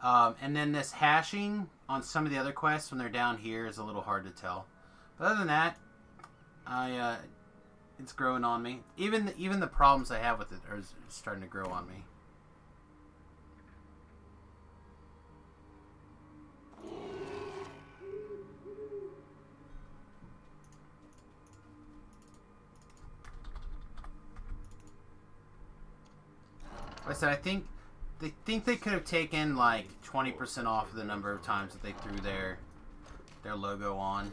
And then this hashing on some of the other quests when they're down here is a little hard to tell. But other than that, it's growing on me. Even the problems I have with it are starting to grow on me. Like I said, I think they could have taken like 20% off of the number of times that they threw their logo on.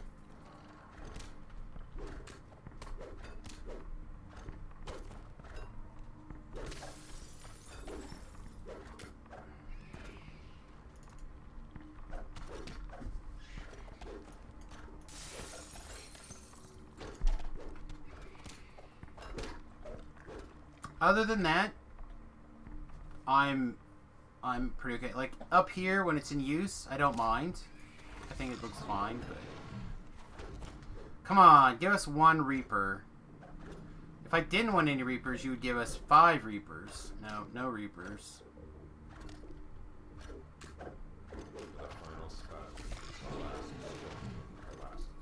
Other than that, I'm pretty okay. Like up here when it's in use, I don't mind. I think it looks fine, but come on, give us one Reaper. If I didn't want any Reapers, you would give us 5 Reapers. No Reapers. The final spasm, the last storm collapses.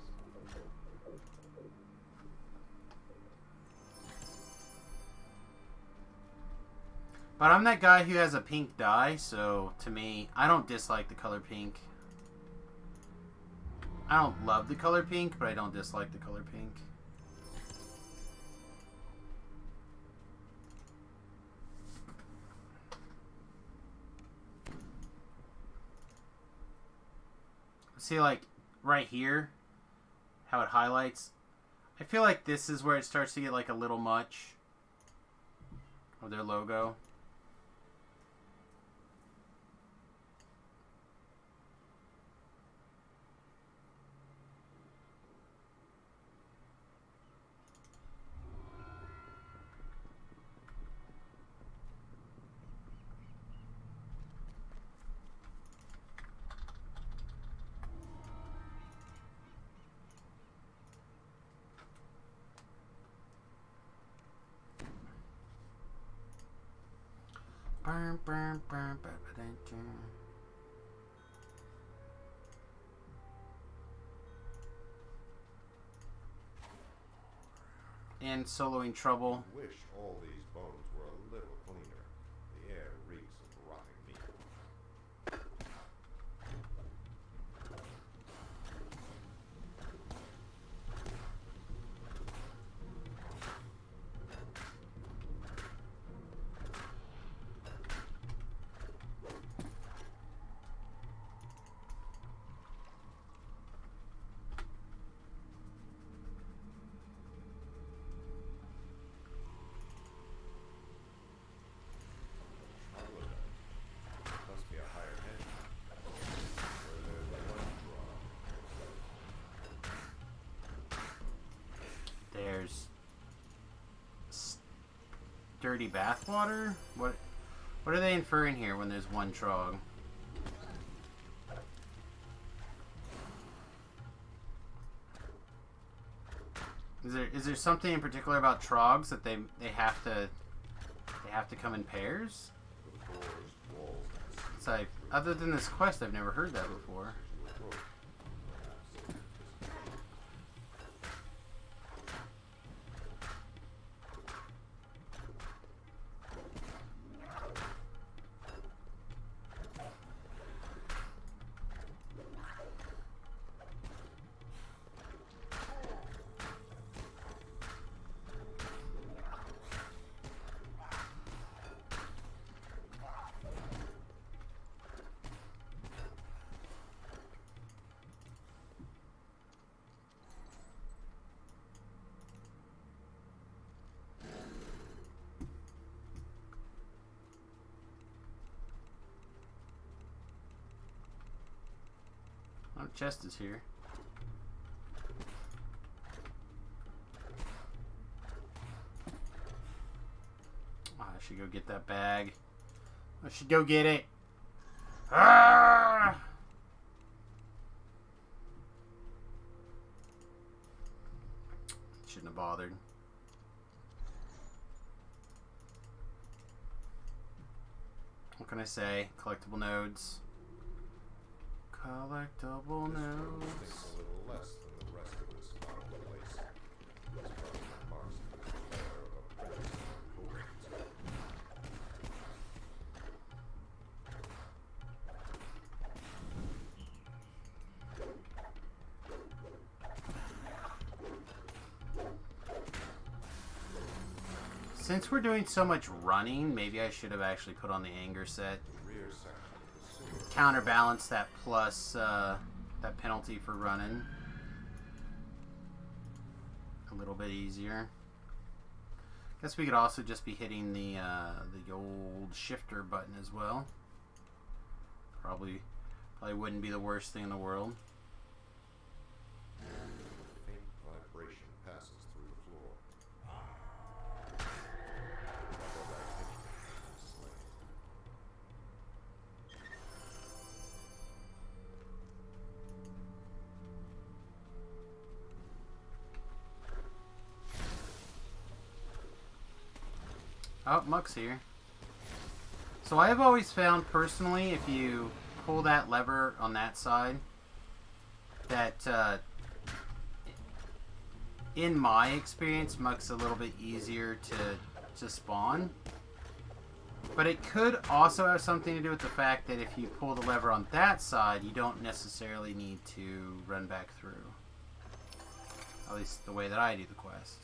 But I'm that guy who has a pink dye, so to me, I don't dislike the color pink. I don't love the color pink, but I don't dislike the color pink. See, like, right here, how it highlights. I feel like this is where it starts to get, like, a little much of their logo. And soloing trouble. I wish all these bones were a little cleaner. The air reeks of rotting meat. Must be a higher tension. Where there's one There's dirty bathwater? What are they inferring here when there's one trog? Is there something in particular about trogs that they have to come in pairs? draw. Doors, walls, and It's like, other than this quest, I've never heard that before. to approach. Perhaps chest is here. Oh, I should go get that bag. I should go get it. Ah! Shouldn't have bothered. What can I say? Collectible nodes. Collectible nodes. Thinks a little less than the rest of this foul place. This probably marks the lair of a prince or kobolds. Since we're doing so much running, maybe I should have actually put on the anger set. The rear section is sewer. Counterbalance that plus that penalty for running. A little bit easier. Guess we could also just be hitting the old shifter button as well. Probably wouldn't be the worst thing in the world. Faint vibration passes through the floor. Oh, Muck's here. So I have always found personally, if you pull that lever on that side, that in my experience, Muck's a little bit easier to spawn. But it could also have something to do with the fact that if you pull the lever on that side, you don't necessarily need to run back through. At least the way that I do the quest.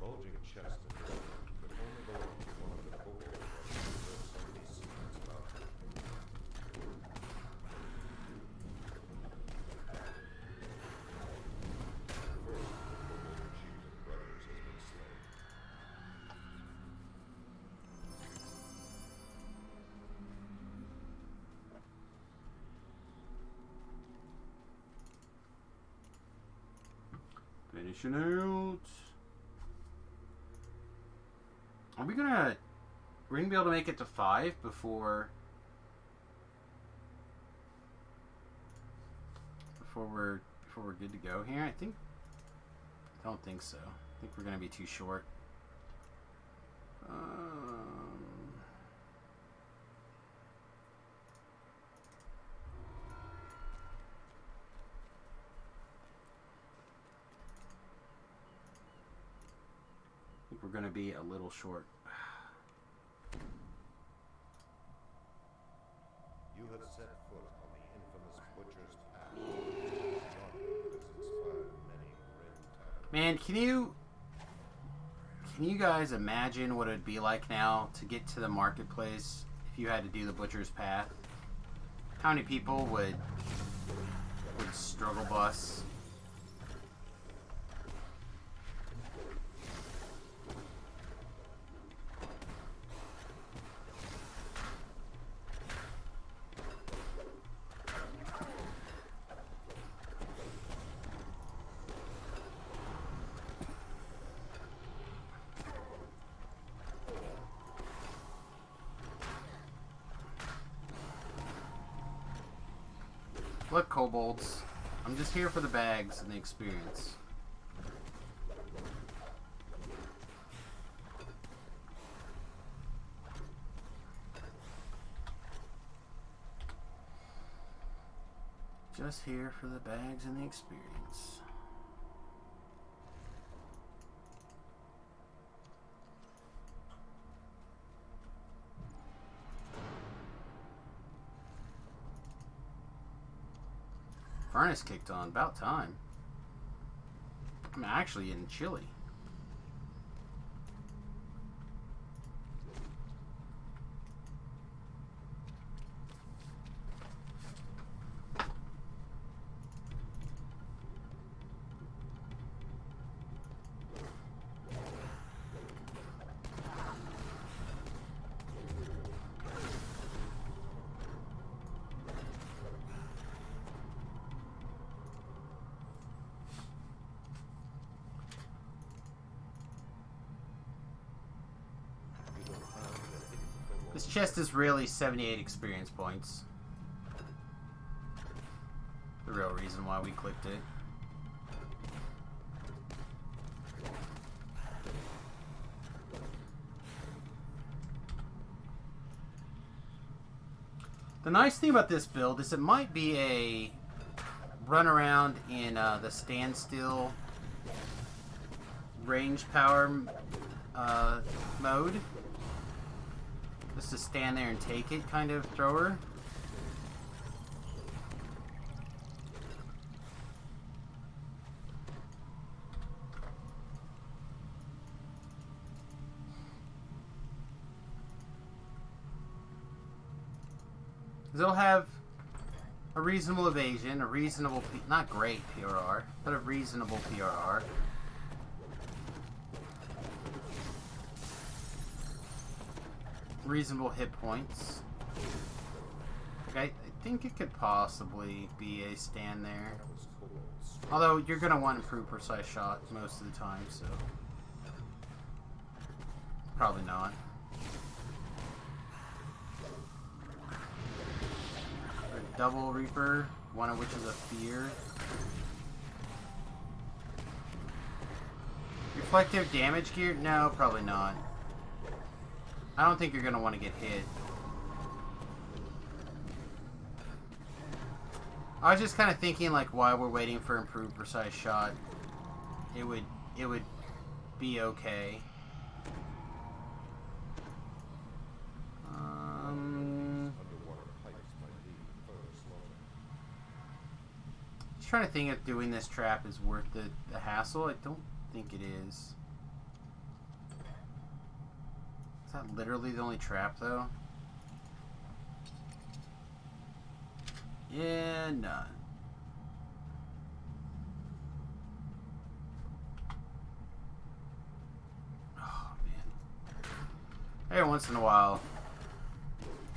Bulging chest in the room could only belong to one of the kobolds that revealed some of these secrets about him. First, the kobold chieftain brothers has been slain. Finishing out. Are we gonna... We're gonna be able to make it to 5 before we're good to go here? I don't think so. I think we're gonna be too short. I think we're gonna be a little short. You have set foot on the infamous Butcher's Path. One that has inspired many grim times. Man, can you guys imagine what it'd be like now to get to the marketplace if you had to do the Butcher's Path? How many people would struggle bus? Look, kobolds. I'm just here for the bags and the experience. Just here for the bags and the experience. Furnace kicked on. About time. I'm actually in Chile. This chest is really 78 experience points. The real reason why we clicked it. The nice thing about this build is it might be a run around in the standstill range power mode. Just to stand there and take it kind of thrower. They'll have a reasonable evasion, a reasonable, not great PRR, but a reasonable PRR. Reasonable hit points. I think it could possibly be a stand there. Although you're going to want improved precise shot most of the time, so probably not. Double Reaper, one of which is a fear. Reflective damage gear? No, probably not. I don't think you're going to want to get hit. I was just kind of thinking, like, while we're waiting for improved precise shot, it would be okay. Just trying to think if doing this trap is worth the hassle. I don't think it is. Is that literally the only trap, though? Yeah, none. Oh, man. Every once in a while,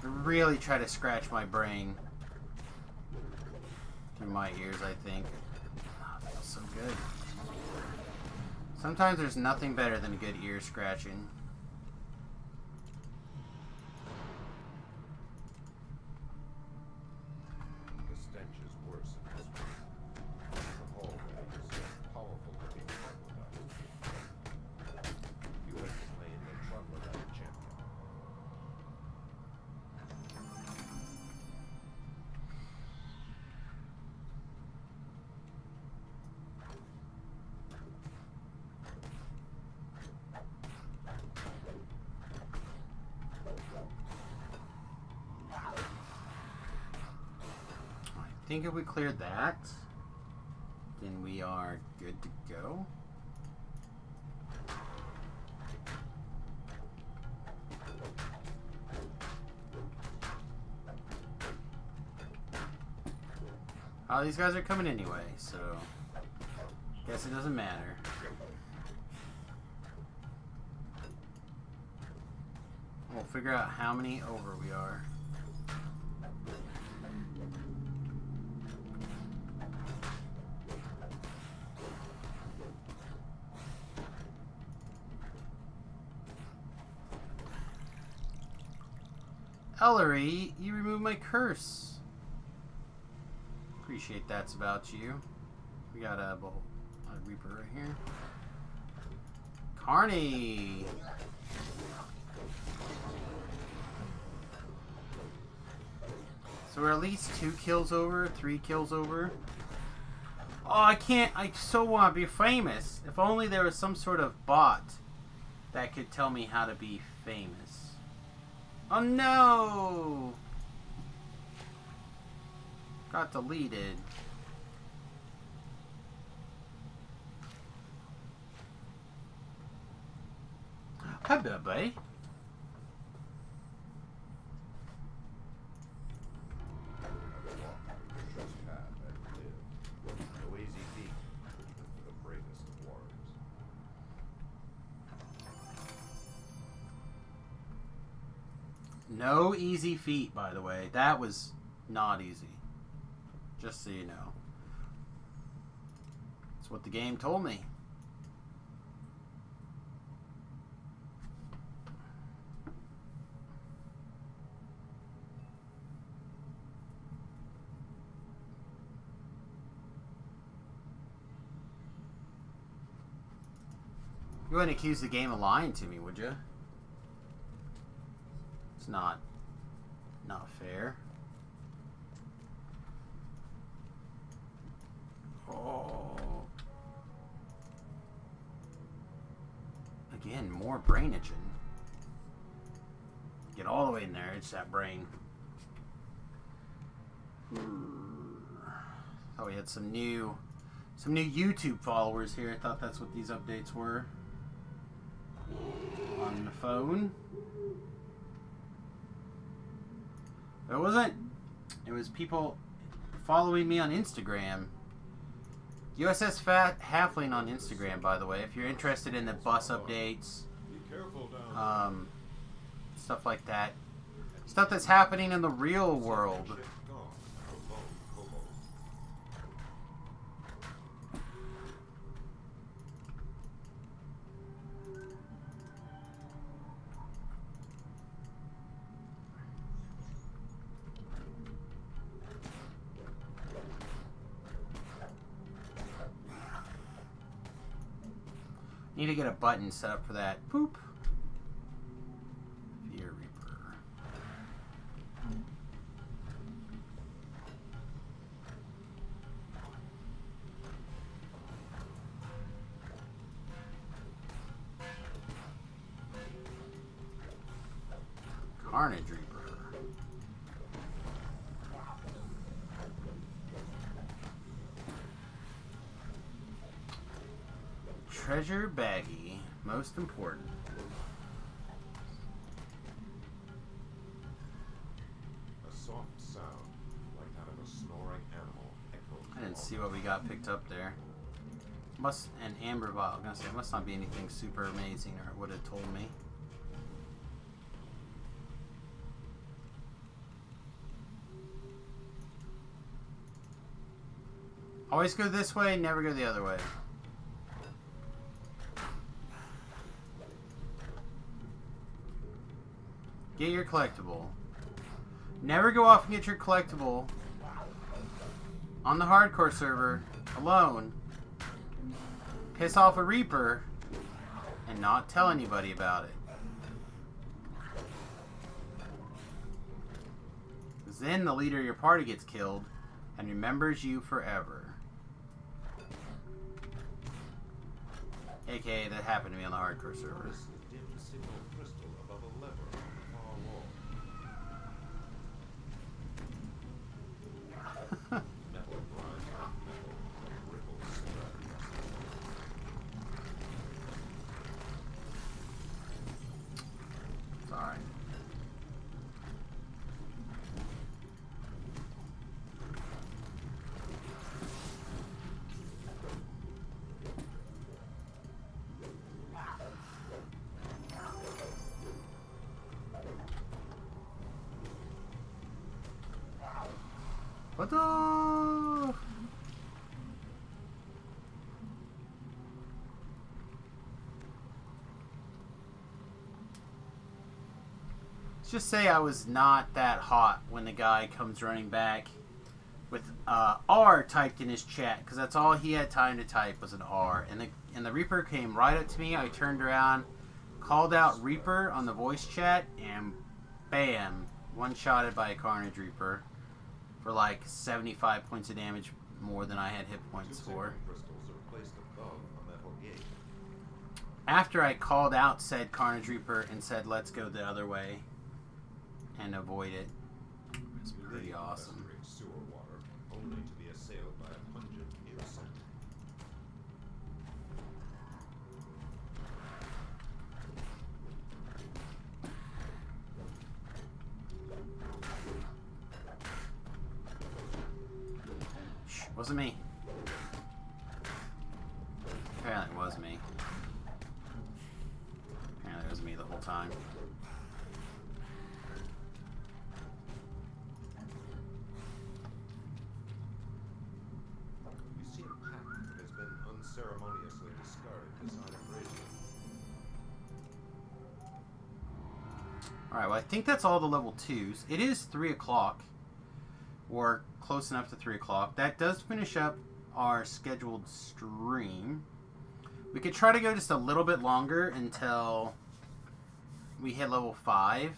I really try to scratch my brain through my ears, I think. Oh, it feels so good. Sometimes there's nothing better than a good ear scratching. The stench is worse in this one. The hallway is so powerful to be troglodyte. You have slain the troglodyte champion. I think if we cleared that, then we are good to go. Oh, these guys are coming anyway, so guess it doesn't matter. We'll figure out how many over we are. Ellery, you removed my curse. Appreciate that's about you. We got a Reaper right here. Carney. So we're at least 2 kills over, 3 kills over. Oh, I so want to be famous. If only there was some sort of bot that could tell me how to be famous. Oh no! Got deleted. Hi, baby. No easy feat, even for the bravest of warriors. No easy feat, by the way. That was not easy. Just so you know. That's what the game told me. You wouldn't accuse the game of lying to me, would you? It's not fair. Oh. Again, more brain itching. Get all the way in there. It's that brain. Oh, we had some new YouTube followers here. I thought that's what these updates were. On the phone. It wasn't. It was people following me on Instagram. USS Fat Halfling on Instagram, by the way, if you're interested in the bus updates, stuff like that, stuff that's happening in the real world. Need to get a button set up for that. Poop. Fear Reaper. Carnage Reaper. Treasure baggie, most important. A soft sound, like that of a snoring animal, echoed. I didn't see what we got picked up there. An amber bottle. I'm gonna say it must not be anything super amazing, or it would have told me. Always go this way, never go the other way. Get your collectible. Never go off and get your collectible on the hardcore server alone. Piss off a Reaper and not tell anybody about it. Because then the leader of your party gets killed and remembers you forever. AKA that happened to me on the hardcore server. Notice the dim signal crystal above a lever on the far wall. Metal grinds on metal, and ripples spread. Sorry. What the? Let's just say I was not that hot when the guy comes running back with R typed in his chat, because that's all he had time to type was an R. And the Reaper came right up to me. I turned around, called out Reaper on the voice chat, and bam, one-shotted by a Carnage Reaper for like 75 points of damage more than I had hit points for. Crystals are placed above a metal gate. After I called out said Carnage Reaper and said let's go the other way and avoid it. It's pretty awesome. Investigating sewer water, only to be assailed by a pungent new scent. Shh, wasn't me. Apparently it was me. Apparently it was me the whole time. You see a pack that has been unceremoniously discarded beside a bridge. Alright, well I think that's all the level 2s. It is 3 o'clock. Or close enough to 3 o'clock. That does finish up our scheduled stream. We could try to go just a little bit longer until we hit level 5.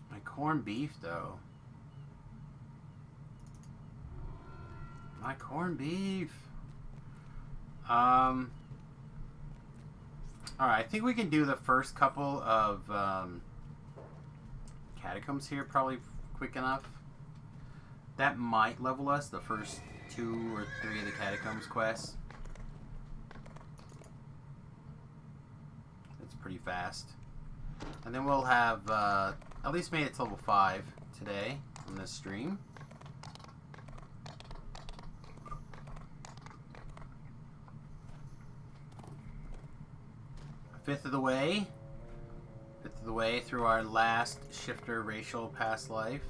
My corned beef, though. My corned beef. Alright, I think we can do the first couple of catacombs here probably quick enough. That might level us, the first 2 or 3 of the catacombs quests. It's pretty fast. And then we'll have at least made it to level 5 today on this stream. Fifth of the way through our last shifter racial past life.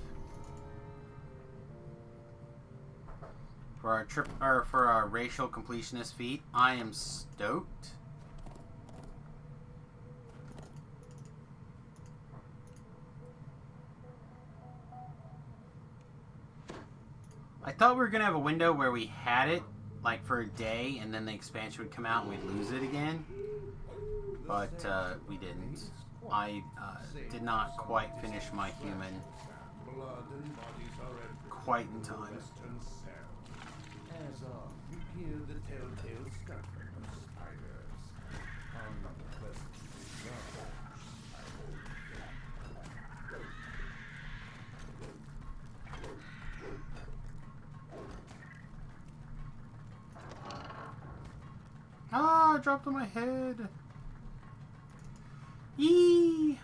For our racial completionist feat, I am stoked. I thought we were gonna have a window where we had it like for a day, and then the expansion would come out and we'd lose it again. But we didn't. I did not quite finish my human quite in time. As you hear the telltale scuttling of spiders. Ah, I dropped on my head. Yee!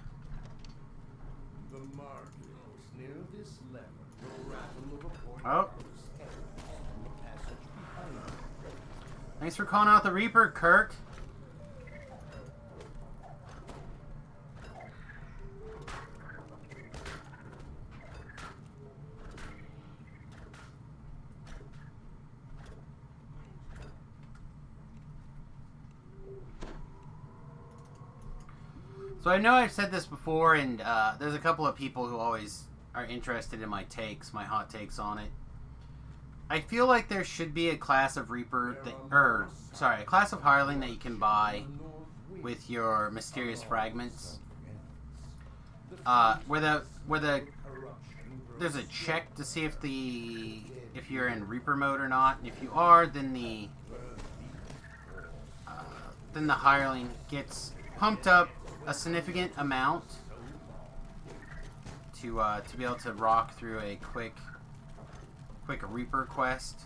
The markings near this lever will rattle of a portal. Oh. Thanks for calling out the Reaper, Kirk. So I know I've said this before, and there's a couple of people who always are interested in my takes, my hot takes on it. I feel like there should be a class of Reaper, a class of Hireling that you can buy with your mysterious fragments. Where there's a check to see if you're in Reaper mode or not, and if you are, then the Hireling gets pumped up a significant amount to be able to rock through a quick Reaper quest,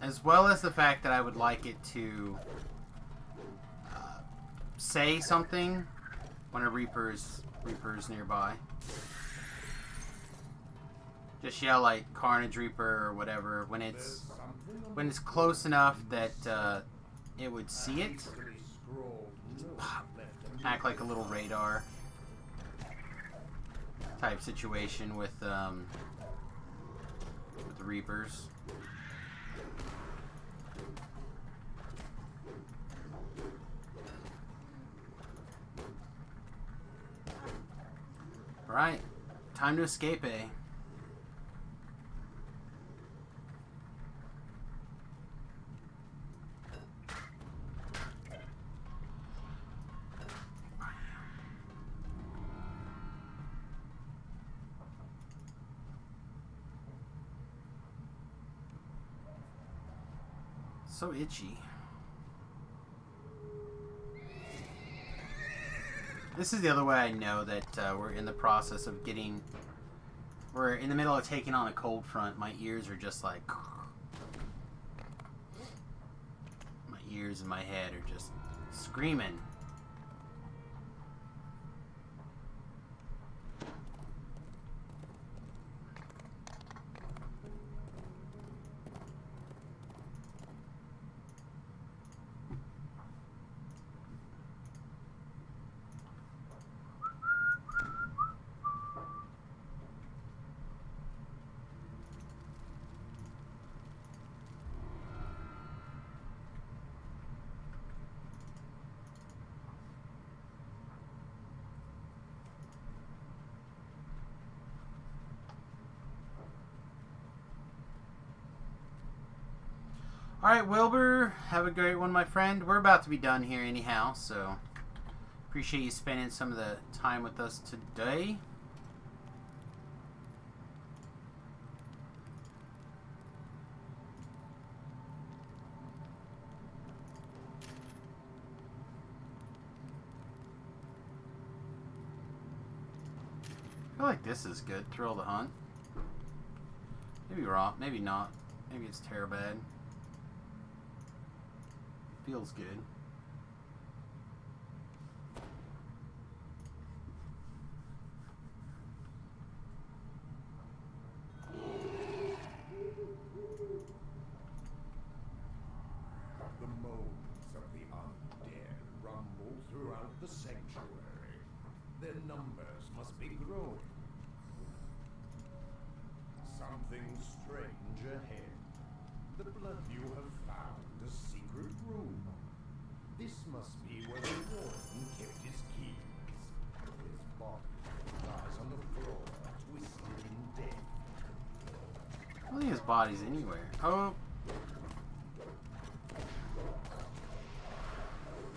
as well as the fact that I would like it to say something when a Reaper's nearby. Just yell like Carnage Reaper or whatever when it's close enough that it would see it. Just pop, act like a little radar type situation with the Reapers. Alright, time to escape, eh? So itchy. This is the other way I know that we're in the process of getting... We're in the middle of taking on a cold front. My ears are just like... My ears and my head are just screaming. Alright, Wilbur, have a great one, my friend. We're about to be done here anyhow, so appreciate you spending some of the time with us today. I feel like this is good. Thrill the Hunt. Maybe wrong. Maybe not. Maybe it's terrible bad. Feels good. The moans of the undead rumble throughout the sanctuary. Their numbers must be growing. Something strange ahead. The blood you have found a secret room. This must be where the warden kept his keys. His body lies on the floor, twisted in death. I don't think his body's anywhere. Oh.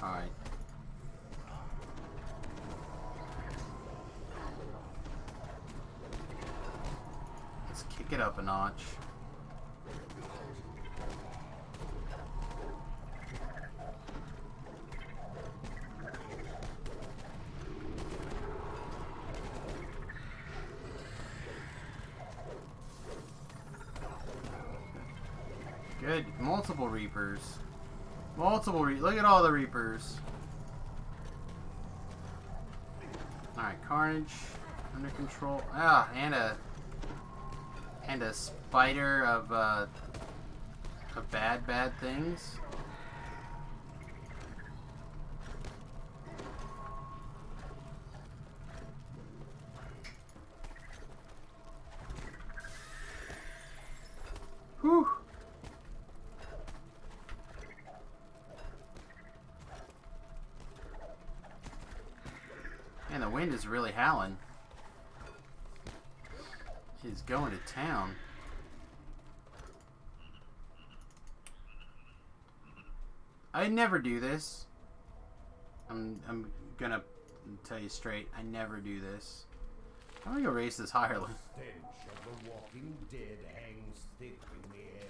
Alright. Let's kick it up a notch. Good. Multiple Reapers. Look at all the Reapers. Alright, Carnage under control. Ah, and a spider of bad things. Whew. Man, the wind is really howling. He's going to town. I never do this. I'm gonna tell you straight. I never do this. I'm gonna go race this hireling. The stench of the walking dead hangs thick in the air.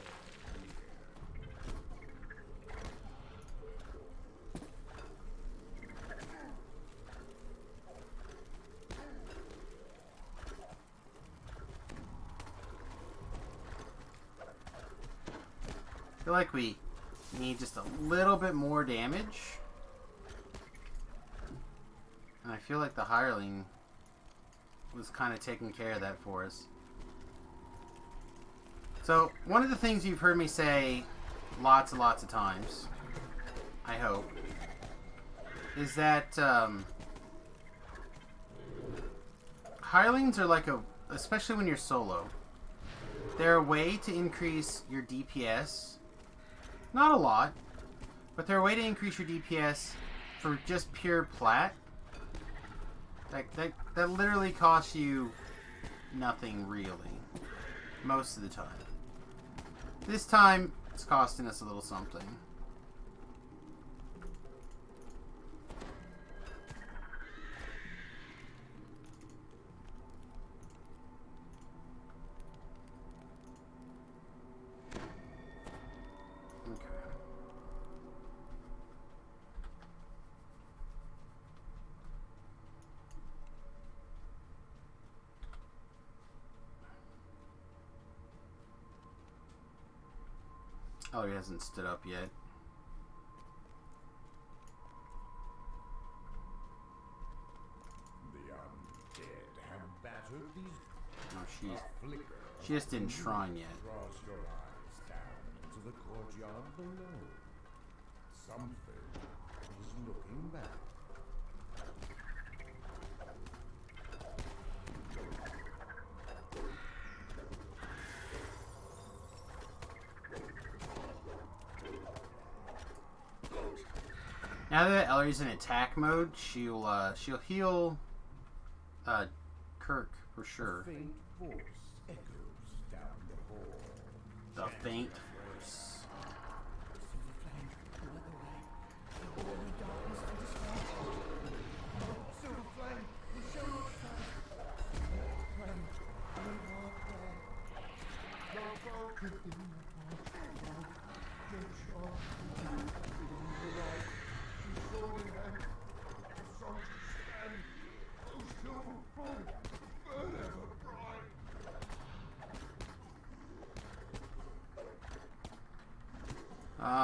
I feel like we need just a little bit more damage. And I feel like the hireling was kind of taking care of that for us. So, one of the things you've heard me say lots and lots of times, I hope, is that hirelings are like especially when you're solo, they're a way to increase your DPS. Not a lot, but they're a way to increase your DPS for just pure plat. That literally costs you nothing, really, most of the time. This time, it's costing us a little something. Oh, he hasn't stood up yet. The undead have battered these. No, A flicker she just didn't shrine yet. draws your eyes down into the courtyard below. Something is looking back. Now that Ellery's in attack mode, she'll heal Kirk for sure. A faint voice echoes down the hall. The faint force.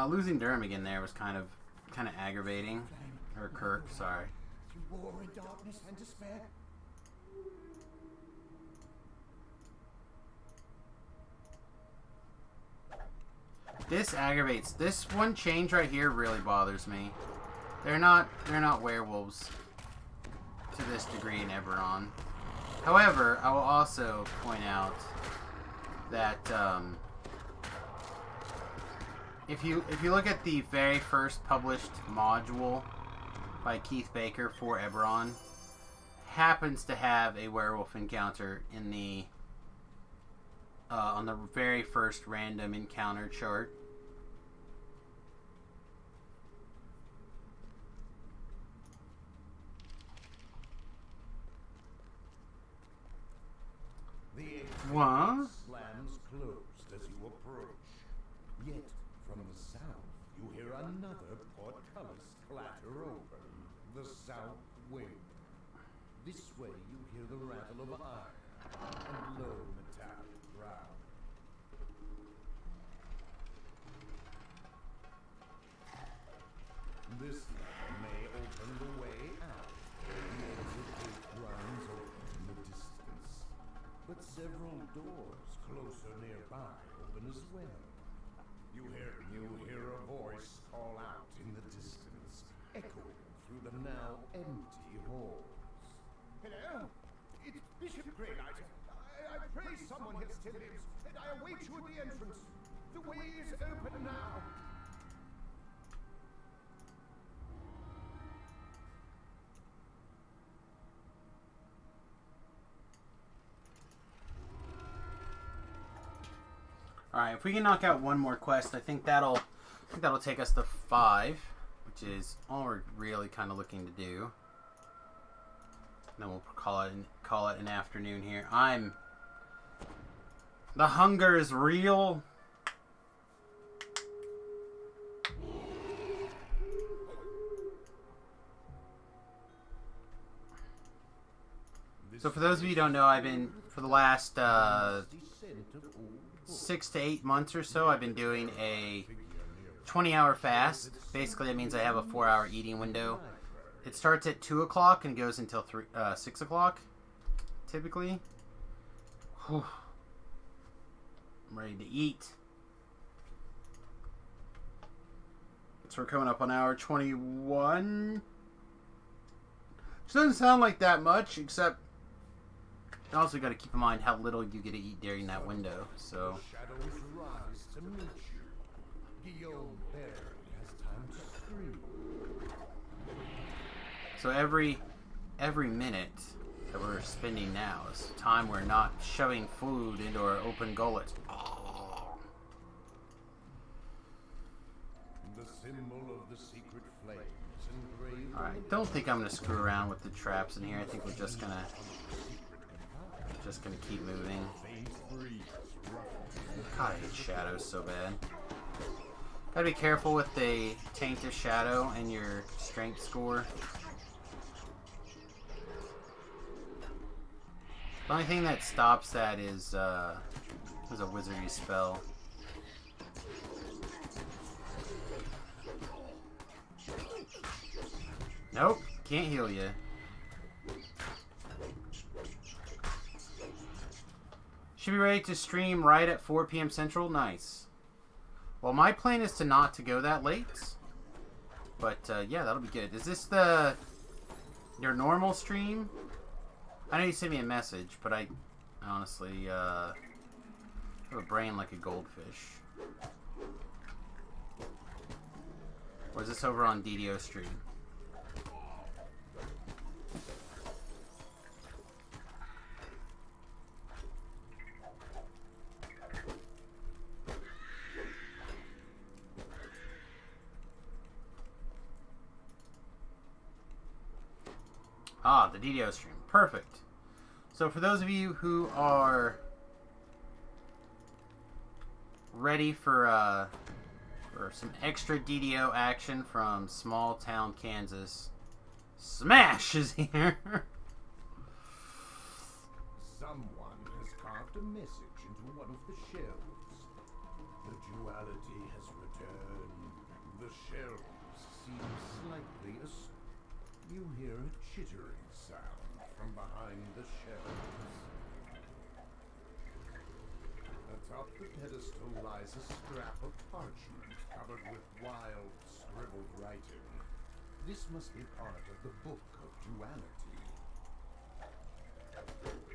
Losing Durham again there was kind of aggravating. Or Kirk, sorry. Through war and darkness and despair. This aggravates. This one change right here really bothers me. They're not werewolves to this degree in Eberron. However, I will also point out that if you look at the very first published module by Keith Baker for Eberron, happens to have a werewolf encounter in the on the very first random encounter chart. What? Slams closed as you approach. Yet, from the south, you hear another portcullis clatter open. The south wing. This way you hear the rattle of iron and low metallic ground. This lever may open the way out. The exit gate grounds open in the distance. But several doors closer nearby open as well. You hear a voice call out in the distance, echoing through the now empty halls. Hello? It's Bishop Greylight. I pray someone here still lives, and I await you at the entrance. The way is open now. Alright, if we can knock out one more quest, I think that'll take us to 5, which is all we're really kind of looking to do. And then we'll call it an afternoon here. The hunger is real. So for those of you who don't know, I've been, for the last 6 to 8 months or so, I've been doing a 20-hour fast. Basically, that means I have a 4-hour eating window. It starts at 2 o'clock and goes until 6 o'clock, typically. Whew. I'm ready to eat. So we're coming up on hour 21. Which doesn't sound like that much, except you also got to keep in mind how little you get to eat during that window. So Shadows rise to meet you. Guillaume barely has time to scream. So every minute that we're spending now is time we're not shoving food into our open gullets. The symbol of the secret flames engraved. Alright, don't think I'm gonna screw around with the traps in here. I think we're just gonna keep moving. God, I hate shadows so bad. Gotta be careful with the taint of shadow and your strength score. The only thing that stops that is a wizardry spell. Nope, can't heal you. Should be ready to stream right at 4 p.m. Central. Nice. Well, my plan is to not to go that late. But yeah, that'll be good. Is this your normal stream? I know you sent me a message, but I honestly have a brain like a goldfish. Or is this over on DDO stream? Ah, the DDO stream. Perfect. So for those of you who are ready for some extra DDO action from small town Kansas, Smash is here. Someone has carved a message into one of the shelves. The duality has returned. The shelves seem slightly You hear a chittering sound from behind the shelves. Atop the pedestal lies a scrap of parchment covered with wild, scribbled writing. This must be part of the Book of Duality.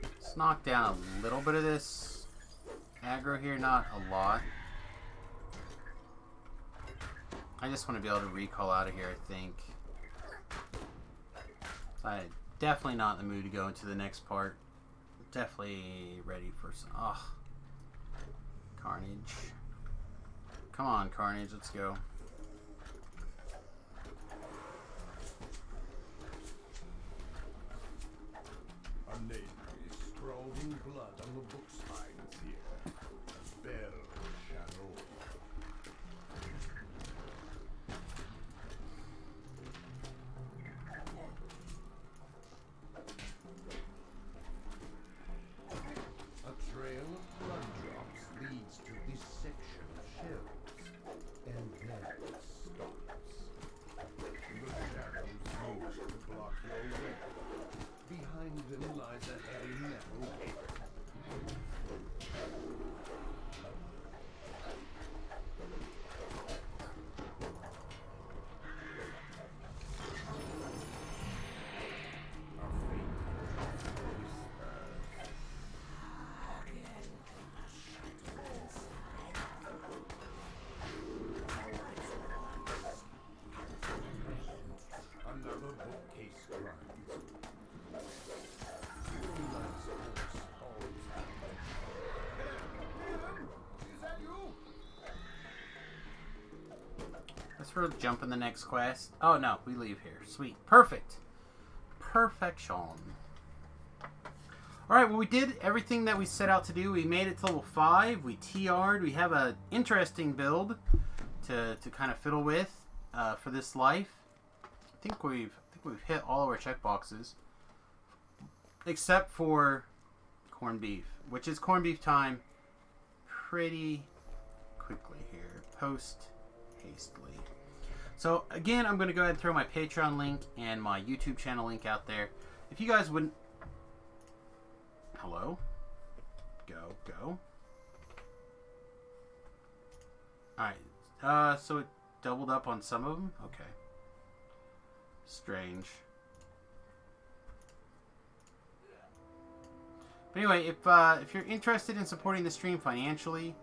Let's knock down a little bit of this aggro here, not a lot. I just want to be able to recall out of here, I think. I'm definitely not in the mood to go into the next part. Definitely ready for some... Ugh. Carnage. Come on, Carnage, let's go. A name is scrawled in blood on the book spines here. Bell Shadow. A trail of blood drops leads to this section of shelves, and then stops. The shadows move to block your way. Behind them lies a heavy metal gate. Another bookcase grinds. Let's really jump in the next quest. Oh no, we leave here. Sweet. Perfect. Perfection. Alright, well we did everything that we set out to do. We made it to level 5. We TR'd. We have an interesting build to kind of fiddle with for this life. I think we've hit all of our checkboxes. Except for corned beef. Which is corned beef time pretty quickly here. Post hastily. So again, I'm going to go ahead and throw my Patreon link and my YouTube channel link out there. If you guys wouldn't... Hello? Go. Alright. So it doubled up on some of them? Okay. Strange. But anyway, if you're interested in supporting the stream financially,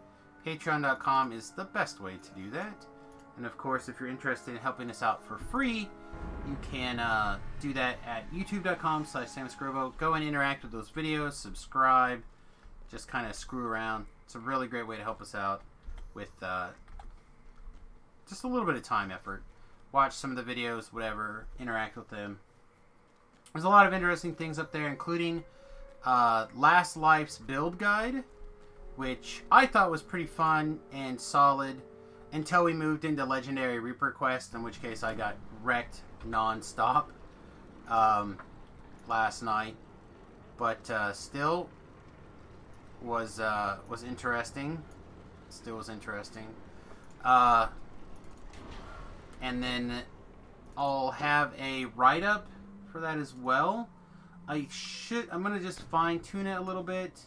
Patreon.com is the best way to do that. And of course, if you're interested in helping us out for free, you can do that at youtube.com/SamusGrovo. Go and interact with those videos, subscribe, just kind of screw around. It's a really great way to help us out with just a little bit of time effort. Watch some of the videos, whatever, interact with them. There's a lot of interesting things up there, including Last Life's build guide, which I thought was pretty fun and solid until we moved into Legendary Reaper Quest, in which case I got wrecked non-stop last night. But still was interesting. Still was interesting. And then I'll have a write-up for that as well. I'm going to just fine-tune it a little bit.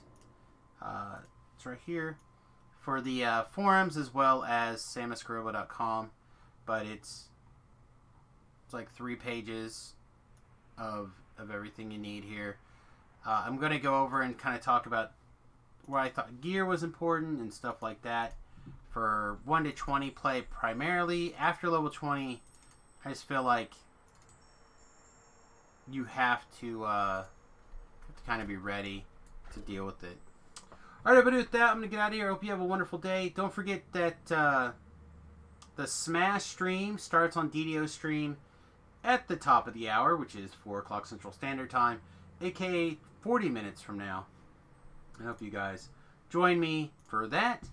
It's right here. For the forums as well as samusgorobo.com. But it's like 3 pages of everything you need here. I'm going to go over and kind of talk about where I thought gear was important and stuff like that. For 1 to 20 play primarily. After level 20, I just feel like you have to kind of be ready to deal with it. Alright, but with that, I'm going to get out of here. I hope you have a wonderful day. Don't forget that the Smash stream starts on DDO stream at the top of the hour, which is 4 o'clock Central Standard Time, aka 40 minutes from now. I hope you guys join me for that.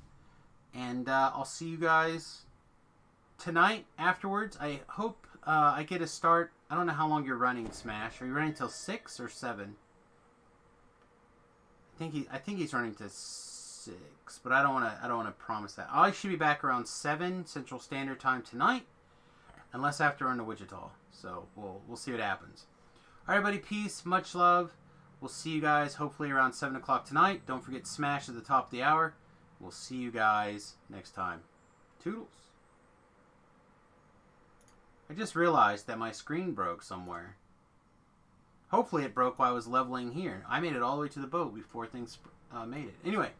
And I'll see you guys tonight afterwards. I hope I get a start. I don't know how long you're running Smash. Are you running till 6 or 7? I think he's running to 6, but I don't want to promise that. I should be back around 7 Central Standard Time tonight. unless I have to run to Wichita. So we'll see what happens. All right, everybody, peace, much love. We'll see you guys hopefully around 7 o'clock tonight. Don't forget Smash at the top of the hour. We'll see you guys next time. Toodles. I just realized that my screen broke somewhere. Hopefully it broke while I was leveling here. I made it all the way to the boat before things made it. Anyway,